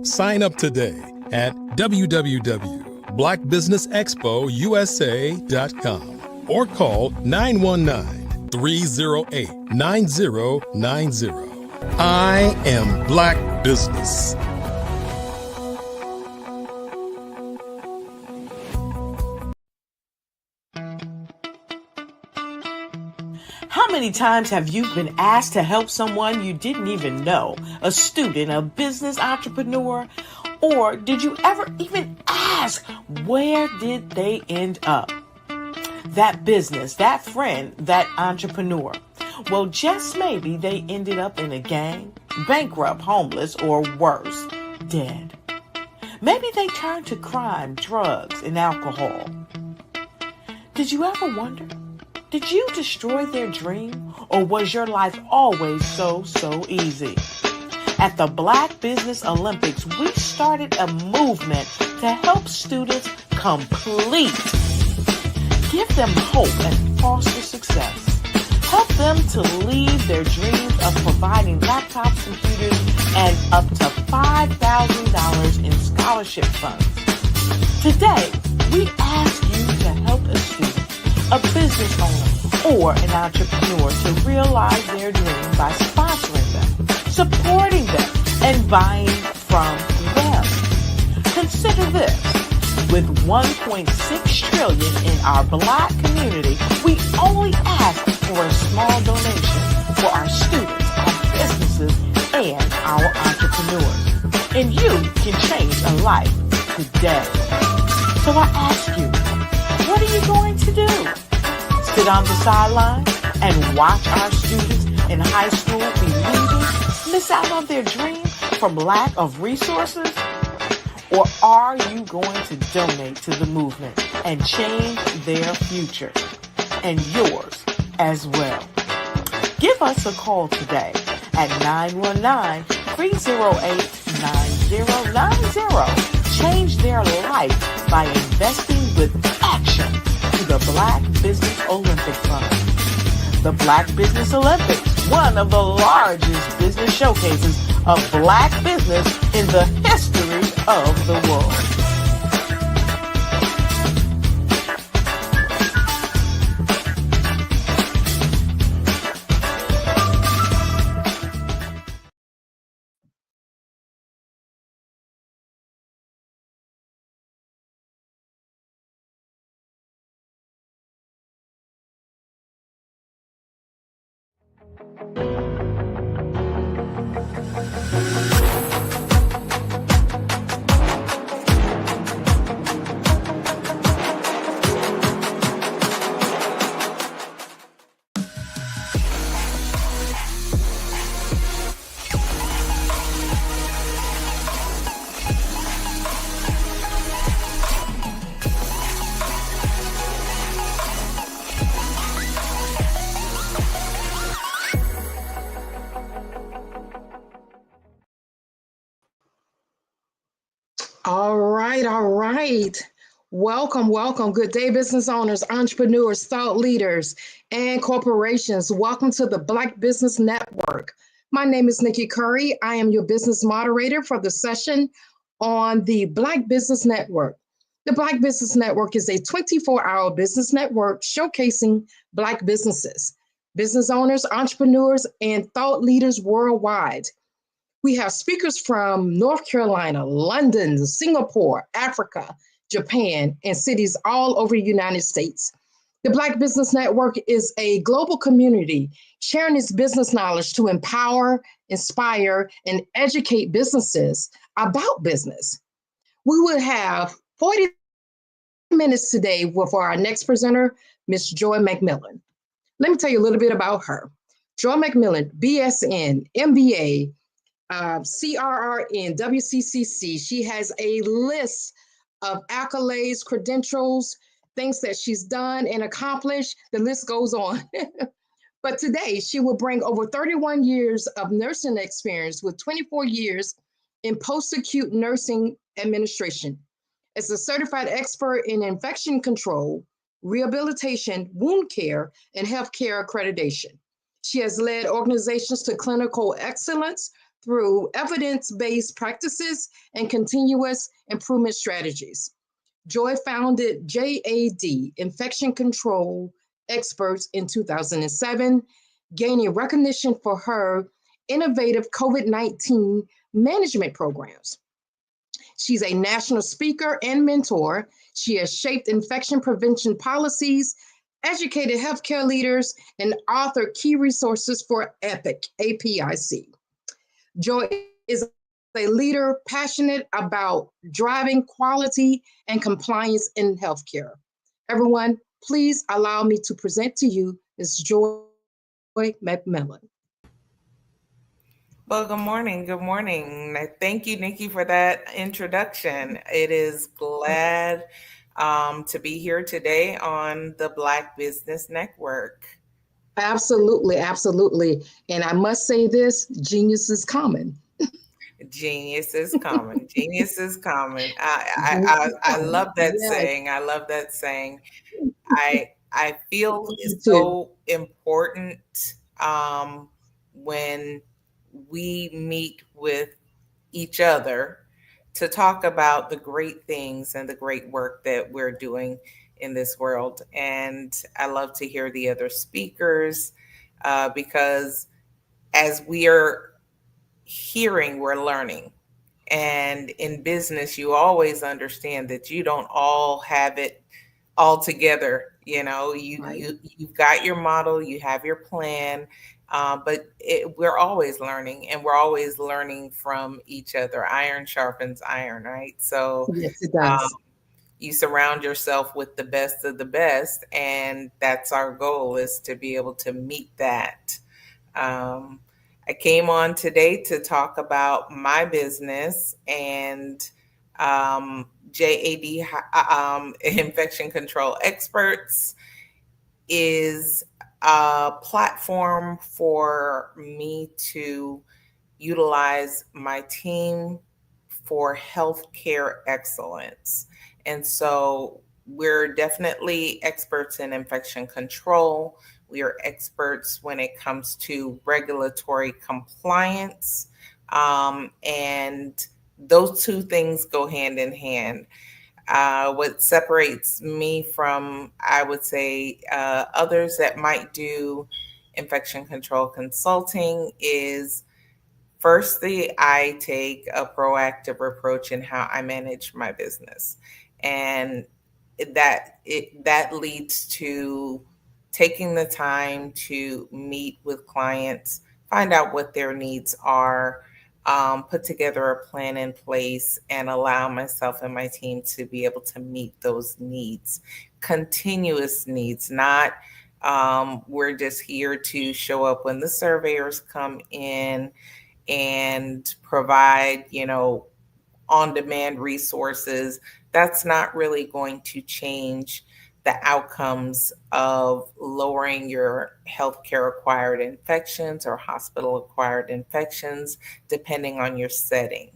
Sign up today at www.blackbusinessexpousa.com or call 919-308-9090. I am Black Business. How many times have you been asked to help someone you didn't even know, a student, a business entrepreneur, or did you ever even ask, where did they end up? That business, that friend, that entrepreneur. Well, just maybe they ended up in a gang, bankrupt, homeless, or worse, dead. Maybe they turned to crime, drugs, and alcohol. Did you ever wonder? Did you destroy their dream, or was your life always so easy? At the Black Business Olympics, we started a movement to help students complete. Give them hope and foster success. Help them to leave their dreams of providing laptops, computers, and up to $5,000 in scholarship funds. Today, we ask you to help a student, a business owner, or an entrepreneur to realize their dream by sponsoring them, supporting them, and buying from them. Consider this. With $1.6 trillion in our Black community, we only ask for a small donation for our students, our businesses, and our entrepreneurs. And you can change a life today. So I ask you, what are you going to do? Sit on the sideline and watch our students in high school be losers, miss out on their dream from lack of resources? Or are you going to donate to the movement and change their future and yours as well? Give us a call today at 919-308-9090. Change their life by investing with action to the Black Business Olympic Fund. the Black Business Olympics, one of the largest business showcases of Black business in the history of the world. All right, all right. Welcome, welcome. Good day, business owners, entrepreneurs, thought leaders, and corporations. Welcome to the Black Business Network. My name is Nikki Curry. I am your business moderator for the session on the Black Business Network. The Black Business Network is a 24-hour business network showcasing Black businesses, business owners, entrepreneurs, and thought leaders worldwide. We have speakers from North Carolina, London, Singapore, Africa, Japan, and cities all over the United States. The Black Business Network is a global community sharing its business knowledge to empower, inspire, and educate businesses about business. We will have 40 minutes today with our next presenter, Ms. Joy McMillan. Let me tell you a little bit about her. Joy McMillan, BSN, MBA, CRRN, WCCC. She has a list of accolades, credentials, things that she's done and accomplished. The list goes on. But today, she will bring over 31 years of nursing experience with 24 years in post-acute nursing administration. As a certified expert in infection control, rehabilitation, wound care, and healthcare accreditation. She has led organizations to clinical excellence through evidence-based practices and continuous improvement strategies. Joy founded JAD, Infection Control Experts, in 2007, gaining recognition for her innovative COVID-19 management programs. She's a national speaker and mentor. She has shaped infection prevention policies, educated healthcare leaders, and authored key resources for EPIC, APIC. Joy is a leader passionate about driving quality and compliance in healthcare. Everyone, please allow me to present to you Ms. Joy McMillan. Well, good morning. Good morning. Thank you, Nikki, for that introduction. It is glad to be here today on the Black Business Network. Absolutely, absolutely. And I must say this, genius is common. Genius is common. Genius is common. I love that saying. I love that saying. I feel it's so important when we meet with each other to talk about the great things and the great work that we're doing in this world. And I love to hear the other speakers because as we are hearing, we're learning. And in business, you always understand that you don't all have it all together. You know, you've got your model, you have your plan, but we're always learning, and we're always learning from each other. Iron sharpens iron, right? So yes, it does. You surround yourself with the best of the best, and that's our goal, is to be able to meet that. I came on today to talk about my business and JAD, Infection Control Experts, is a platform for me to utilize my team for healthcare excellence. And so we're definitely experts in infection control. We are experts when it comes to regulatory compliance. And those two things go hand in hand. What separates me from, I would say, others that might do infection control consulting is, firstly, I take a proactive approach in how I manage my business. And that leads to taking the time to meet with clients, find out what their needs are, put together a plan in place, and allow myself and my team to be able to meet those needs. Continuous needs, not we're just here to show up when the surveyors come in and provide, on-demand resources. That's not really going to change the outcomes of lowering your healthcare acquired infections or hospital acquired infections, depending on your setting.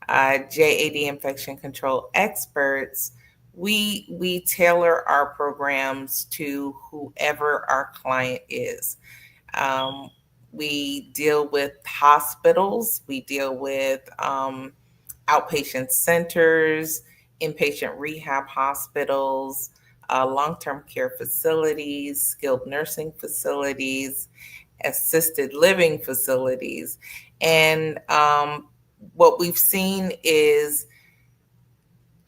JAD infection control experts, we tailor our programs to whoever our client is. We deal with hospitals, we deal with outpatient centers, inpatient rehab hospitals, long-term care facilities, skilled nursing facilities, assisted living facilities. And what we've seen is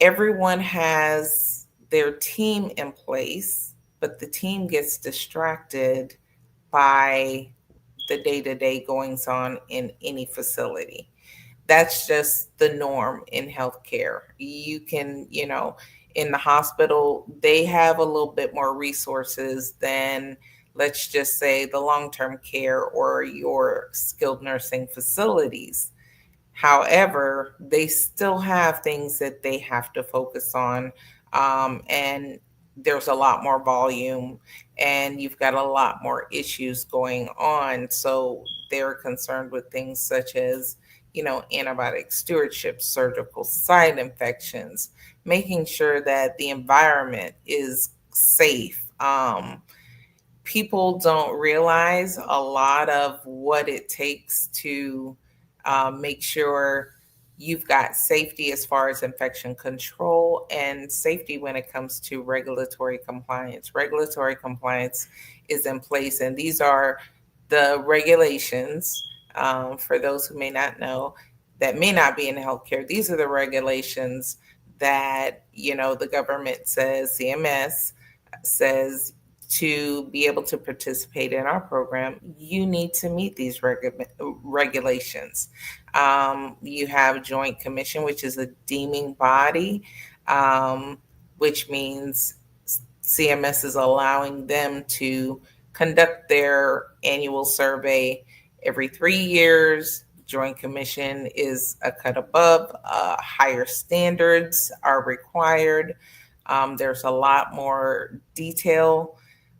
everyone has their team in place, but the team gets distracted by the day-to-day goings on in any facility. That's just the norm in healthcare. You can, in the hospital, they have a little bit more resources than, let's just say, the long-term care or your skilled nursing facilities. However, they still have things that they have to focus on. And there's a lot more volume and you've got a lot more issues going on. So they're concerned with things such as, antibiotic stewardship, surgical site infections, making sure that the environment is safe. People don't realize a lot of what it takes to make sure you've got safety as far as infection control and safety when it comes to regulatory compliance. Regulatory compliance is in place, and these are the regulations. For those who may not know, that may not be in healthcare, these are the regulations that, the government says, CMS says, to be able to participate in our program, you need to meet these regulations. You have Joint Commission, which is a deeming body, which means CMS is allowing them to conduct their annual survey every 3 years. Joint Commission is a cut above. Higher standards are required. There's a lot more detail.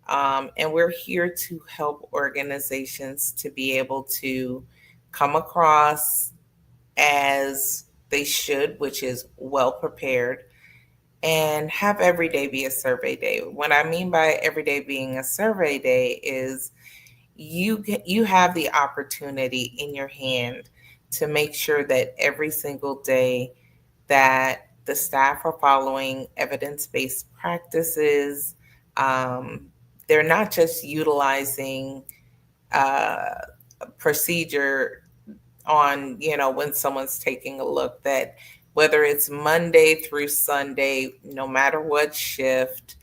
And we're here to help organizations to be able to come across as they should, which is well prepared, and have every day be a survey day. What I mean by every day being a survey day is you have the opportunity in your hand to make sure that every single day that the staff are following evidence-based practices. They're not just utilizing a procedure on, when someone's taking a look, that whether it's Monday through Sunday, no matter what shift,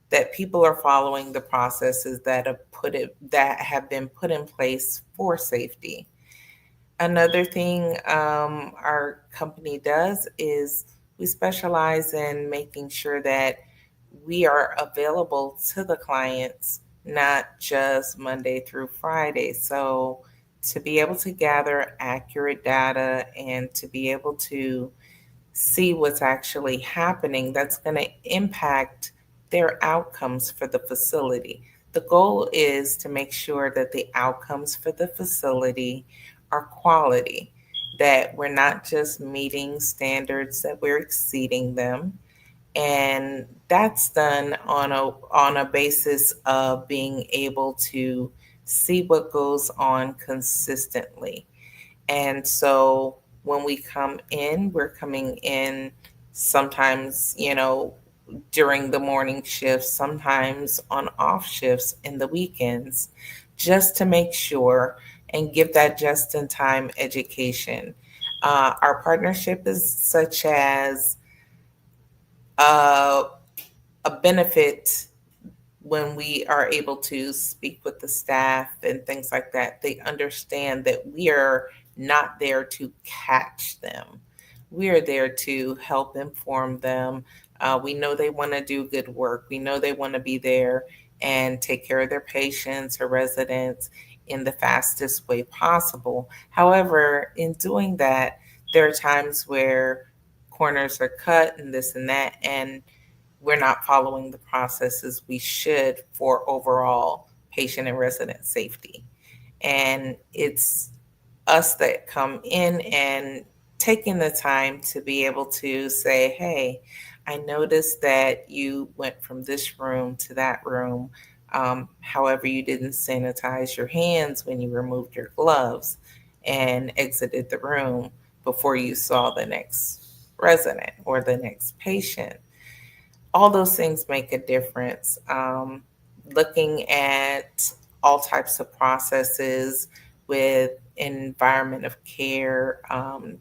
that people are following the processes that have been put in place for safety. Another thing our company does is we specialize in making sure that we are available to the clients, not just Monday through Friday. So to be able to gather accurate data and to be able to see what's actually happening, that's going to impact their outcomes for the facility. The goal is to make sure that the outcomes for the facility are quality, that we're not just meeting standards, that we're exceeding them. And that's done on a basis of being able to see what goes on consistently. And so when we come in, we're coming in sometimes, during the morning shifts, sometimes on off shifts in the weekends, just to make sure and give that just in time education. Our partnership is such as uh, a benefit when we are able to speak with the staff and things like that. They understand that we are not there to catch them. We are there to help inform them. We know they want to do good work. We know they want to be there and take care of their patients or residents in the fastest way possible. However, in doing that, there are times where corners are cut and this and that, and we're not following the processes we should for overall patient and resident safety. And it's us that come in and taking the time to be able to say, hey, I noticed that you went from this room to that room. However, you didn't sanitize your hands when you removed your gloves and exited the room before you saw the next resident or the next patient. All those things make a difference. Looking at all types of processes with environment of care,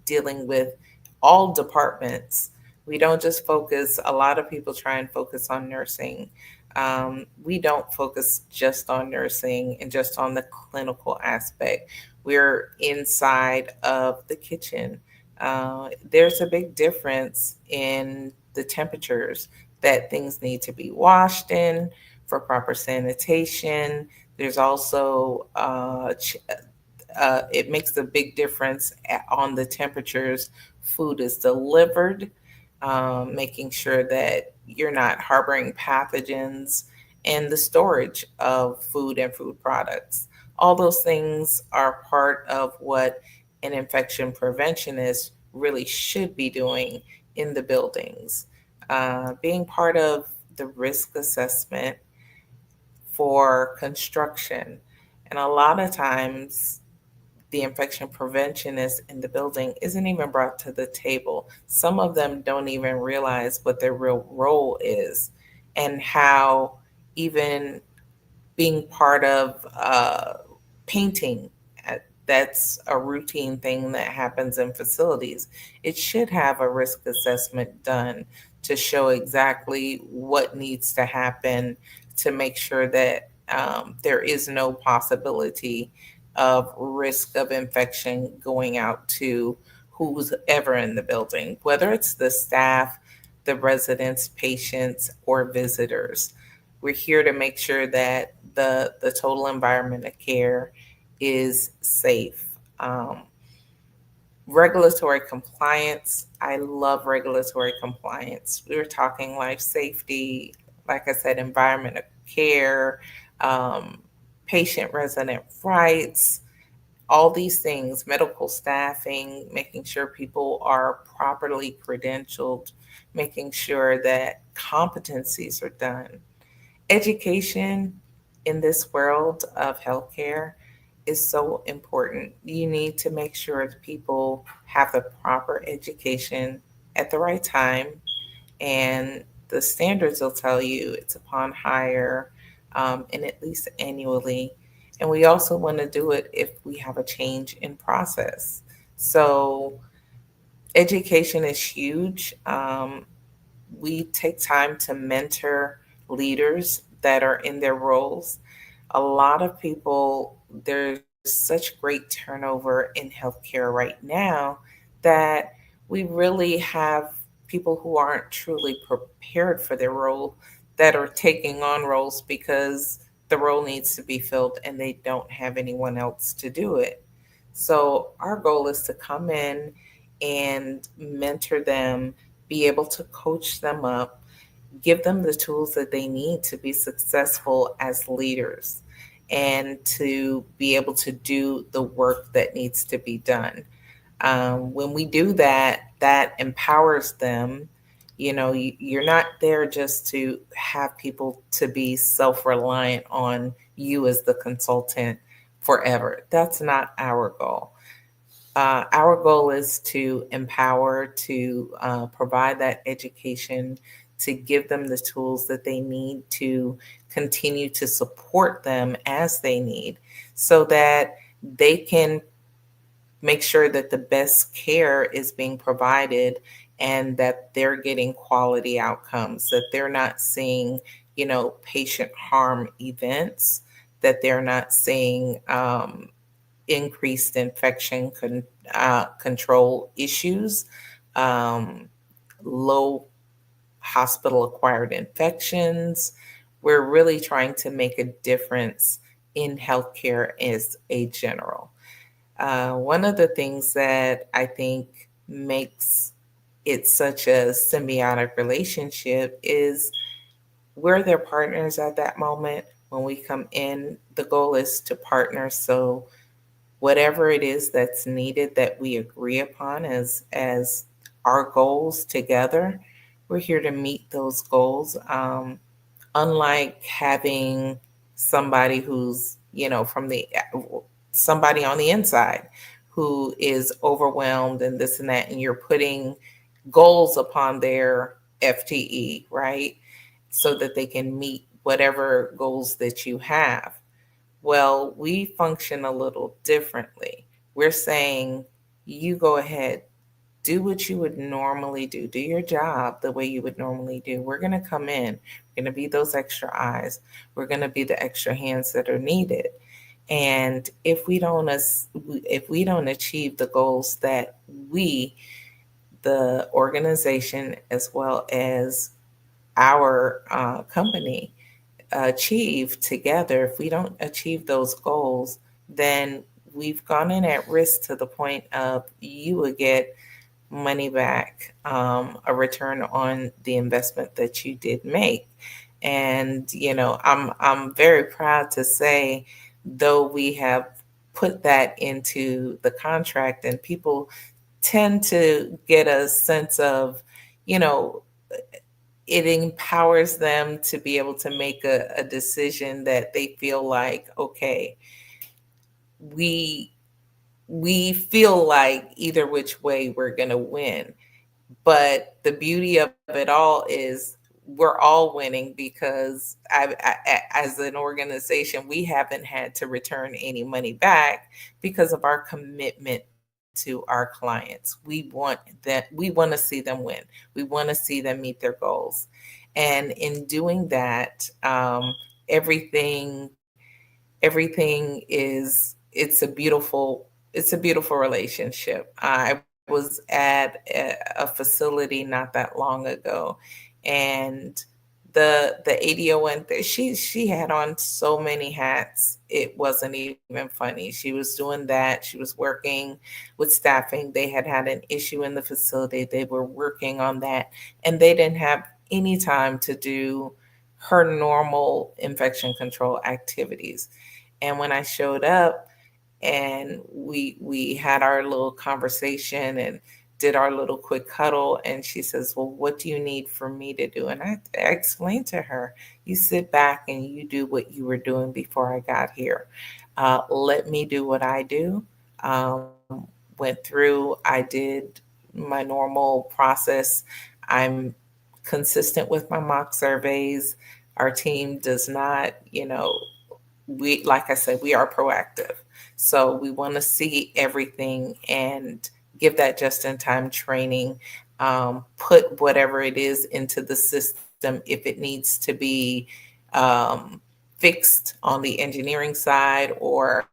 dealing with all departments. We don't just focus, a lot of people try and focus on nursing. We don't focus just on nursing and just on the clinical aspect. We're inside of the kitchen. There's a big difference in the temperatures that things need to be washed in for proper sanitation. There's also, it makes a big difference on the temperatures food is delivered, making sure that you're not harboring pathogens, and the storage of food and food products. All those things are part of what an infection preventionist really should be doing in the buildings. Being part of the risk assessment for construction. And a lot of times, the infection preventionist in the building isn't even brought to the table. Some of them don't even realize what their real role is and how even being part of painting, that's a routine thing that happens in facilities. It should have a risk assessment done to show exactly what needs to happen to make sure that there is no possibility of risk of infection going out to who's ever in the building, whether it's the staff, the residents, patients, or visitors. We're here to make sure that the total environment of care is safe. Regulatory compliance. I love regulatory compliance. We were talking life safety, like I said, environment of care, patient resident rights, all these things, medical staffing, making sure people are properly credentialed, making sure that competencies are done. Education in this world of healthcare is so important. You need to make sure that people have the proper education at the right time, and the standards will tell you it's upon hire and at least annually. And we also want to do it if we have a change in process. So education is huge. We take time to mentor leaders that are in their roles. A lot of people, there's such great turnover in healthcare right now that we really have people who aren't truly prepared for their role that are taking on roles because the role needs to be filled and they don't have anyone else to do it. So our goal is to come in and mentor them, be able to coach them up, give them the tools that they need to be successful as leaders and to be able to do the work that needs to be done. When we do that, that empowers them. You're not there just to have people to be self-reliant on you as the consultant forever. That's not our goal. Our goal is to empower, to provide that education, to give them the tools that they need to continue to support them as they need, so that they can make sure that the best care is being provided and that they're getting quality outcomes, that they're not seeing, patient harm events, that they're not seeing increased infection control issues, low hospital acquired infections. We're really trying to make a difference in healthcare as a general. One of the things that I think makes it such a symbiotic relationship is we're their partners at that moment. When we come in, the goal is to partner. So whatever it is that's needed that we agree upon as our goals together, we're here to meet those goals. Unlike having somebody who's, somebody on the inside who is overwhelmed and this and that, and you're putting goals upon their FTE, right? So that they can meet whatever goals that you have. Well, we function a little differently. We're saying, you go ahead, do what you would normally do your job the way you would normally do. We're going to come in, we're going to be those extra eyes, we're going to be the extra hands that are needed. And if we don't achieve the goals that we, the organization, as well as our company, achieve together, if we don't achieve those goals, then we've gone in at risk to the point of you would get money back, a return on the investment that you did make. And I'm very proud to say, though we have put that into the contract, and people tend to get a sense of, it empowers them to be able to make a decision that they feel like, okay, we feel like either which way we're going to win. But the beauty of it all is we're all winning, because as an organization, we haven't had to return any money back because of our commitment to our clients. We want to see them win. We want to see them meet their goals. And in doing that, everything is, it's a beautiful relationship. I was at a facility not that long ago, and the ADO she had on so many hats, it wasn't even funny. She was doing that. She was working with staffing. They had an issue in the facility. They were working on that, and they didn't have any time to do her normal infection control activities. And when I showed up, and we had our little conversation and did our little quick huddle, and she says, well, what do you need for me to do? And I explained to her, you sit back and you do what you were doing before I got here. Let me do what I do. Went through, I did my normal process. I'm consistent with my mock surveys. Our team does not, like I said, we are proactive. So we want to see everything and give that just-in-time training, put whatever it is into the system if it needs to be fixed on the engineering side, or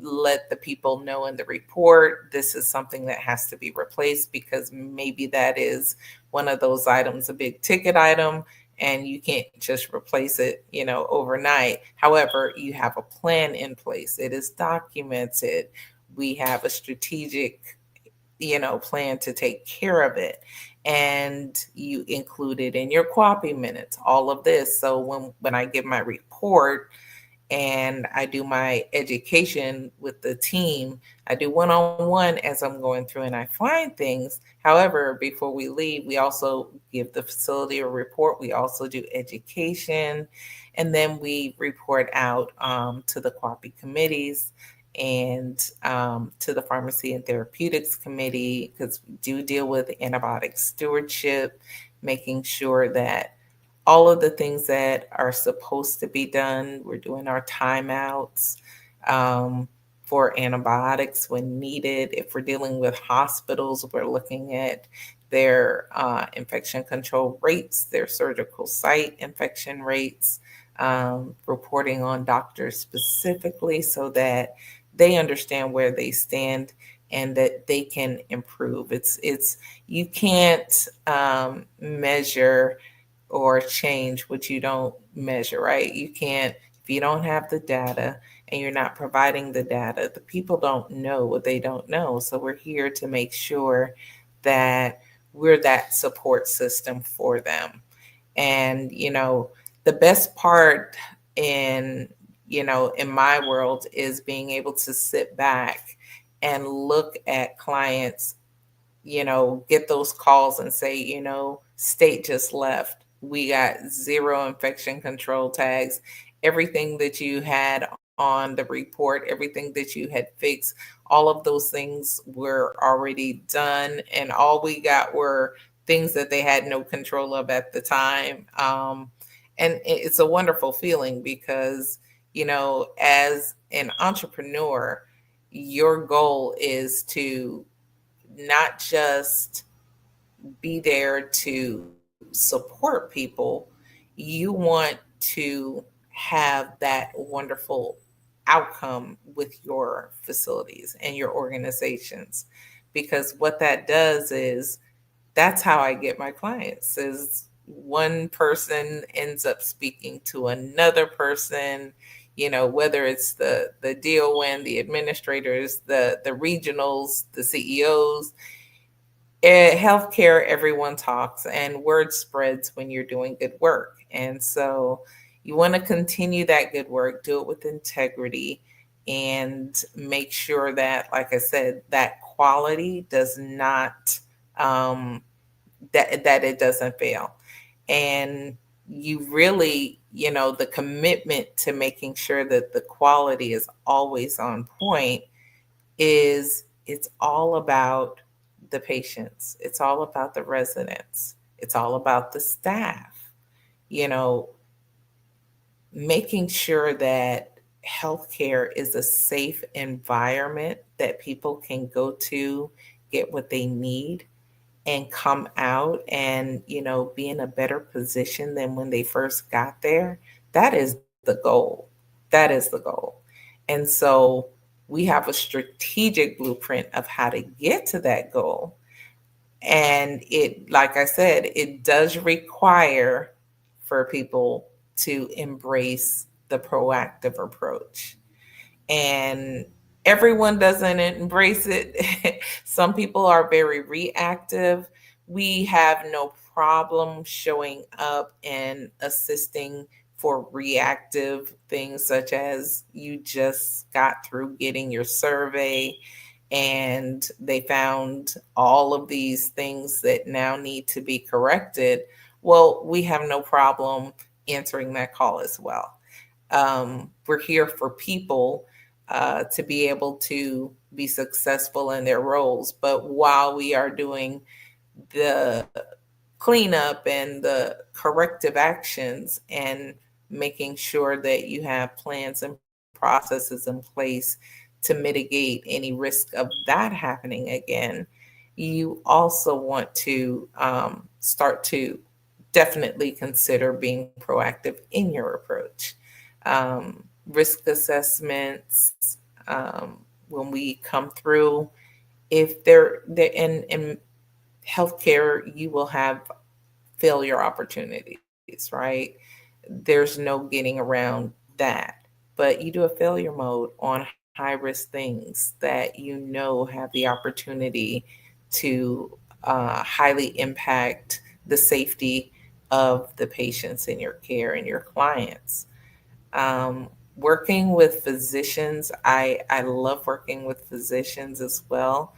let the people know in the report this is something that has to be replaced, because maybe that is one of those items, a big ticket item, and you can't just replace it, overnight. However, you have a plan in place. It is documented. We have a strategic, plan to take care of it. And you include it in your QAPI minutes, all of this. So when I give my report and I do my education with the team. I do one-on-one as I'm going through and I find things. However, before we leave, we also give the facility a report. We also do education, and then we report out to the QAPI committees and to the Pharmacy and Therapeutics Committee, because we do deal with antibiotic stewardship, making sure that all of the things that are supposed to be done, we're doing our timeouts for antibiotics when needed. If we're dealing with hospitals, we're looking at their infection control rates, their surgical site infection rates, reporting on doctors specifically so that they understand where they stand and that they can improve. It's you can't measure or change what you don't measure, right? You can't, if you don't have the data and you're not providing the data, the people don't know what they don't know. So we're here to make sure that we're that support system for them. And, the best part in my world is being able to sit back and look at clients, get those calls and say, state just left. We got 0 infection control tags. Everything that you had on the report, everything that you had fixed, all of those things were already done. And all we got were things that they had no control of at the time. And it's a wonderful feeling because, as an entrepreneur, your goal is to not just be there to support people, you want to have that wonderful outcome with your facilities and your organizations. Because what that does is that's how I get my clients is one person ends up speaking to another person, whether it's the DON, the administrators, the regionals, the CEOs. Healthcare, everyone talks and word spreads when you're doing good work. And so you want to continue that good work, do it with integrity, and make sure that, like I said, that quality does not, that it doesn't fail. And you really, the commitment to making sure that the quality is always on point is it's all about the patients. It's all about the residents. It's all about the staff, making sure that healthcare is a safe environment that people can go to, get what they need, and come out and, be in a better position than when they first got there. That is the goal. That is the goal. And so we have a strategic blueprint of how to get to that goal. And it, like I said, it does require for people to embrace the proactive approach. And everyone doesn't embrace it. Some people are very reactive. We have no problem showing up and assisting for reactive things, such as you just got through getting your survey and they found all of these things that now need to be corrected. Well, we have no problem answering that call as well. We're here for people to be able to be successful in their roles. But while we are doing the cleanup and the corrective actions and making sure that you have plans and processes in place to mitigate any risk of that happening again, you also want to start to definitely consider being proactive in your approach. Risk assessments, when we come through, if they're in healthcare, you will have failure opportunities, right? There's no getting around that. But you do a failure mode on high risk things that have the opportunity to highly impact the safety of the patients in your care and your clients. Working with physicians, I love working with physicians as well.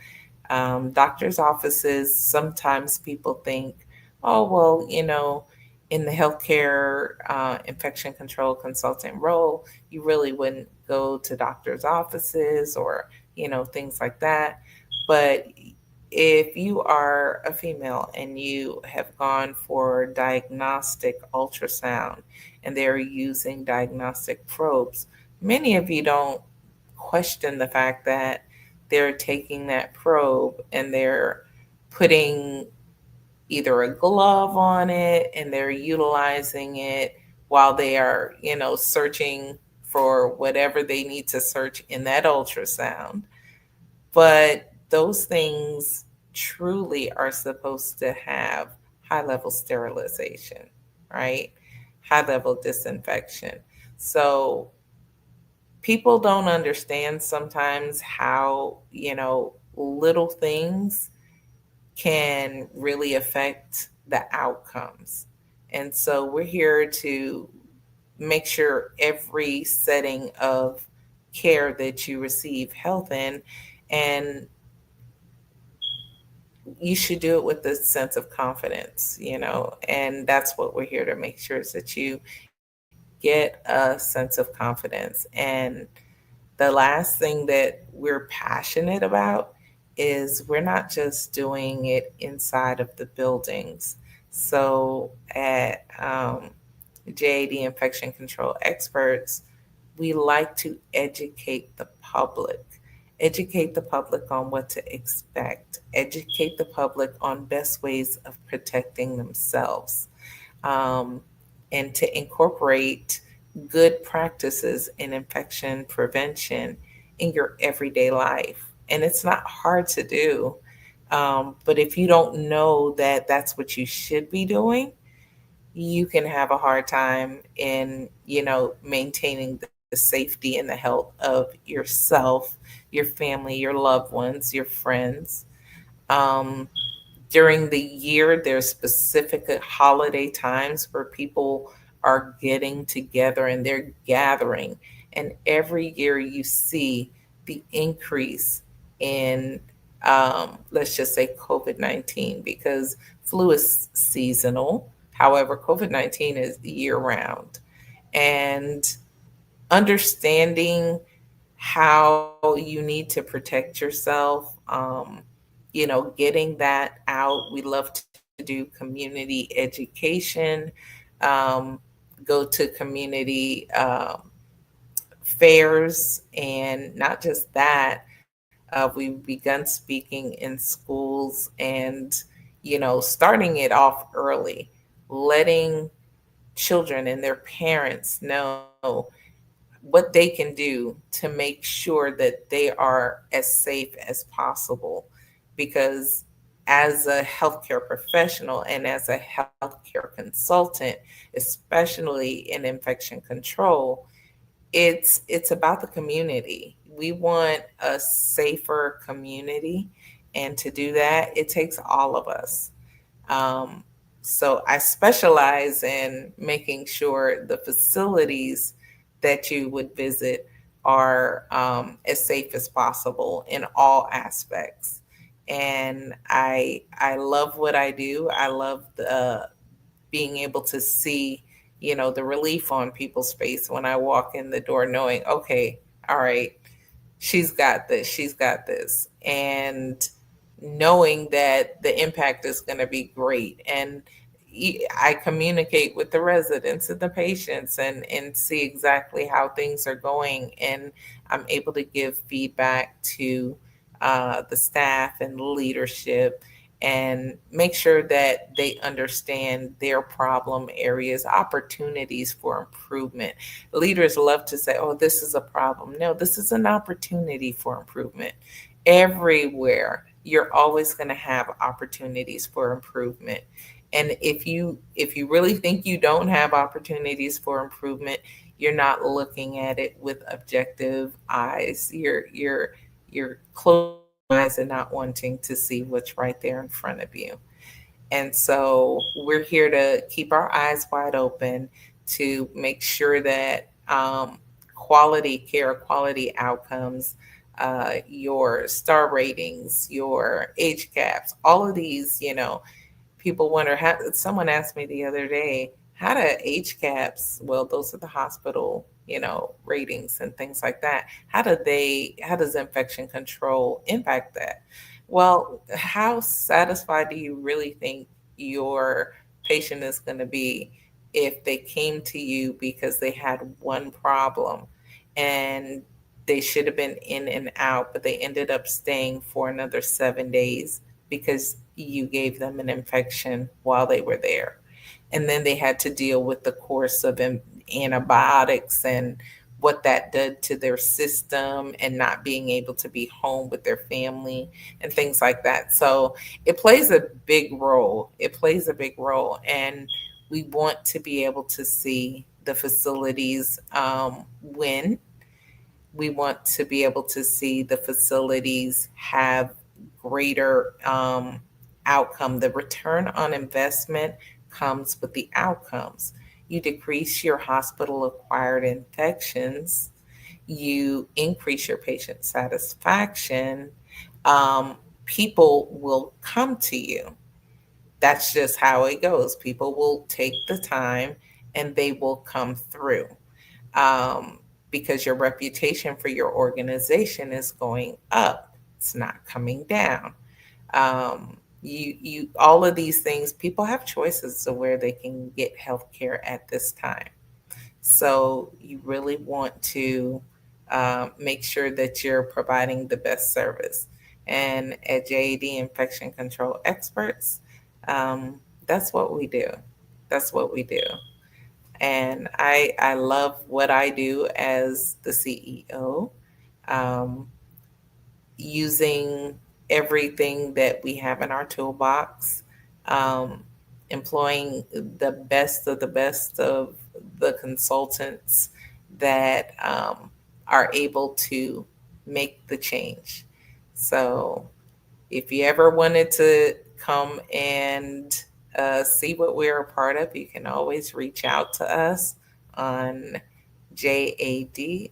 Doctors' offices, sometimes people think, oh, well, in the healthcare infection control consultant role, you really wouldn't go to doctors' offices or, things like that. But if you are a female and you have gone for diagnostic ultrasound and they're using diagnostic probes, many of you don't question the fact that they're taking that probe and they're putting either a glove on it and they're utilizing it while they are, searching for whatever they need to search in that ultrasound. But those things truly are supposed to have high level sterilization, right? High level disinfection. So people don't understand sometimes how, little things can really affect the outcomes. And so we're here to make sure every setting of care that you receive health in, and you should do it with a sense of confidence, and that's what we're here to make sure is that you get a sense of confidence. And the last thing that we're passionate about is we're not just doing it inside of the buildings. So at JAD Infection Control Experts, we like to educate the public on what to expect, educate the public on best ways of protecting themselves, and to incorporate good practices in infection prevention in your everyday life. And it's not hard to do, but if you don't know that that's what you should be doing, you can have a hard time in, maintaining the safety and the health of yourself, your family, your loved ones, your friends. During the year, there's specific holiday times where people are getting together and they're gathering. And every year you see the increase in, let's just say, COVID-19, because flu is seasonal. However, COVID-19 is year round. And understanding how you need to protect yourself, getting that out. We love to do community education, go to community fairs, and not just that. We've begun speaking in schools and, starting it off early, letting children and their parents know what they can do to make sure that they are as safe as possible. Because as a healthcare professional and as a healthcare consultant, especially in infection control, it's about the community. We want a safer community, and to do that, it takes all of us. So I specialize in making sure the facilities that you would visit are as safe as possible in all aspects. And I love what I do. I love being able to see, the relief on people's face when I walk in the door, knowing, okay, all right, she's got this, and knowing that the impact is going to be great. And I communicate with the residents and the patients and see exactly how things are going. And I'm able to give feedback to the staff and leadership and make sure that they understand their problem areas, opportunities for improvement. Leaders love to say, oh, this is a problem. No, this is an opportunity for improvement. Everywhere, you're always going to have opportunities for improvement. And if you really think you don't have opportunities for improvement, you're not looking at it with objective eyes. You're closed eyes and not wanting to see what's right there in front of you. And so we're here to keep our eyes wide open to make sure that quality care, quality outcomes, your star ratings, your age caps, all of these, people wonder how. Someone asked me the other day, how do age caps, well, those are the hospital, ratings and things like that. How does infection control impact that? Well, how satisfied do you really think your patient is going to be if they came to you because they had one problem and they should have been in and out, but they ended up staying for another 7 days because you gave them an infection while they were there? And then they had to deal with the course of antibiotics and what that did to their system and not being able to be home with their family and things like that. So it plays a big role. It plays a big role. And we want to be able to see the facilities win. We want to be able to see the facilities have greater outcome. The return on investment comes with the outcomes. You decrease your hospital-acquired infections, you increase your patient satisfaction, people will come to you. That's just how it goes. People will take the time and they will come through. Because your reputation for your organization is going up. It's not coming down. You all of these things, people have choices of where they can get health care at this time. So you really want to make sure that you're providing the best service. And at JAD Infection Control Experts, that's what we do. That's what we do. And I love what I do as the CEO, using everything that we have in our toolbox, employing the best of the consultants that are able to make the change. So if you ever wanted to come and see what we're a part of, you can always reach out to us on jadicc.com.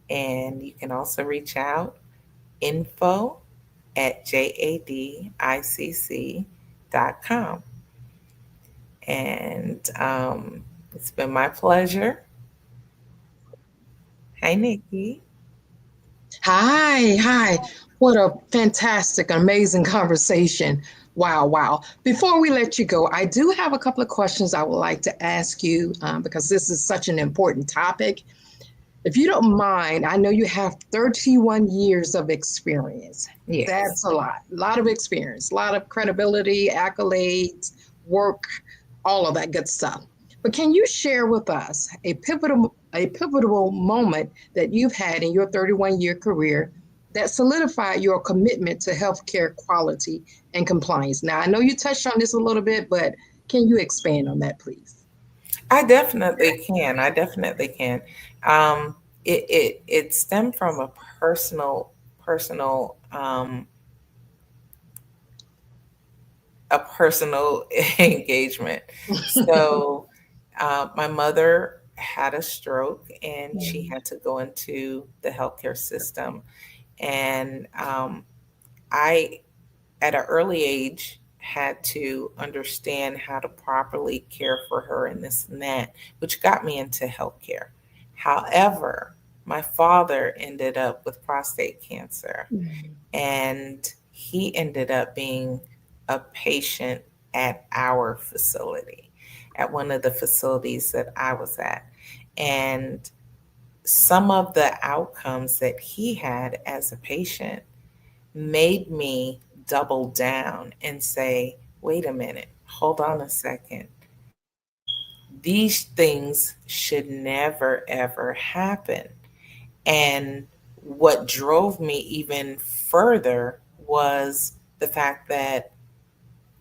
And you can also reach out info@jadicc.com. And it's been my pleasure. Hi, Nikki. Hi. What a fantastic, amazing conversation. Wow. Before we let you go, I do have a couple of questions I would like to ask you because this is such an important topic. If you don't mind, I know you have 31 years of experience. Yes. That's a lot of experience, a lot of credibility, accolades, work, all of that good stuff. But can you share with us a pivotal moment that you've had in your 31-year career that solidified your commitment to healthcare quality and compliance? Now, I know you touched on this a little bit, but can you expand on that, please? I definitely can. It stemmed from a personal engagement. So my mother had a stroke and she had to go into the healthcare system. And I, at an early age, had to understand how to properly care for her and this and that, which got me into healthcare. However, my father ended up with prostate cancer, and he ended up being a patient at our facility, at one of the facilities that I was at. And some of the outcomes that he had as a patient made me double down and say, wait a minute, hold on a second. These things should never, ever happen. And what drove me even further was the fact that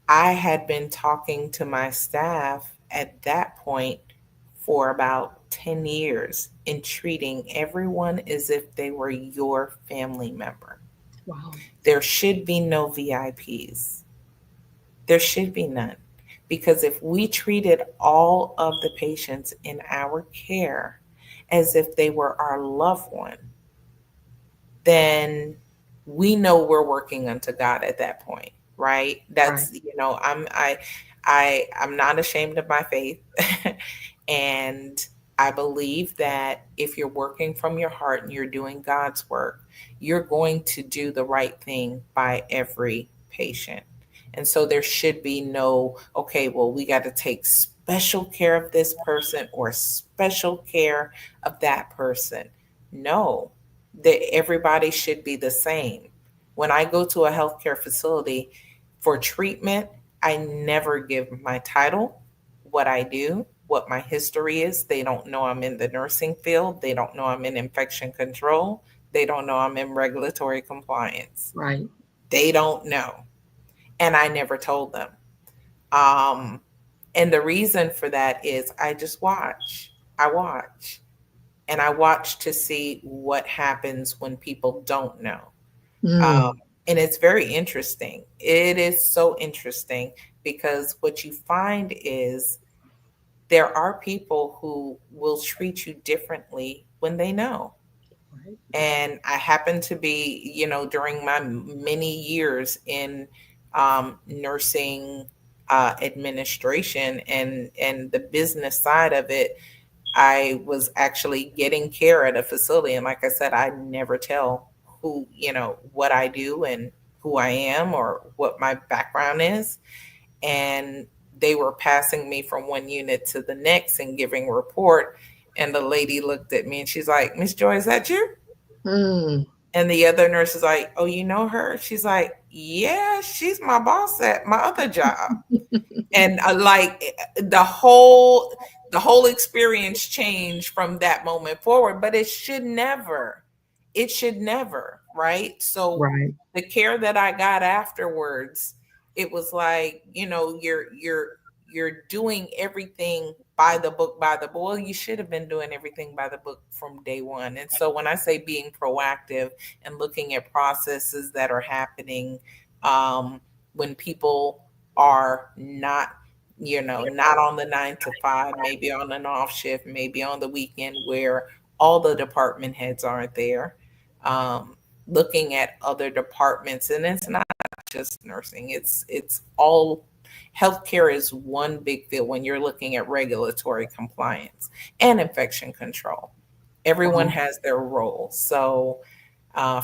I had been talking to my staff at that point for about 10 years and treating everyone as if they were your family member. Wow. There should be no VIPs. There should be none. Because if we treated all of the patients in our care as if they were our loved one, then we know we're working unto God at that point, right? That's, you know, I'm not ashamed of my faith. And I believe that if you're working from your heart and you're doing God's work, you're going to do the right thing by every patient. And so there should be no, okay, well, we got to take special care of this person or special care of that person. No, that everybody should be the same. When I go to a healthcare facility for treatment, I never give my title, what I do, what my history is. They don't know I'm in the nursing field. They don't know I'm in infection control. They don't know I'm in regulatory compliance. Right. They don't know. And I never told them. And the reason for that is I just watch. I watch. And I watch to see what happens when people don't know. And it's very interesting. It is so interesting because what you find is there are people who will treat you differently when they know. Right. And I happen to be, you know, during my many years in nursing administration and the business side of it, I was actually getting care at a facility. And like I said, I never tell who, you know, what I do and who I am or what my background is. And they were passing me from one unit to the next and giving a report. And the lady looked at me and she's like, "Miss Joy, is that you?" And the other nurse is like, "Oh, you know her?" She's like, "Yeah, she's my boss at my other job." And like the whole experience changed from that moment forward, but it should never, right? So the care that I got afterwards, it was like, you know, you're doing everything by the book, well, you should have been doing everything by the book from day one. And so when I say being proactive and looking at processes that are happening, when people are not, you know, not on the 9 to 5, maybe on an off shift, maybe on the weekend where all the department heads aren't there, looking at other departments. And it's not just nursing, it's all healthcare is one big field when you're looking at regulatory compliance and infection control. Everyone has their role. So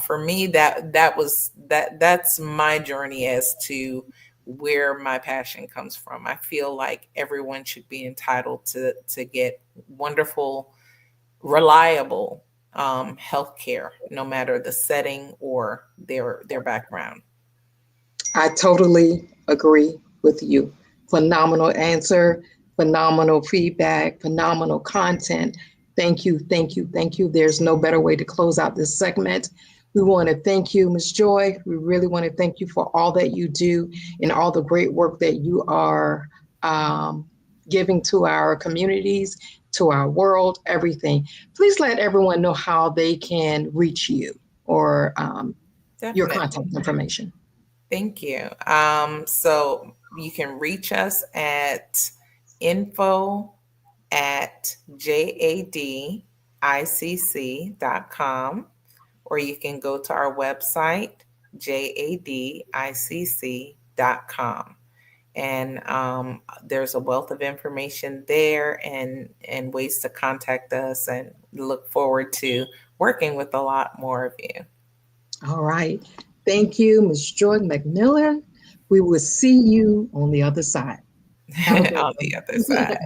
for me, that's my journey as to where my passion comes from. I feel like everyone should be entitled to get wonderful, reliable healthcare, no matter the setting or their background. I totally agree with you. Phenomenal answer, phenomenal feedback, phenomenal content. Thank you, thank you, thank you. There's no better way to close out this segment. We want to thank you, Ms. Joy. We really want to thank you for all that you do and all the great work that you are giving to our communities, to our world, everything. Please let everyone know how they can reach you or your contact information. Thank you. So you can reach us at info@jadicc.com, or you can go to our website, jadicc.com. And there's a wealth of information there and ways to contact us, and look forward to working with a lot more of you. All right. Thank you, Ms. Joy McMillan. We will see you on the other side. On the other side.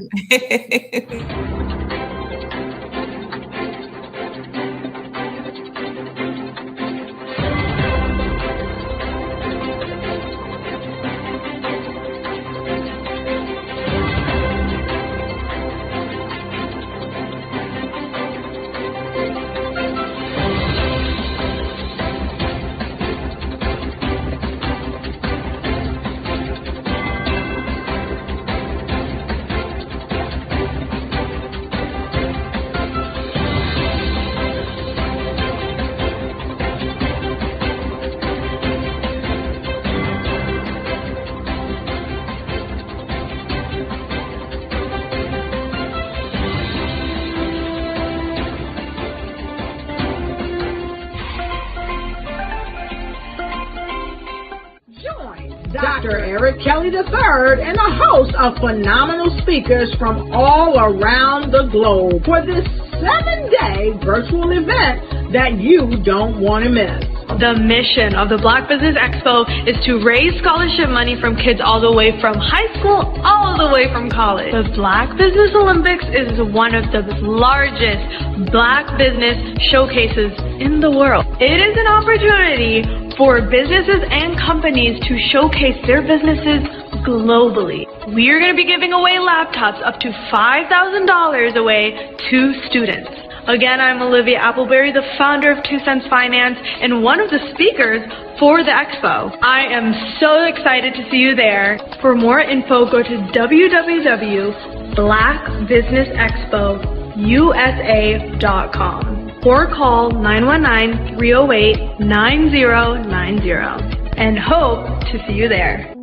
Dr. Eric Kelly III, and a host of phenomenal speakers from all around the globe for this 7-day virtual event that you don't want to miss. The mission of the Black Business Expo is to raise scholarship money from kids all the way from high school, all the way from college. The Black Business Olympics is one of the largest Black business showcases in the world. It is an opportunity for businesses and companies to showcase their businesses globally. We are going to be giving away laptops up to $5,000 away to students. Again, I'm Olivia Appleberry, the founder of 2 Cents Finance and one of the speakers for the expo. I am so excited to see you there. For more info, go to www.blackbusinessexpousa.com or call 919-308-9090 and hope to see you there.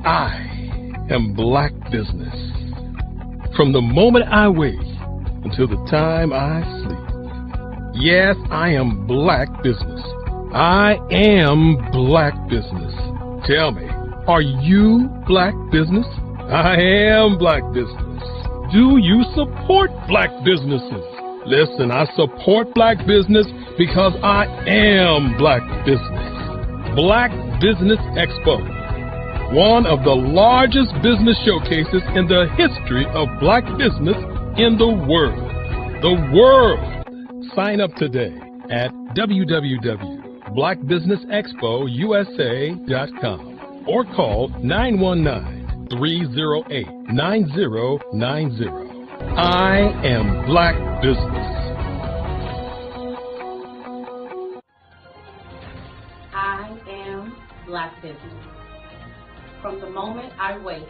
I am Black Business. From the moment I wake until the time I sleep. Yes, I am Black Business. I am Black Business. Tell me, are you Black Business? I am Black Business. Do you support Black businesses? Listen, I support Black business because I am Black Business. Black Business Expo, one of the largest business showcases in the history of Black business in the world. The world! Sign up today at www.blackbusinessexpousa.com or call 919-308-9090. I am Black Business. I am Black Business. From the moment I wake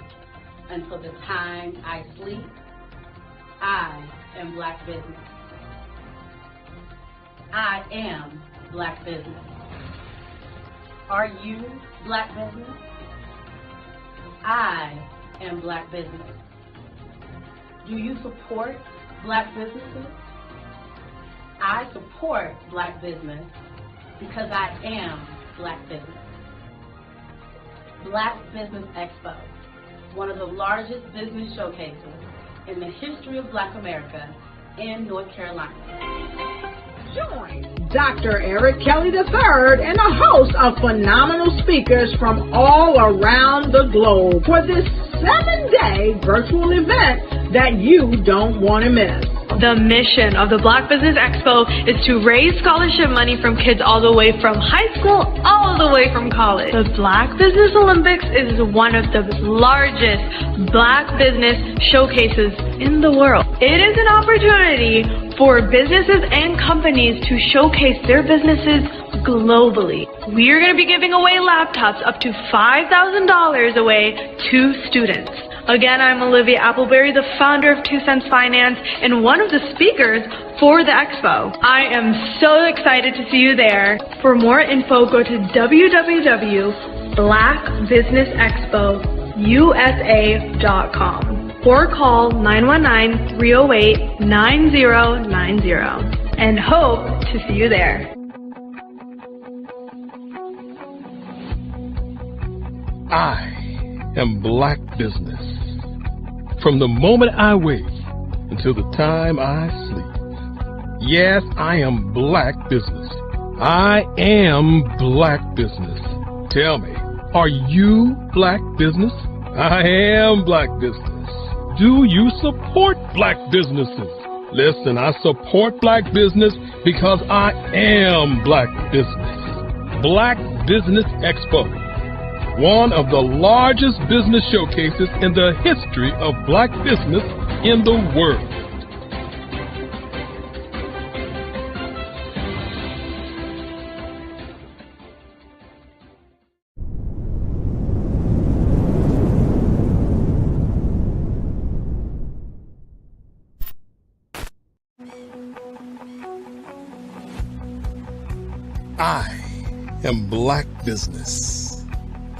until the time I sleep, I am Black Business. I am Black Business. Are you Black Business? I am Black Business. Do you support Black businesses? I support Black business because I am Black Business. Black Business Expo, one of the largest business showcases in the history of Black America in North Carolina. Join Dr. Eric Kelly III and a host of phenomenal speakers from all around the globe for this 7-day virtual event that you don't want to miss. The mission of the Black Business Expo is to raise scholarship money from kids all the way from high school, all the way from college. The Black Business Olympics is one of the largest Black business showcases in the world. It is an opportunity for businesses and companies to showcase their businesses globally. We are going to be giving away laptops up to $5,000 away to students. Again, I'm Olivia Appleberry, the founder of 2 Cents Finance and one of the speakers for the expo. I am so excited to see you there. For more info, go to www.blackbusinessexpousa.com or call 919-308-9090 and hope to see you there. I am Black Business. From the moment I wake until the time I sleep. Yes, I am Black Business. I am Black Business. Tell me, are you Black Business? I am Black Business. Do you support Black businesses? Listen, I support Black business because I am Black Business. Black Business Expo, one of the largest business showcases in the history of Black business in the world. I am Black Business.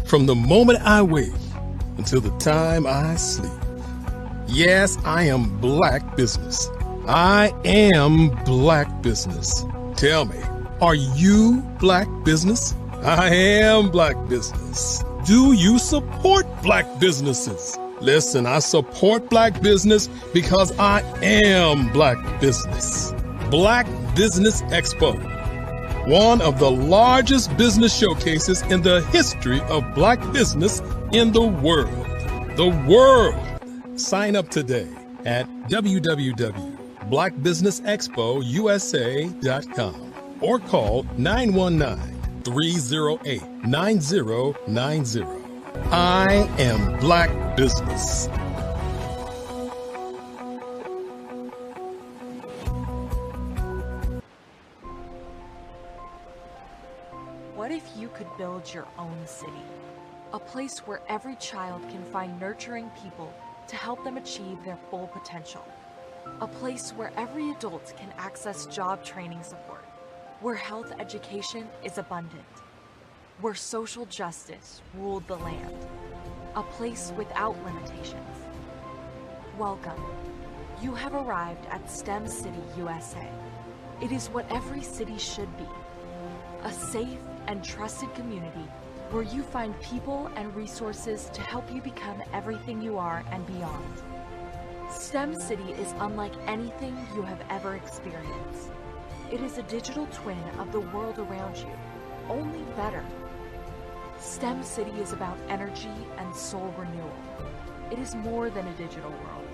From the moment I wake until the time I sleep. Yes, I am Black Business. I am Black Business. Tell me, Are you Black business? I am Black business. Do you support Black businesses? Listen, I support Black business because I am Black business. Black Business Expo, one of the largest business showcases in the history of Black business in the world. The world! Sign up today at www.blackbusinessexpousa.com or call 919-308-9090. I am Black business. What if you could build your own city? A place where every child can find nurturing people to help them achieve their full potential. A place where every adult can access job training support, where health education is abundant, where social justice ruled the land. A place without limitations. Welcome. You have arrived at STEM City USA. It is what every city should be. A safe and trusted community where you find people and resources to help you become everything you are and beyond. STEM City is unlike anything you have ever experienced. It is a digital twin of the world around you, only better. STEM City is about energy and soul renewal. It is more than a digital world.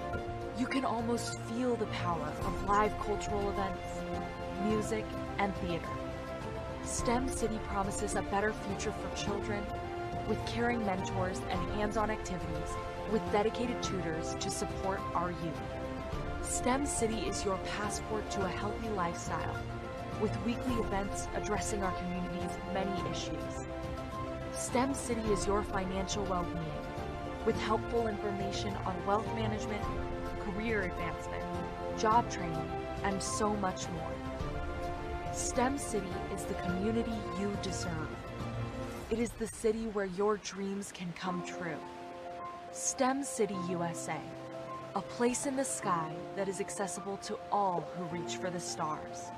You can almost feel the power of live cultural events, music, and theater. STEM City promises a better future for children with caring mentors and hands-on activities with dedicated tutors to support our youth. STEM City is your passport to a healthy lifestyle with weekly events addressing our community's many issues. STEM City is your financial well-being with helpful information on wealth management, career advancement, job training, and so much more. STEM City is the community you deserve. It is the city where your dreams can come true. STEM City USA, a place in the sky that is accessible to all who reach for the stars.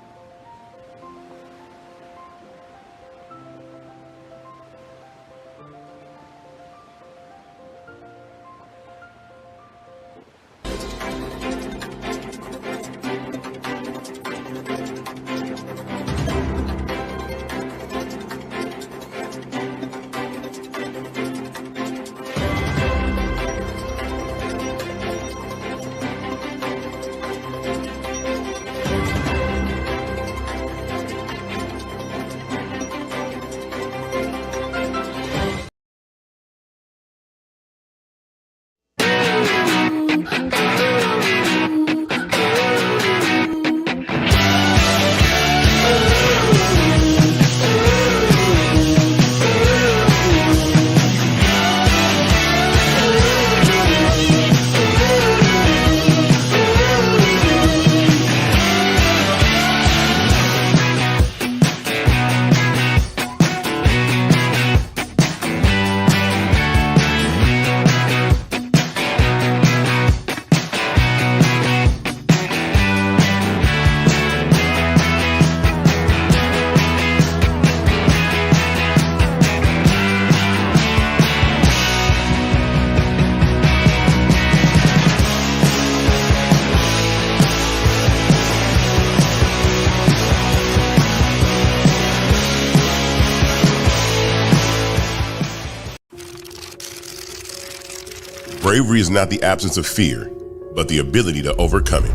Bravery is not the absence of fear, but the ability to overcome it.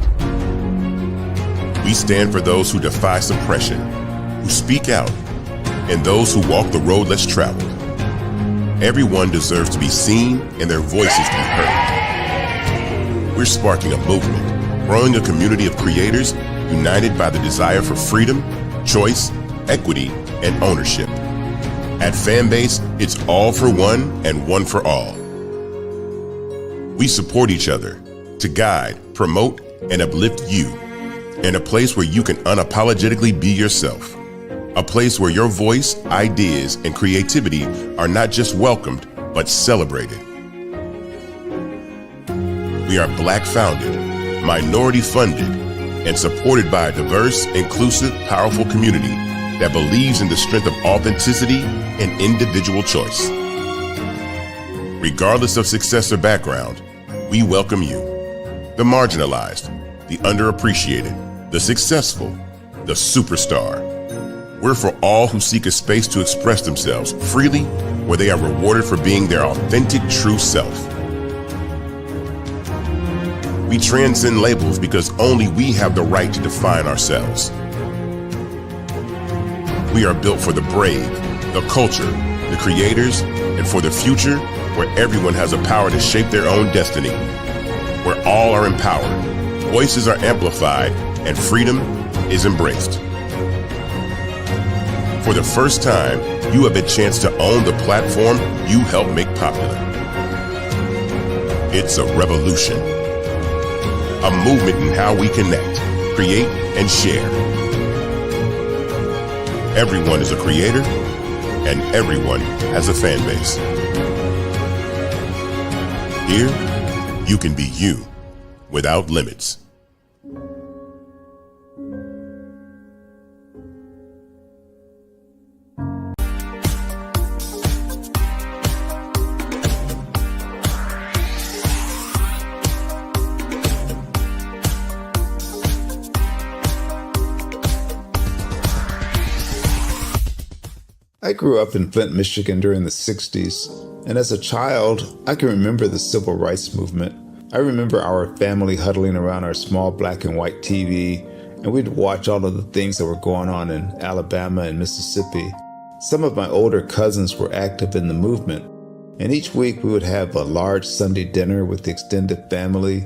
We stand for those who defy suppression, who speak out, and those who walk the road less traveled. Everyone deserves to be seen and their voices to be heard. We're sparking a movement, growing a community of creators united by the desire for freedom, choice, equity, and ownership. At Fanbase, it's all for one and one for all. We support each other to guide, promote, and uplift you in a place where you can unapologetically be yourself. A place where your voice, ideas, and creativity are not just welcomed, but celebrated. We are Black founded, minority funded, and supported by a diverse, inclusive, powerful community that believes in the strength of authenticity and individual choice. Regardless of success or background, we welcome you, the marginalized, the underappreciated, the successful, the superstar. We're for all who seek a space to express themselves freely, where they are rewarded for being their authentic, true self. We transcend labels because only we have the right to define ourselves. We are built for the brave, the culture, the creators, and for the future where everyone has a power to shape their own destiny, where all are empowered, voices are amplified, and freedom is embraced. For the first time, you have a chance to own the platform you helped make popular. It's a revolution, a movement in how we connect, create, and share. Everyone is a creator, and everyone has a fan base. Here, you can be you without limits. I grew up in Flint, Michigan during the 60s, and as a child, I can remember the civil rights movement. I remember our family huddling around our small black and white TV, and we'd watch all of the things that were going on in Alabama and Mississippi. Some of my older cousins were active in the movement, and each week we would have a large Sunday dinner with the extended family,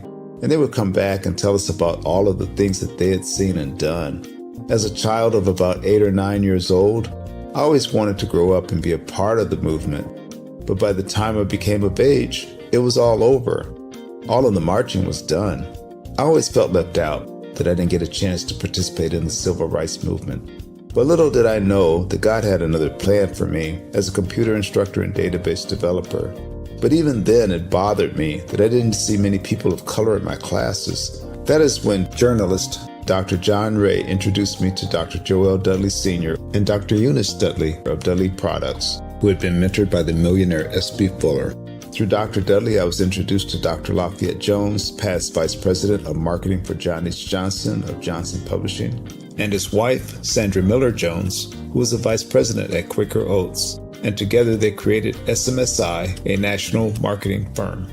and they would come back and tell us about all of the things that they had seen and done. As a child of about 8 or 9 years old, I always wanted to grow up and be a part of the movement, but by the time I became of age, it was all over. All of the marching was done. I always felt left out, that I didn't get a chance to participate in the civil rights movement. But little did I know that God had another plan for me as a computer instructor and database developer. But even then, it bothered me that I didn't see many people of color in my classes. That is when journalist Dr. John Ray introduced me to Dr. Joel Dudley Sr. and Dr. Eunice Dudley of Dudley Products, who had been mentored by the millionaire S.B. Fuller. Through Dr. Dudley, I was introduced to Dr. Lafayette Jones, past Vice President of Marketing for John H. Johnson of Johnson Publishing, and his wife, Sandra Miller Jones, who was a Vice President at Quaker Oats, and together they created SMSI, a national marketing firm.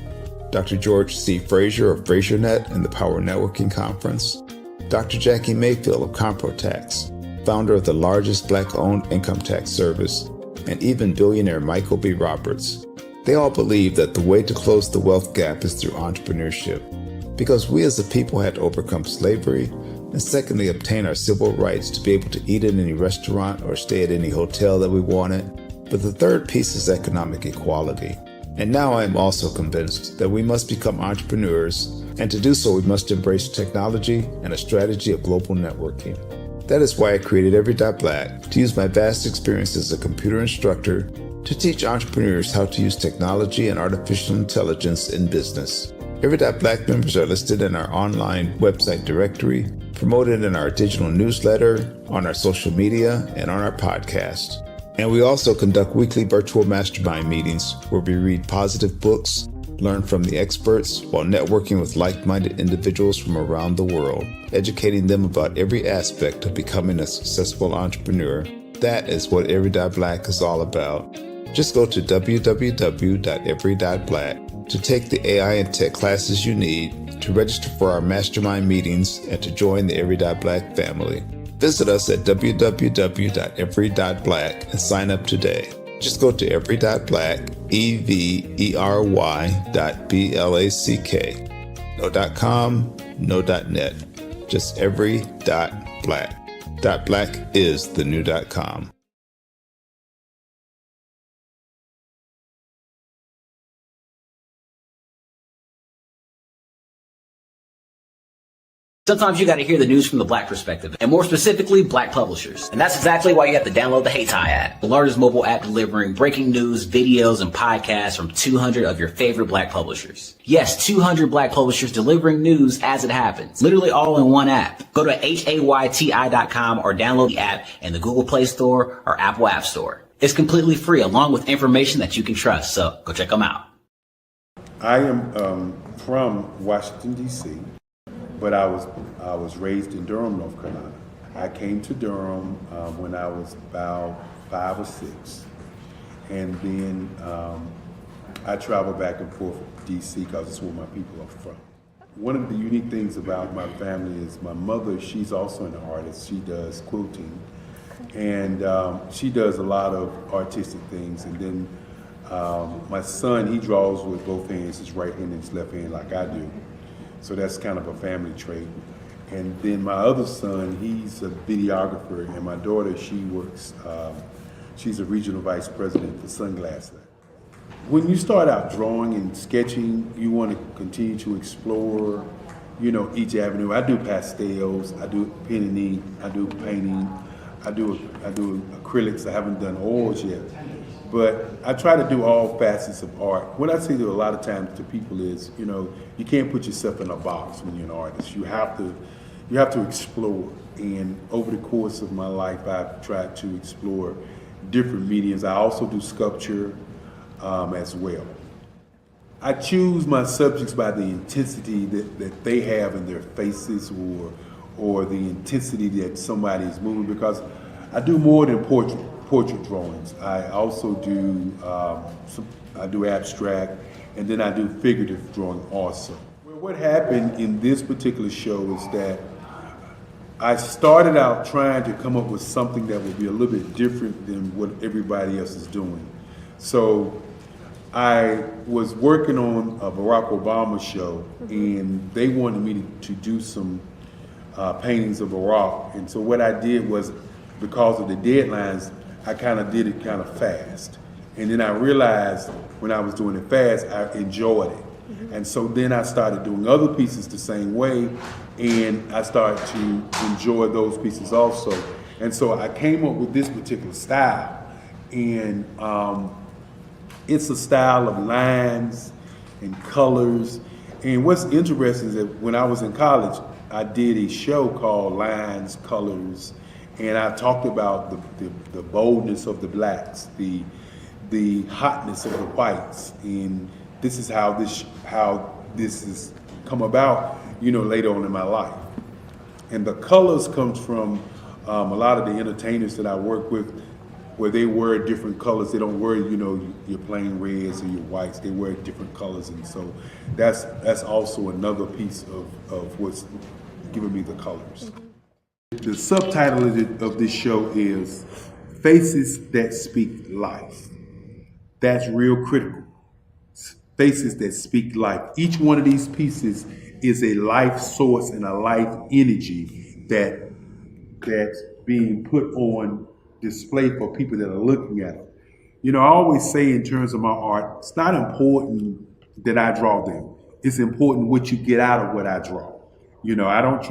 Dr. George C. Frazier of FrazierNet and the Power Networking Conference, Dr. Jackie Mayfield of ComproTax, founder of the largest Black-owned income tax service, and even billionaire Michael B. Roberts. They all believe that the way to close the wealth gap is through entrepreneurship, because we as a people had to overcome slavery, and secondly, obtain our civil rights to be able to eat in any restaurant or stay at any hotel that we wanted. But the third piece is economic equality. And now I am also convinced that we must become entrepreneurs, and to do so we must embrace technology and a strategy of global networking. That is why I created Every.Black, to use my vast experience as a computer instructor to teach entrepreneurs how to use technology and artificial intelligence in business. Every.Black members are listed in our online website directory, promoted in our digital newsletter, on our social media, and on our podcast. And we also conduct weekly virtual mastermind meetings where we read positive books, learn from the experts, while networking with like-minded individuals from around the world, educating them about every aspect of becoming a successful entrepreneur. That is what Every.Black is all about. Just go to www.every.black to take the AI and tech classes you need, to register for our mastermind meetings, and to join the Every.Black family. Visit us at www.every.black and sign up today. Just go to every.black, every.black. No .com, no .net. Just every.black. .black is the new .com. Sometimes you got to hear the news from the Black perspective, and more specifically, Black publishers. And that's exactly why you have to download the HeyTie app, the largest mobile app delivering breaking news, videos, and podcasts from 200 of your favorite Black publishers. Yes, 200 Black publishers delivering news as it happens, literally all in one app. Go to HAYTI.com or download the app in the Google Play Store or Apple App Store. It's completely free, along with information that you can trust, so go check them out. I am from Washington, D.C., but I was raised in Durham, North Carolina. I came to Durham when I was about 5 or 6, and then I traveled back and forth to D.C. because it's where my people are from. One of the unique things about my family is my mother, she's also an artist. She does quilting, and she does a lot of artistic things. And then my son, he draws with both hands, his right hand and his left hand like I do. So that's kind of a family trait. And then my other son, he's a videographer, and my daughter, she works, she's a regional vice president for Sunglass Lab. When you start out drawing and sketching, you want to continue to explore, each avenue. I do pastels, I do pen and ink, I do painting, I do acrylics. I haven't done oils yet. But I try to do all facets of art. What I say to a lot of times to people is, you can't put yourself in a box when you're an artist. You have to explore. And over the course of my life, I've tried to explore different mediums. I also do sculpture as well. I choose my subjects by the intensity that they have in their faces, or the intensity that somebody is moving, because I do more than portrait drawings. I also do I do abstract, and then I do figurative drawing also. Well, what happened in this particular show is that I started out trying to come up with something that would be a little bit different than what everybody else is doing. So I was working on a Barack Obama show, and they wanted me to do some paintings of Barack. And so what I did was, because of the deadlines, I kind of did it kind of fast. And then I realized when I was doing it fast, I enjoyed it. And so then I started doing other pieces the same way, and I started to enjoy those pieces also. And so I came up with this particular style. And it's a style of lines and colors. And what's interesting is that when I was in college, I did a show called Lines, Colors, and I talked about the boldness of the blacks, the hotness of the whites, and this is how this has come about, later on in my life. And the colors comes from a lot of the entertainers that I work with, where they wear different colors. They don't wear, your plain reds or your whites. They wear different colors, and so that's also another piece of what's giving me the colors. The subtitle of this show is Faces That Speak Life. That's real critical. Faces that speak life. Each one of these pieces is a life source and a life energy that's being put on display for people that are looking at them. I always say in terms of my art, it's not important that I draw them. It's important what you get out of what I draw. I don't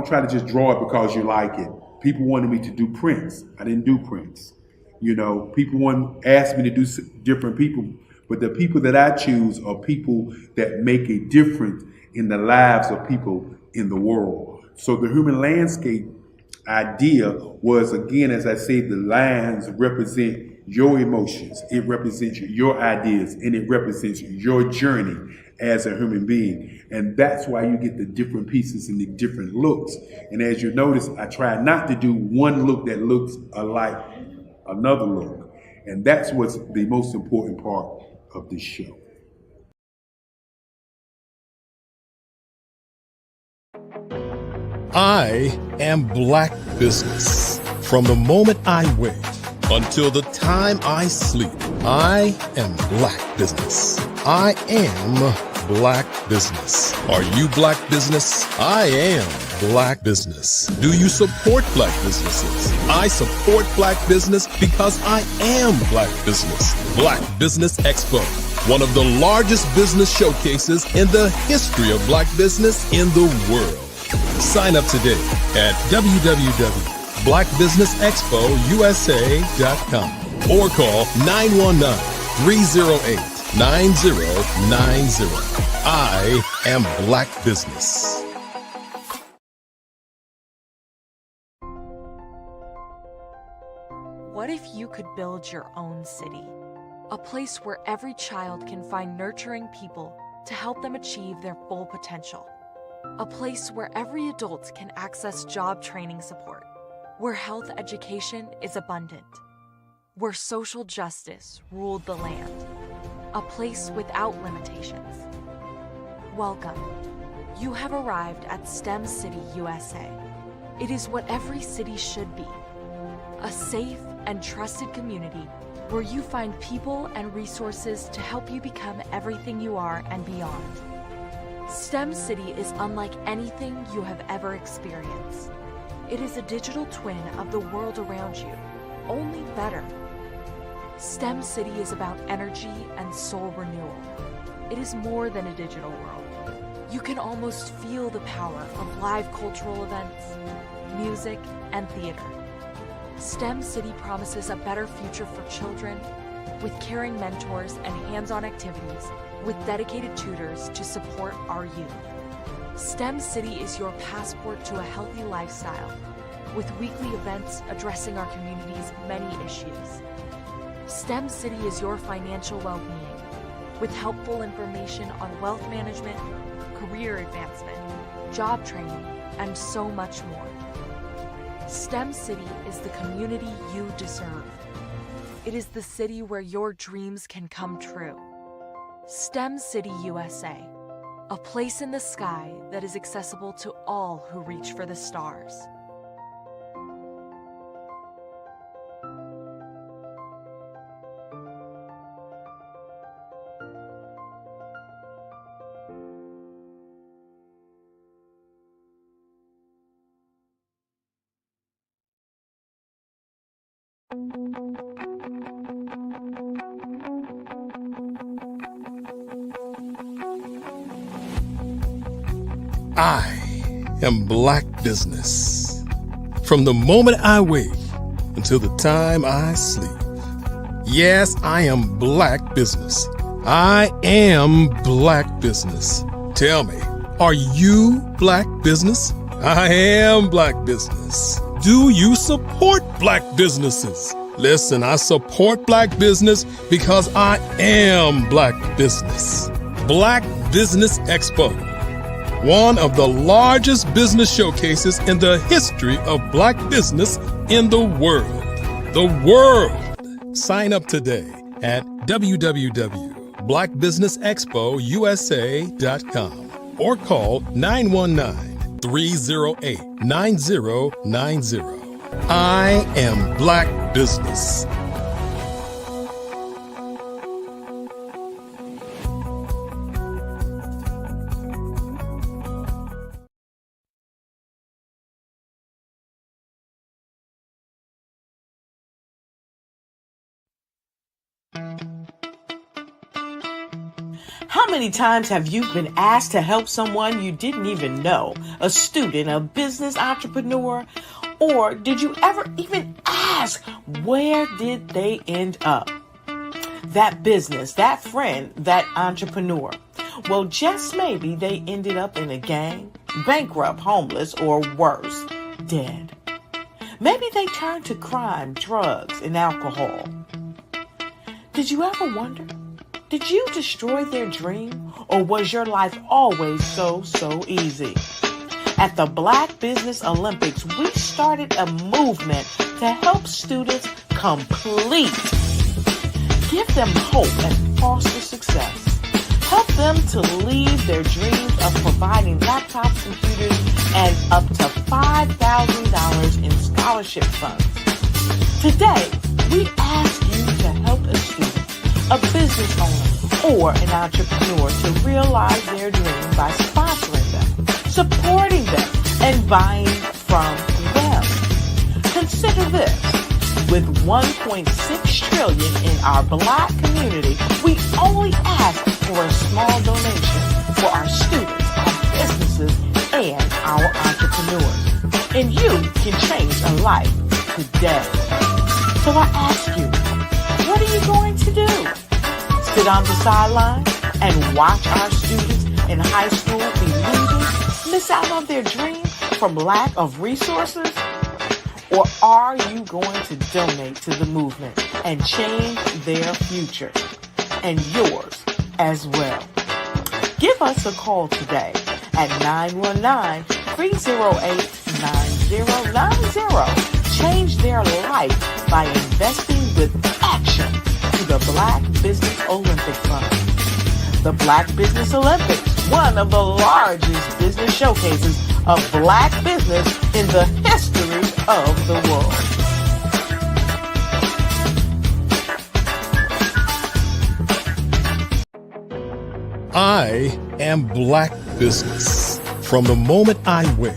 try to just draw it because you like it. People wanted me to do prints. I didn't do prints. People asked me to do different people, but the people that I choose are people that make a difference in the lives of people in the world. So the human landscape idea was, again, as I say, the lines represent your emotions, it represents your ideas, and it represents your journey as a human being. And that's why you get the different pieces and the different looks. And as you notice, I try not to do one look that looks alike another look. And that's what's the most important part of this show. I am Black Business. From the moment I wake until the time I sleep, I am Black Business. I am Black Business. Are you Black Business? I am Black Business. Do you support Black businesses? I support Black Business because I am Black Business. Black Business Expo, one of the largest business showcases in the history of Black business in the world. Sign up today at www.blackbusinessexpousa.com or call 919-308-9090. I am Black Business. What if you could build your own city? A place where every child can find nurturing people to help them achieve their full potential. A place where every adult can access job training support. Where health education is abundant. Where social justice ruled the land. A place without limitations. Welcome. You have arrived at STEM City USA. It is what every city should be. A safe and trusted community where you find people and resources to help you become everything you are and beyond. STEM City is unlike anything you have ever experienced. It is a digital twin of the world around you, only better. STEM City is about energy and soul renewal. It is more than a digital world. You can almost feel the power of live cultural events, music, and theater. STEM City promises a better future for children with caring mentors and hands-on activities with dedicated tutors to support our youth. STEM City is your passport to a healthy lifestyle with weekly events addressing our community's many issues. STEM City is your financial well-being with helpful information on wealth management, career advancement, job training, and so much more. STEM City is the community you deserve. It is the city where your dreams can come true. STEM City USA, a place in the sky that is accessible to all who reach for the stars. I am Black Business. From the moment I wake until the time I sleep. Yes, I am Black Business. I am Black Business. Tell me, are you Black Business? I am Black Business. Do you support Black businesses? Listen, I support Black business because I am Black Business. Black Business Expo, one of the largest business showcases in the history of Black business in the world. The world! Sign up today at www.blackbusinessexpousa.com or call 919-308-9090. I am Black Business. How many times have you been asked to help someone you didn't even know? A student, a business entrepreneur? Or did you ever even ask, where did they end up? That business, that friend, that entrepreneur. Well, just maybe they ended up in a gang, bankrupt, homeless, or worse, dead. Maybe they turned to crime, drugs, and alcohol. Did you ever wonder? Did you destroy their dream, or was your life always so easy? At the Black Business Olympics, we started a movement to help students complete. Give them hope and foster success. Help them to leave their dreams of providing laptops, computers, and up to $5,000 in scholarship funds. Today, we ask you to help a student, a business owner, or an entrepreneur to realize their dream by sponsoring them, supporting them, and buying from them. Consider this. With $1.6 trillion in our Black community, we only ask for a small donation for our students, our businesses, and our and you can change a life today. So I ask you, what are you going to do? Sit on the sideline and watch our students in high school be losers, miss out on their dream from lack of resources? Or are you going to donate to the movement and change their future and yours as well? Give us a call today at 919-308-9090. Change their life by investing with action to the Black Business Olympic Fund. The Black Business Olympics, one of the largest business showcases of Black business in the history of the world. I am Black Business. From the moment I wake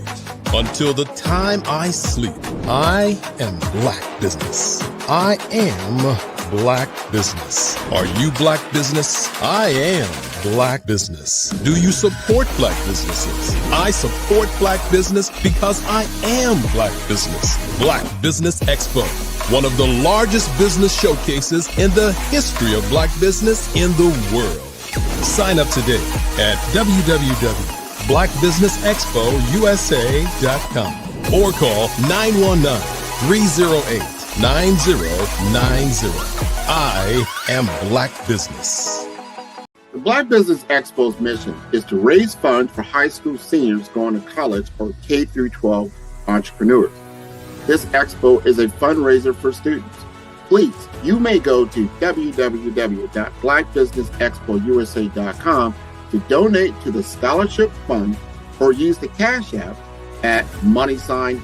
until the time I sleep, I am Black Business. I am Black Business. Are you Black Business? I am Black Business. Do you support Black businesses? I support Black business because I am Black Business. Black Business Expo, one of the largest business showcases in the history of Black business in the world. Sign up today at www.blackbusinessexpousa.com or call 919-308-9090. I am Black Business. The Black Business Expo's mission is to raise funds for high school seniors going to college or K-12 entrepreneurs. This expo is a fundraiser for students. Please, you may go to www.blackbusinessexpousa.com to donate to the scholarship fund or use the Cash App at $BBXUSA.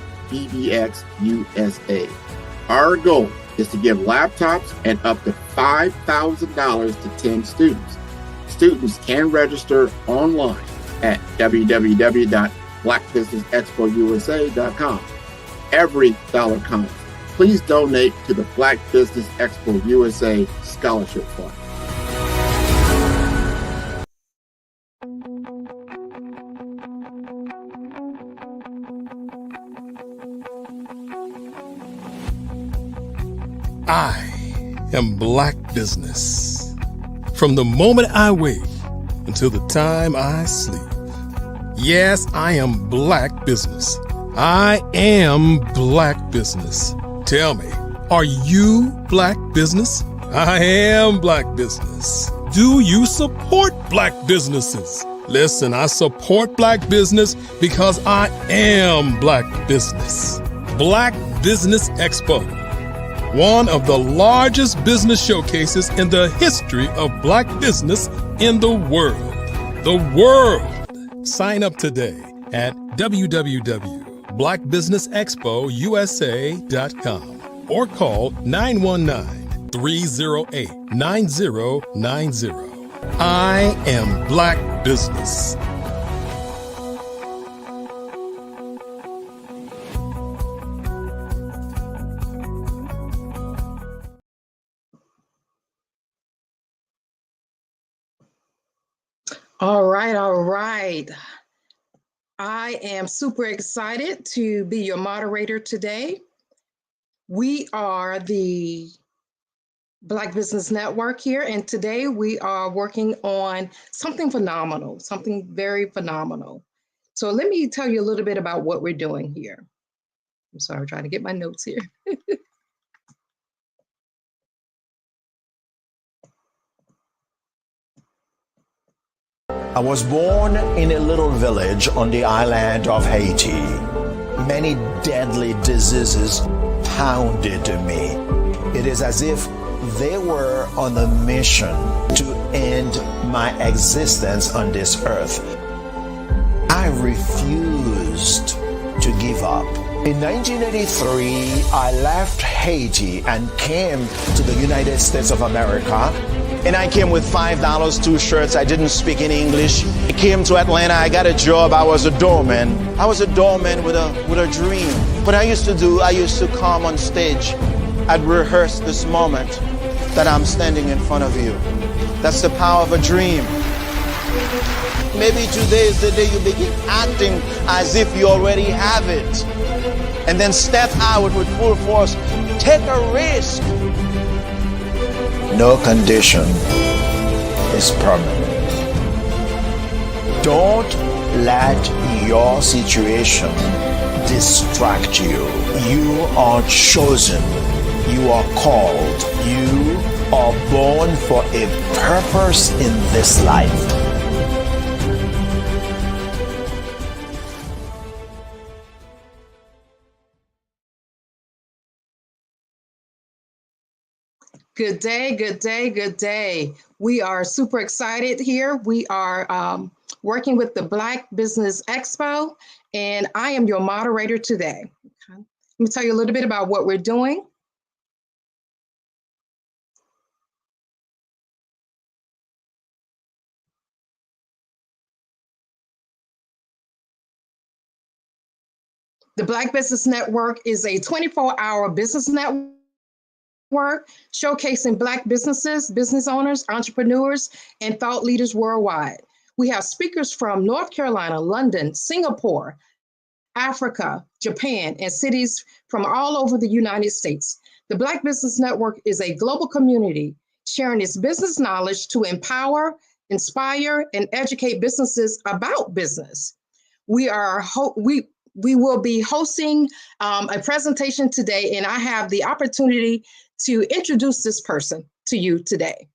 Our goal is to give laptops and up to $5,000 to 10 students. Students can register online at www.blackbusinessexpousa.com. Every dollar counts. Please donate to the Black Business Expo USA Scholarship Fund. I am Black Business. From the moment I wake until the time I sleep. Yes, I am Black Business. I am Black Business. Tell me, are you Black Business? I am Black Business. Do you support Black businesses? Listen, I support Black business because I am Black Business. Black Business Expo, one of the largest business showcases in the history of Black business in the world. The world. Sign up today at www.blackbusinessexpousa.com or call 919-308-9090. I am Black Business. All right. I am super excited to be your moderator today. We are the Black Business Network here, and today we are working on something phenomenal, something very phenomenal. So let me tell you a little bit about what we're doing here. I'm sorry, I'm trying to get my notes here. I was born in a little village on the island of Haiti. Many deadly diseases pounded me. It is as if they were on a mission to end my existence on this earth. I refused to give up. In 1983, I left Haiti and came to the United States of America. And I came with $5, 2 shirts. I didn't speak in English. I came to Atlanta. I got a job. I was a doorman. I was a doorman with a dream. What I used to come on stage. I'd rehearse this moment that I'm standing in front of you. That's the power of a dream. Maybe today is the day you begin acting as if you already have it. And then step out with full force. Take a risk. No condition is permanent. Don't let your situation distract you. You are chosen. You are called. You are born for a purpose in this life. Good day, good day, good day. We are super excited here. We are working with the Black Business Expo, and I am your moderator today. Okay. Let me tell you a little bit about what we're doing. The Black Business Network is a 24-hour business network showcasing Black businesses, business owners, entrepreneurs, and thought leaders worldwide. We have speakers from North Carolina, London, Singapore, Africa, Japan, and cities from all over the United States. The Black Business Network is a global community sharing its business knowledge to empower, inspire, and educate businesses about business. We will be hosting a presentation today, and I have the opportunity to introduce this person to you today.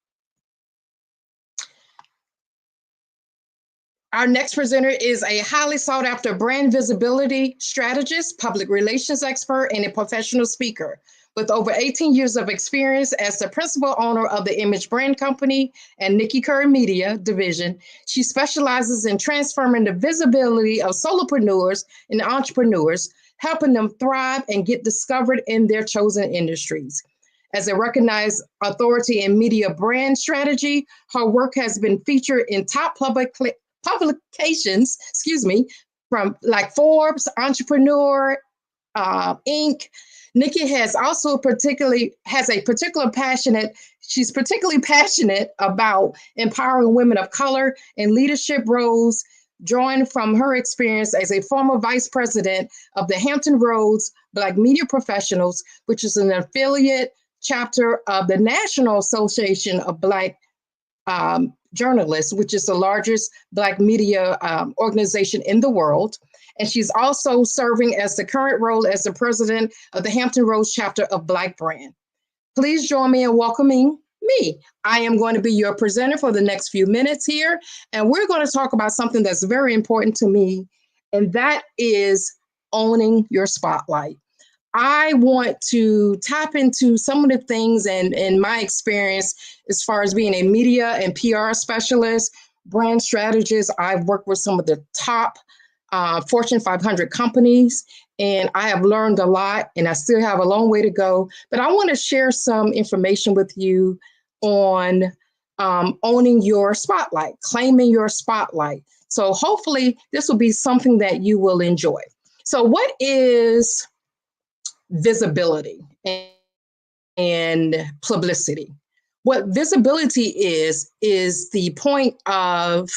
Our next presenter is a highly sought after brand visibility strategist, public relations expert, and a professional speaker. With over 18 years of experience as the principal owner of the Image Brand Company and Nikki Curry Media Division, she specializes in transforming the visibility of solopreneurs and entrepreneurs, helping them thrive and get discovered in their chosen industries. As a recognized authority in media brand strategy, her work has been featured in top publications, from like Forbes, Entrepreneur, Inc. Nikki has also she's particularly passionate about empowering women of color in leadership roles, drawing from her experience as a former vice president of the Hampton Roads Black Media Professionals, which is an affiliate chapter of the National Association of Black Journalists, which is the largest Black media organization in the world. And she's also serving as the current role as the president of the Hampton Roads chapter of Black Brand. Please join me in welcoming me. I am going to be your presenter for the next few minutes here, and we're going to talk about something that's very important to me, and that is owning your spotlight. I want to tap into some of the things and my experience as far as being a media and PR specialist, brand strategist. I've worked with some of the top Fortune 500 companies, and I have learned a lot, and I still have a long way to go. But I want to share some information with you on owning your spotlight, claiming your spotlight. So hopefully this will be something that you will enjoy. So what is visibility and publicity? What visibility is the point of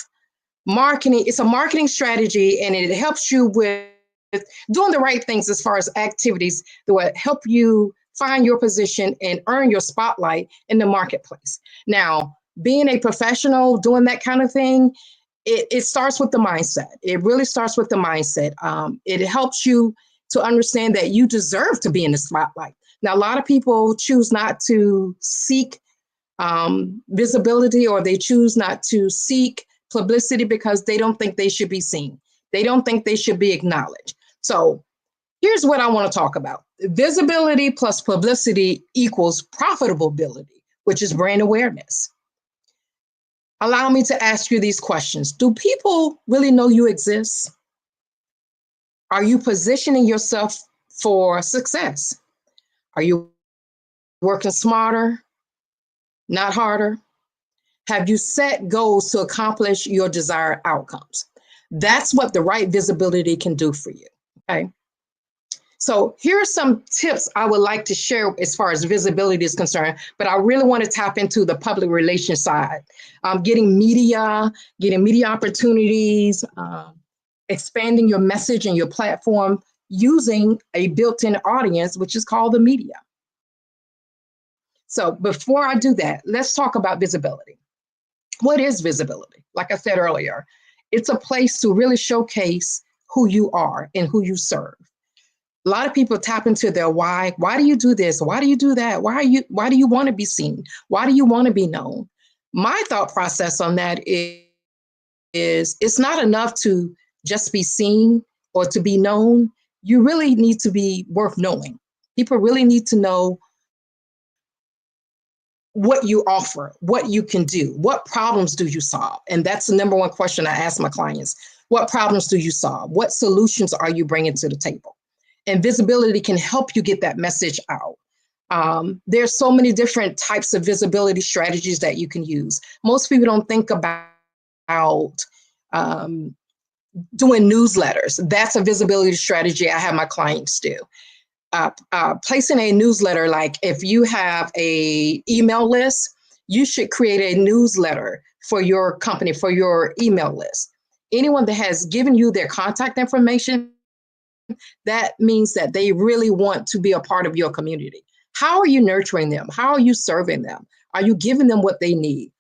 marketing. It's a marketing strategy, and it helps you with doing the right things as far as activities that will help you find your position and earn your spotlight in the marketplace. Now, being a professional, doing that kind of thing, it starts with the mindset. It really starts with the mindset. It helps you to understand that you deserve to be in the spotlight. Now, a lot of people choose not to seek visibility, or they choose not to seek publicity because they don't think they should be seen. They don't think they should be acknowledged. So here's what I want to talk about. Visibility plus publicity equals profitability, which is brand awareness. Allow me to ask you these questions. Do people really know you exist? Are you positioning yourself for success? Are you working smarter, not harder? Have you set goals to accomplish your desired outcomes? That's what the right visibility can do for you, okay? So here are some tips I would like to share as far as visibility is concerned, but I really want to tap into the public relations side. Getting media opportunities, expanding your message and your platform using a built-in audience, which is called the media. So before I do that, let's talk about visibility. What is visibility? Like I said earlier, it's a place to really showcase who you are and who you serve. A lot of people tap into their why. Why do you do this? Why do you do that? Why do you want to be seen? Why do you want to be known? My thought process on that is it's not enough to just be seen or to be known. You really need to be worth knowing. People really need to know what you offer, what you can do, what problems do you solve? And that's the number one question I ask my clients. What problems do you solve? What solutions are you bringing to the table? And visibility can help you get that message out. There's so many different types of visibility strategies that you can use. Most people don't think about doing newsletters. That's a visibility strategy I have my clients do. Placing a newsletter, like if you have a email list, you should create a newsletter for your company, for your email list. Anyone that has given you their contact information, that means that they really want to be a part of your community. How are you nurturing them? How are you serving them? Are you giving them what they need?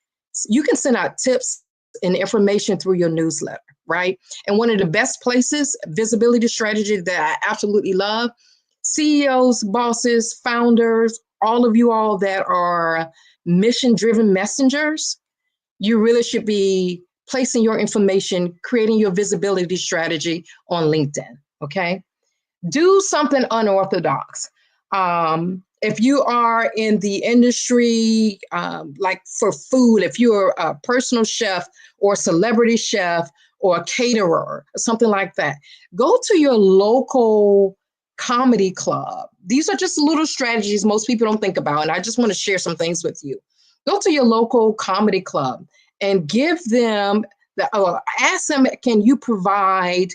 You can send out tips and information through your newsletter, right? And one of the best places, visibility strategy that I absolutely love, CEOs, bosses, founders, all of you all that are mission-driven messengers, you really should be placing your information, creating your visibility strategy on LinkedIn, okay? Do something unorthodox. If you are in the industry, like for food, if you're a personal chef or celebrity chef or a caterer, something like that, go to your local comedy club. These are just little strategies most people don't think about, and I just want to share some things with you. Go to your local comedy club and give them, ask them, can you provide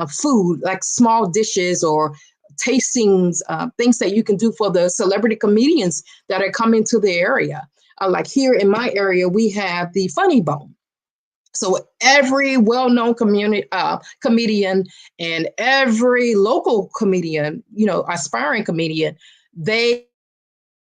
food, like small dishes or tastings, things that you can do for the celebrity comedians that are coming to the area. Like here in my area, we have the Funny Bone. So every well-known comedian and every local comedian, aspiring comedian, they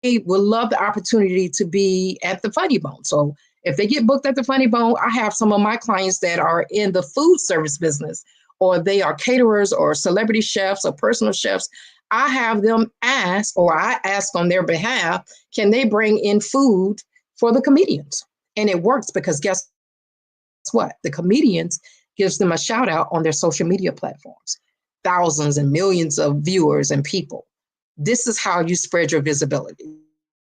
would love the opportunity to be at the Funny Bone. So if they get booked at the Funny Bone, I have some of my clients that are in the food service business, or they are caterers or celebrity chefs or personal chefs. I have them ask, or I ask on their behalf, can they bring in food for the comedians? And it works because guess what? The comedians gives them a shout out on their social media platforms. Thousands and millions of viewers and people. This is how you spread your visibility.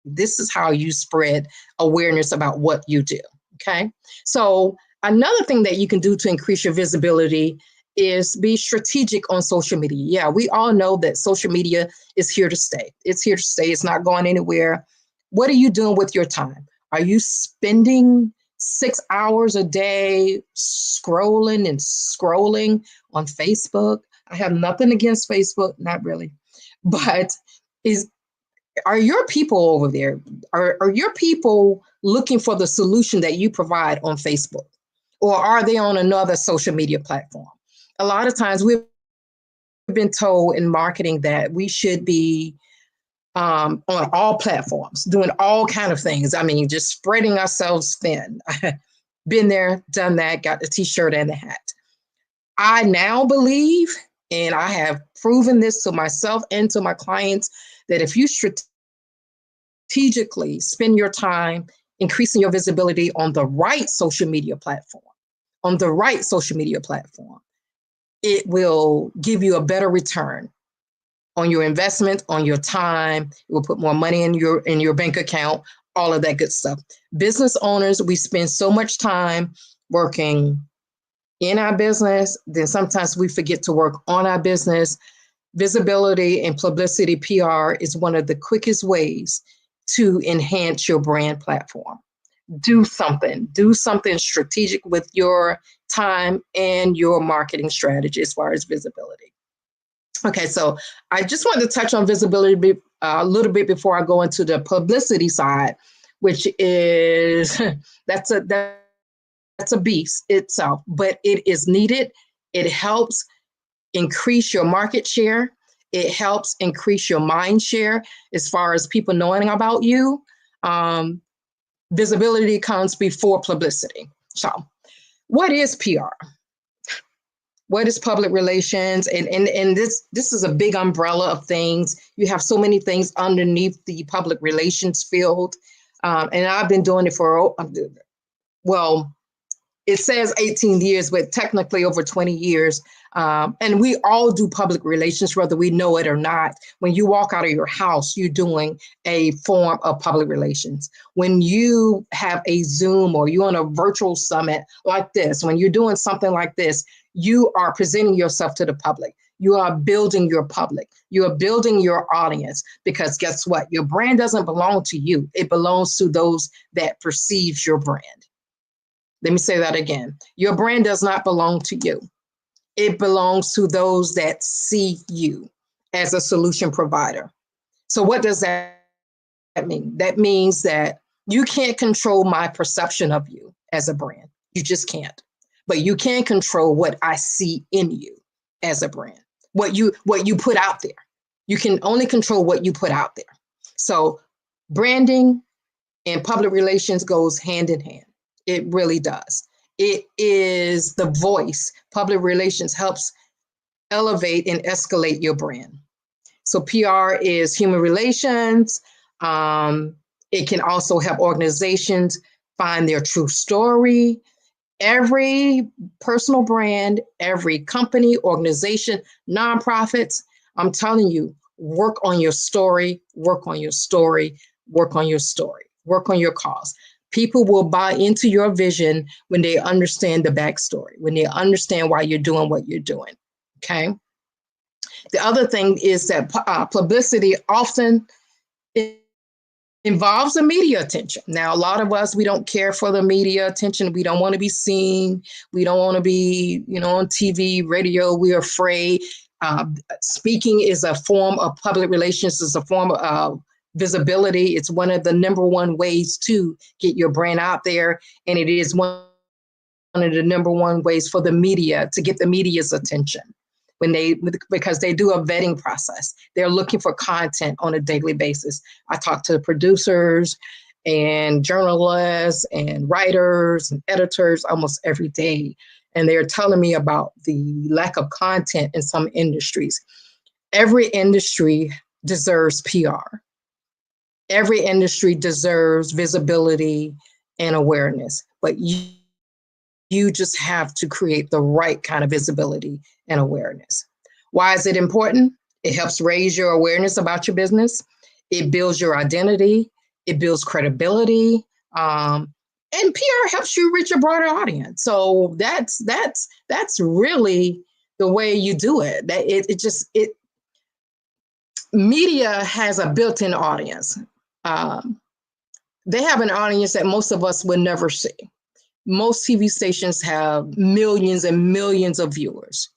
This is how you spread awareness about what you do, okay? So another thing that you can do to increase your visibility is be strategic on social media. Yeah, we all know that social media is here to stay. It's here to stay. It's not going anywhere. What are you doing with your time? Are you spending 6 hours a day scrolling on Facebook? I have nothing against Facebook, not really. But are your people over there, are your people looking for the solution that you provide on Facebook? Or are they on another social media platform? A lot of times we've been told in marketing that we should be on all platforms, doing all kind of things. I mean, just spreading ourselves thin. Been there, done that, got the t-shirt and the hat. I now believe, and I have proven this to myself and to my clients, that if you strategically spend your time increasing your visibility on the right social media platform, it will give you a better return on your investment, on your time. It will put more money in your bank account, all of that good stuff. Business owners, we spend so much time working in our business, then sometimes we forget to work on our business. Visibility and publicity, PR, is one of the quickest ways to enhance your brand platform. Do something strategic with your time and your marketing strategy as far as visibility. Okay, so I just wanted to touch on visibility a little bit before I go into the publicity side, which is that's a beast itself, but it is needed. It helps increase your market share. It helps increase your mind share as far as people knowing about you. Visibility comes before publicity. So, what is PR? What is public relations? And this is a big umbrella of things. You have so many things underneath the public relations field. And I've been doing it for, well, it says 18 years, but technically over 20 years. And we all do public relations, whether we know it or not. When you walk out of your house, you're doing a form of public relations. When you have a Zoom or you're on a virtual summit like this, when you're doing something like this, you are presenting yourself to the public. You are building your public. You are building your audience, because guess what? Your brand doesn't belong to you. It belongs to those that perceives your brand. Let me say that again. Your brand does not belong to you. It belongs to those that see you as a solution provider. So what does that mean? That means that you can't control my perception of you as a brand. You just can't. But you can control what I see in you as a brand, what you put out there. You can only control what you put out there. So branding and public relations goes hand in hand. It really does. It is the voice. Public relations helps elevate and escalate your brand. So PR is human relations. It can also help organizations find their true story. Every personal brand, every company, organization, nonprofits, I'm telling you, work on your story, work on your story, work on your story, work on your cause. People will buy into your vision when they understand the backstory, when they understand why you're doing what you're doing, okay? The other thing is that publicity often involves the media attention. Now, a lot of us, we don't care for the media attention. We don't want to be seen. We don't want to be, on TV, radio. We're afraid. Speaking is a form of public relations, is a form of visibility. It's one of the number one ways to get your brand out there. And it is one of the number one ways for the media to get the media's attention. Because they do a vetting process. They're looking for content on a daily basis. I talk to producers and journalists and writers and editors almost every day. And they're telling me about the lack of content in some industries. Every industry deserves PR. Every industry deserves visibility and awareness, but you just have to create the right kind of visibility and awareness. Why is it important? It helps raise your awareness about your business. It builds your identity. It builds credibility. And PR helps you reach a broader audience. So that's really the way you do it. Media has a built-in audience. They have an audience that most of us would never see. Most TV stations have millions and millions of viewers.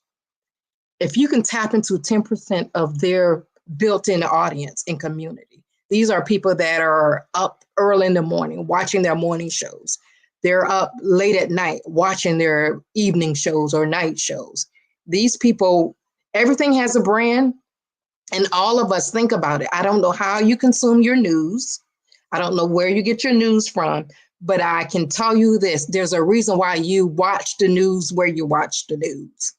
If you can tap into 10% of their built-in audience and community, these are people that are up early in the morning watching their morning shows. They're up late at night watching their evening shows or night shows. These people, everything has a brand, and all of us think about it. I don't know how you consume your news. I don't know where you get your news from. But I can tell you this, there's a reason why you watch the news where you watch the news.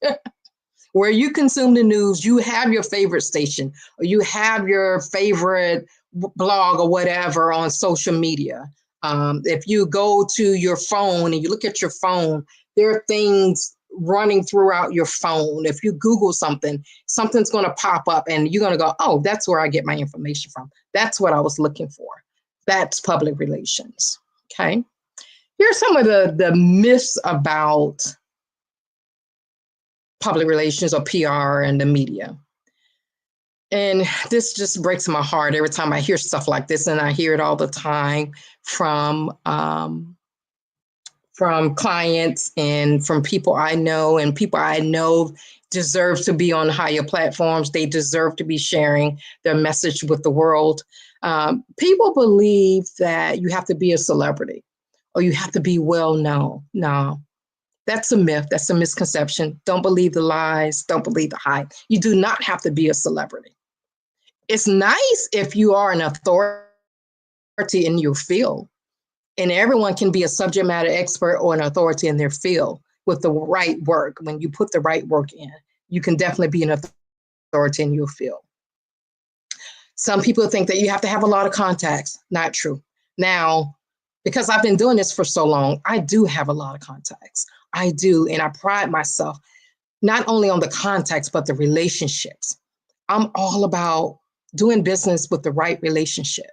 Where you consume the news, you have your favorite station, or you have your favorite blog or whatever on social media. If you go to your phone and you look at your phone, there are things running throughout your phone. If you Google something, something's going to pop up and you're going to go, oh, that's where I get my information from. That's what I was looking for. That's public relations. Okay, here's some of the myths about public relations or PR and the media. And this just breaks my heart every time I hear stuff like this, and I hear it all the time from from clients and from people I know, and people I know deserve to be on higher platforms. They deserve to be sharing their message with the world. People believe that you have to be a celebrity or you have to be well known. No, that's a myth. That's a misconception. Don't believe the lies. Don't believe the hype. You do not have to be a celebrity. It's nice if you are an authority in your field, and everyone can be a subject matter expert or an authority in their field with the right work. When you put the right work in, you can definitely be an authority in your field. Some people think that you have to have a lot of contacts. Not true. Now, because I've been doing this for so long, I do have a lot of contacts. I do, and I pride myself not only on the contacts, but the relationships. I'm all about doing business with the right relationships.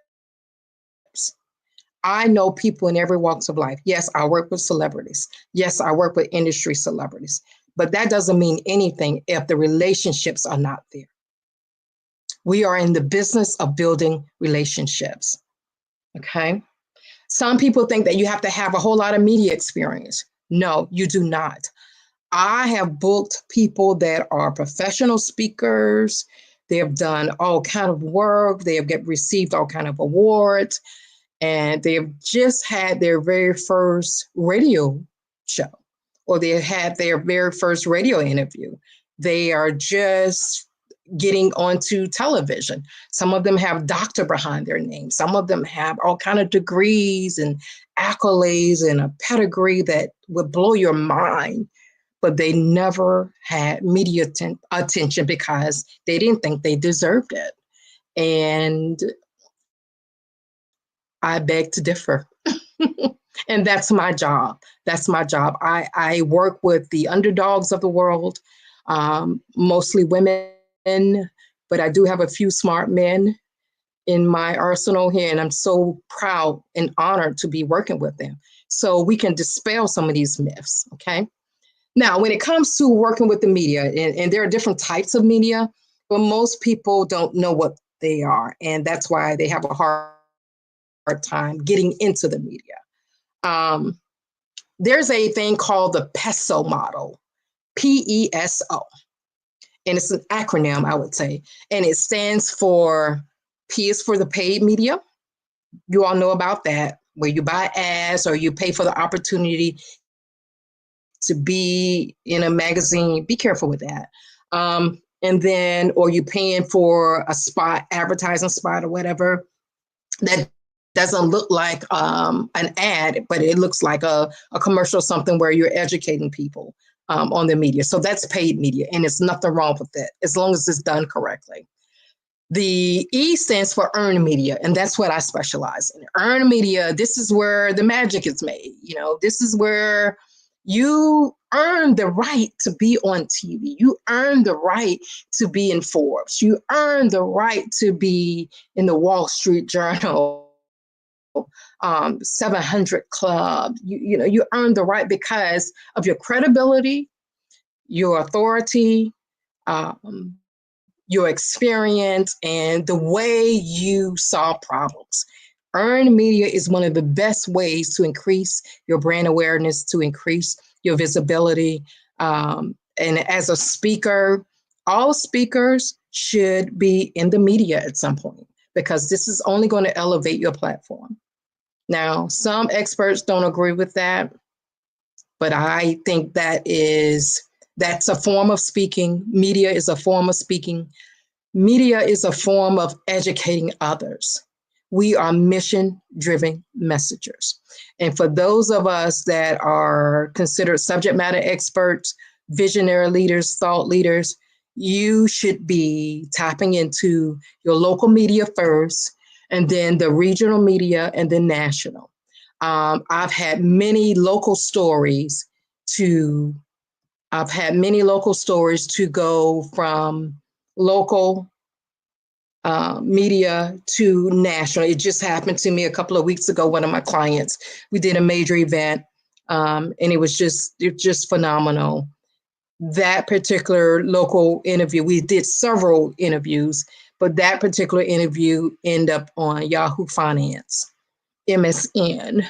I know people in every walks of life. Yes, I work with celebrities. Yes, I work with industry celebrities. But that doesn't mean anything if the relationships are not there. We are in the business of building relationships. Okay? Some people think that you have to have a whole lot of media experience. No, you do not. I have booked people that are professional speakers. They have done all kind of work. They have received all kind of awards. And they've just had their very first radio show, or they had their very first radio interview. They are just getting onto television. Some of them have doctor behind their name. Some of them have all kind of degrees and accolades and a pedigree that would blow your mind, but they never had media attention because they didn't think they deserved it. And I beg to differ. And that's my job. That's my job. I work with the underdogs of the world, mostly women, but I do have a few smart men in my arsenal here, and I'm so proud and honored to be working with them. So we can dispel some of these myths, okay? Now, when it comes to working with the media, and there are different types of media, but most people don't know what they are, and that's why they have a hard time getting into the media. There's a thing called the PESO model, PESO, and it's an acronym, I would say, and it stands for P is for the paid media. You all know about that, where you buy ads or you pay for the opportunity to be in a magazine. Be careful with that. And then, or you paying for a spot, advertising spot or whatever, that doesn't look like an ad, but it looks like a commercial, something where you're educating people on the media. So that's paid media, and there's nothing wrong with that as long as it's done correctly. The E stands for earned media, and that's what I specialize in. Earned media, this is where the magic is made. You know, this is where you earn the right to be on TV. You earn the right to be in Forbes. You earn the right to be in the Wall Street Journal, 700 Club. You earn the right because of your credibility, your authority, your experience, and the way you solve problems. Earned media is one of the best ways to increase your brand awareness, to increase your visibility. And as a speaker, all speakers should be in the media at some point, because this is only going to elevate your platform. Now, some experts don't agree with that, but I think that's a form of speaking. Media is a form of speaking. Media is a form of educating others. We are mission-driven messengers. And for those of us that are considered subject matter experts, visionary leaders, thought leaders, you should be tapping into your local media first, and then the regional media, and then national. I've had many local stories to go from local media to national. It just happened to me a couple of weeks ago. One of my clients, we did a major event, and it was just phenomenal. That particular local interview, we did several interviews, but that particular interview ended up on Yahoo Finance, MSN,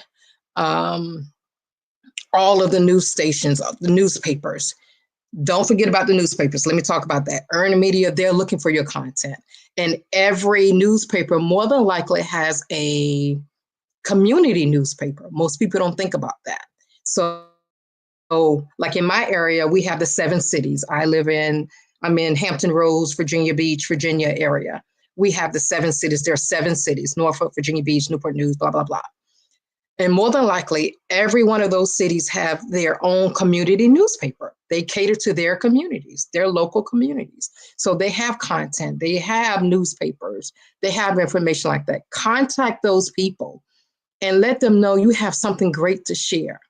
all of the news stations, the newspapers. Don't forget about the newspapers. Let me talk about that. Earned media, they're looking for your content. And every newspaper more than likely has a community newspaper. Most people don't think about that. So like in my area, we have the 7 cities. I'm in Hampton Roads, Virginia Beach, Virginia area. We have the 7 cities. There are 7 cities: Norfolk, Virginia Beach, Newport News, blah, blah, blah. And more than likely, every one of those cities have their own community newspaper. They cater to their communities, their local communities. So they have content, they have newspapers, they have information like that. Contact those people and let them know you have something great to share.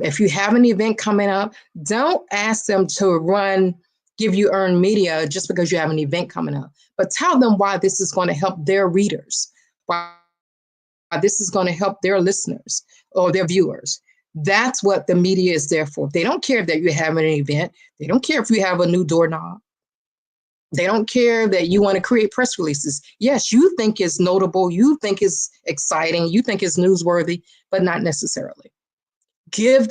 If you have an event coming up, don't ask them to give you earned media just because you have an event coming up, but tell them why this is going to help their readers, why this is going to help their listeners or their viewers. That's what the media is there for. They don't care that you have an event. They don't care if you have a new doorknob. They don't care that you want to create press releases. Yes, you think it's notable. You think it's exciting. You think it's newsworthy, but not necessarily. Give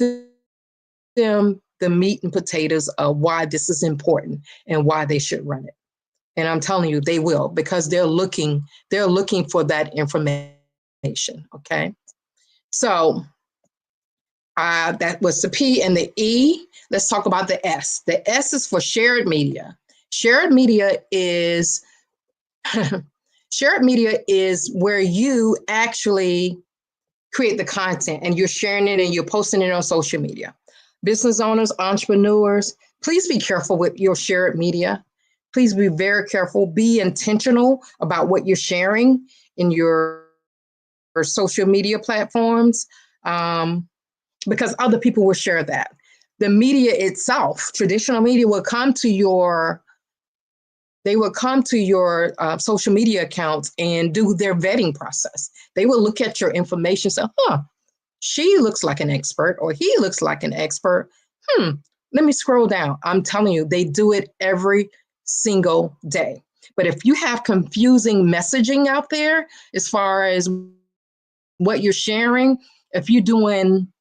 them the meat and potatoes of why this is important and why they should run it. And I'm telling you, they will, because they're looking for that information. Okay. So that was the P and the E. Let's talk about the S. The S is for shared media. Shared media is where you actually create the content and you're sharing it and you're posting it on social media. Business owners, entrepreneurs, please be careful with your shared media. Please be very careful. Be intentional about what you're sharing in your social media platforms, because other people will share that. The media itself, traditional media, will come to your social media accounts and do their vetting process. They will look at your information and say, she looks like an expert or he looks like an expert. Let me scroll down. I'm telling you, they do it every single day. But if you have confusing messaging out there as far as what you're sharing, if you're doing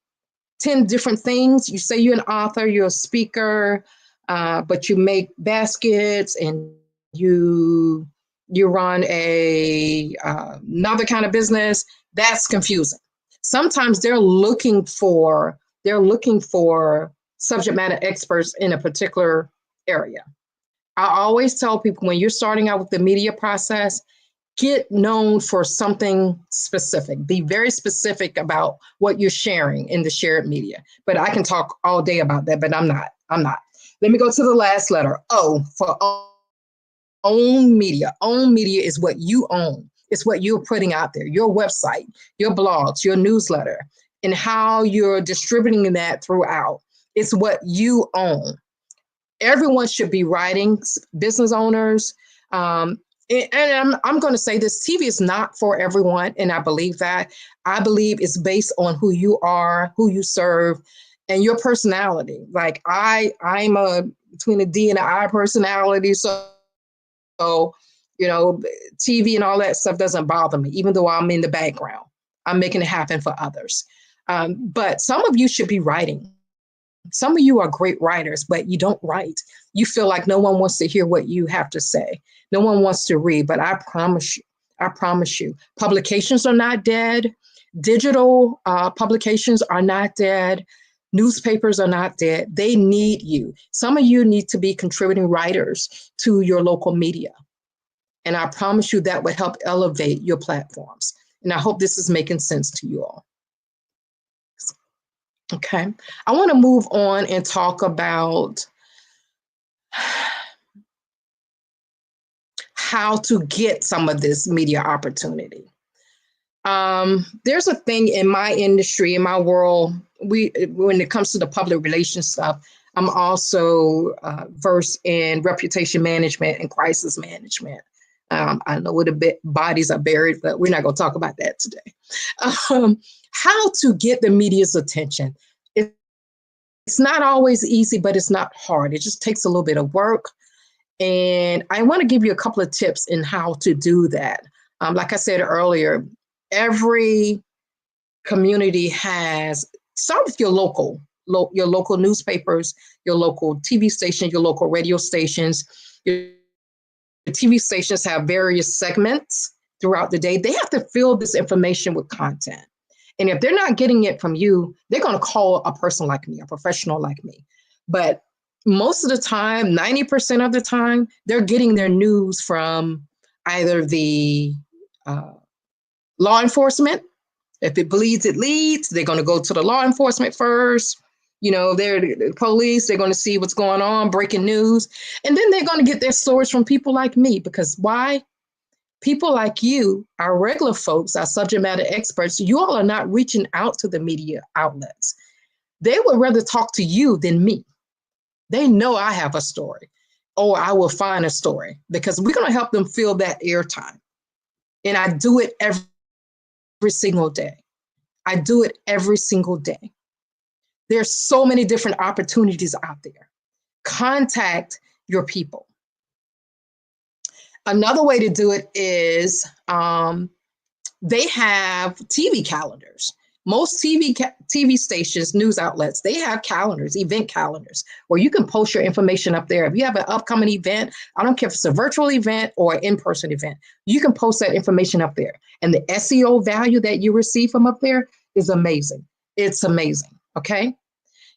10 different things, you say you're an author, you're a speaker, but you make baskets and you run another kind of business, that's confusing. Sometimes they're looking for subject matter experts in a particular area. I always tell people, when you're starting out with the media process, get known for something specific. Be very specific about what you're sharing in the shared media. But I can talk all day about that, but I'm not. Let me go to the last letter, O, for own media. Own media is what you own. It's what you're putting out there, your website, your blogs, your newsletter, and how you're distributing that throughout. It's what you own. Everyone should be writing, business owners. And I'm going to say this, TV is not for everyone, and I believe that. I believe it's based on who you are, who you serve, and your personality. Like I'm a between a D and an I personality, so TV and all that stuff doesn't bother me, even though I'm in the background. I'm making it happen for others. But some of you should be writing. Some of you are great writers, but you don't write. You feel like no one wants to hear what you have to say. No one wants to read, but I promise you, publications are not dead. Digital publications are not dead. Newspapers are not dead. They need you. Some of you need to be contributing writers to your local media. And I promise you that would help elevate your platforms. And I hope this is making sense to you all. Okay, I want to move on and talk about how to get some of this media opportunity. There's a thing in my industry, in my world, when it comes to the public relations stuff, I'm also versed in reputation management and crisis management. I know where the bodies are buried, but we're not going to talk about that today. How to get the media's attention. It's not always easy, but it's not hard. It just takes a little bit of work. And I want to give you a couple of tips in how to do that. Like I said earlier, every community has start with your local newspapers, your local TV station, your local radio stations. Your TV stations have various segments throughout the day. They have to fill this information with content. And if they're not getting it from you, they're going to call a person like me, a professional like me. But most of the time, 90% of the time, they're getting their news from either the law enforcement. If it bleeds, it leads. They're going to go to the law enforcement first. They're the police. They're going to see what's going on, breaking news. And then they're going to get their stories from people like me. Because why? People like you, our regular folks, our subject matter experts, you all are not reaching out to the media outlets. They would rather talk to you than me. They know I have a story, or I will find a story, because we're going to help them fill that airtime. And I do it every single day. I do it every single day. There's so many different opportunities out there. Contact your people. Another way to do it is they have TV calendars. Most TV stations, news outlets, they have calendars, event calendars, where you can post your information up there. If you have an upcoming event, I don't care if it's a virtual event or an in-person event, you can post that information up there. And the SEO value that you receive from up there is amazing. It's amazing, okay?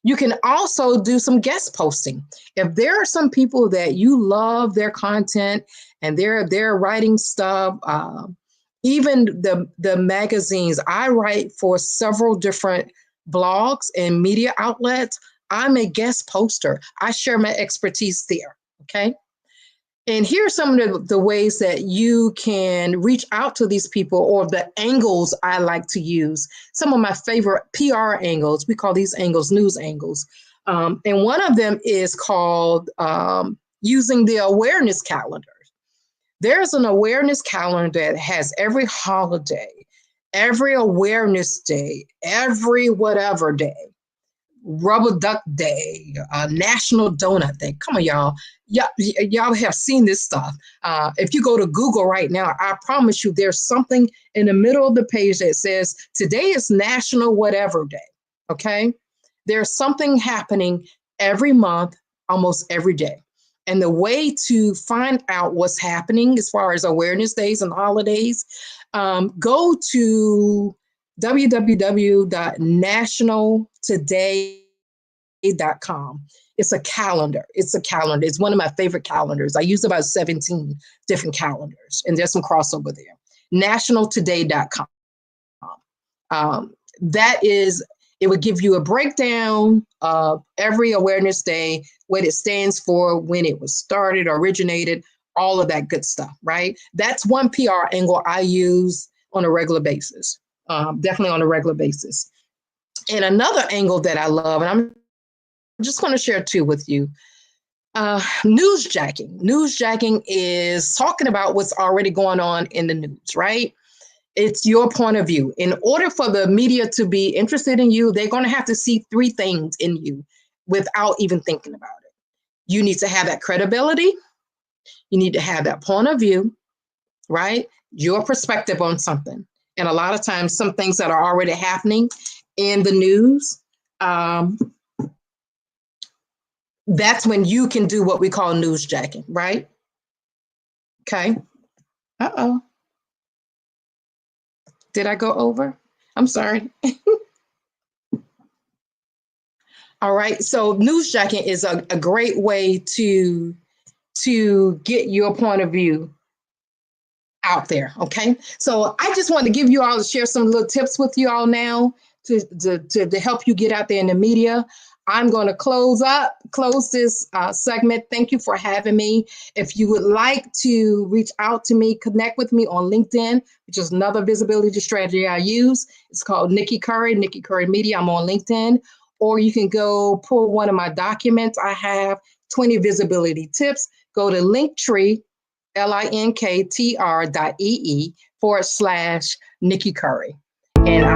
You can also do some guest posting. If there are some people that you love their content and they're writing stuff, even the magazines, I write for several different blogs and media outlets. I'm a guest poster. I share my expertise there, okay? And here are some of the ways that you can reach out to these people, or the angles I like to use. Some of my favorite PR angles, we call these angles news angles. And one of them is called using the awareness calendar. There's an awareness calendar that has every holiday, every awareness day, every whatever day, rubber duck day, National Donut Day. Come on, y'all. Y'all have seen this stuff. If you go to Google right now, I promise you there's something in the middle of the page that says, today is National Whatever Day, okay? There's something happening every month, almost every day. And the way to find out what's happening as far as awareness days and holidays, go to www.nationaltoday.com. It's a calendar. It's one of my favorite calendars. I use about 17 different calendars, and there's some crossover there. Nationaltoday.com. It would give you a breakdown of every awareness day, what it stands for, when it was started, originated, all of that good stuff, right? That's one PR angle I use on a regular basis, definitely on a regular basis. And another angle that I love, and I'm just going to share two with you, newsjacking. Newsjacking is talking about what's already going on in the news, right? It's your point of view. In order for the media to be interested in you, they're going to have to see three things in you without even thinking about it. You need to have that credibility. You need to have that point of view, right? Your perspective on something. And a lot of times, some things that are already happening in the news, that's when you can do what we call newsjacking, right? Okay. Uh-oh. Did I go over? I'm sorry. All right. So newsjacking is a great way to get your point of view out there. Okay. So I just want to give you all to share some little tips with you all now to help you get out there in the media. I'm going to close this segment. Thank you for having me. If you would like to reach out to me, connect with me on LinkedIn, which is another visibility strategy I use. It's called Nikki Curry Media. I'm on LinkedIn. Or you can go pull one of my documents. I have 20 visibility tips. Go to Linktree, linktr.ee/Nikki Curry. And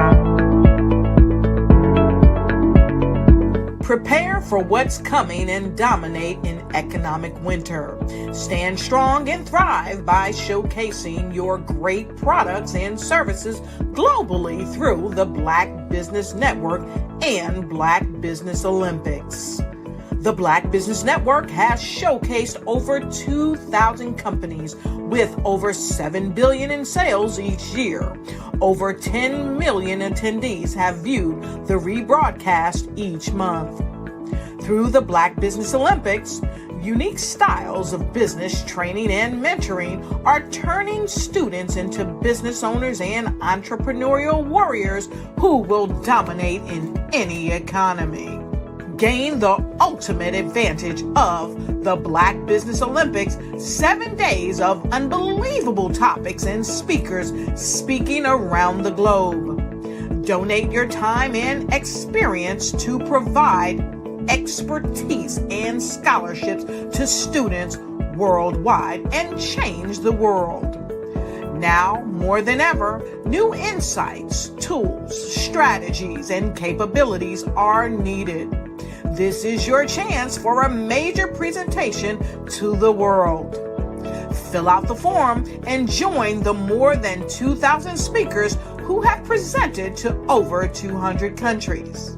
Prepare for what's coming and dominate in economic winter. Stand strong and thrive by showcasing your great products and services globally through the Black Business Network and Black Business Olympics. The Black Business Network has showcased over 2,000 companies with over $7 billion in sales each year. Over 10 million attendees have viewed the rebroadcast each month. Through the Black Business Olympics, unique styles of business training and mentoring are turning students into business owners and entrepreneurial warriors who will dominate in any economy. Gain the ultimate advantage of the Black Business Olympics, 7 days of unbelievable topics and speakers speaking around the globe. Donate your time and experience to provide expertise and scholarships to students worldwide and change the world. Now, more than ever, new insights, tools, strategies, and capabilities are needed. This is your chance for a major presentation to the world. Fill out the form and join the more than 2,000 speakers who have presented to over 200 countries.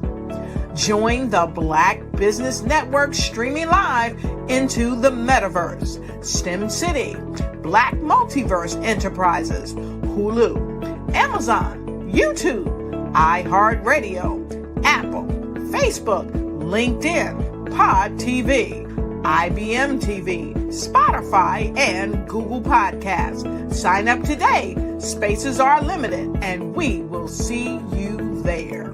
Join the Black Business Network streaming live into the Metaverse, STEM City, Black Multiverse Enterprises, Hulu, Amazon, YouTube, iHeartRadio, Apple, Facebook, LinkedIn, Pod TV, IBM TV, Spotify, and Google Podcasts. Sign up today. Spaces are limited, and we will see you there.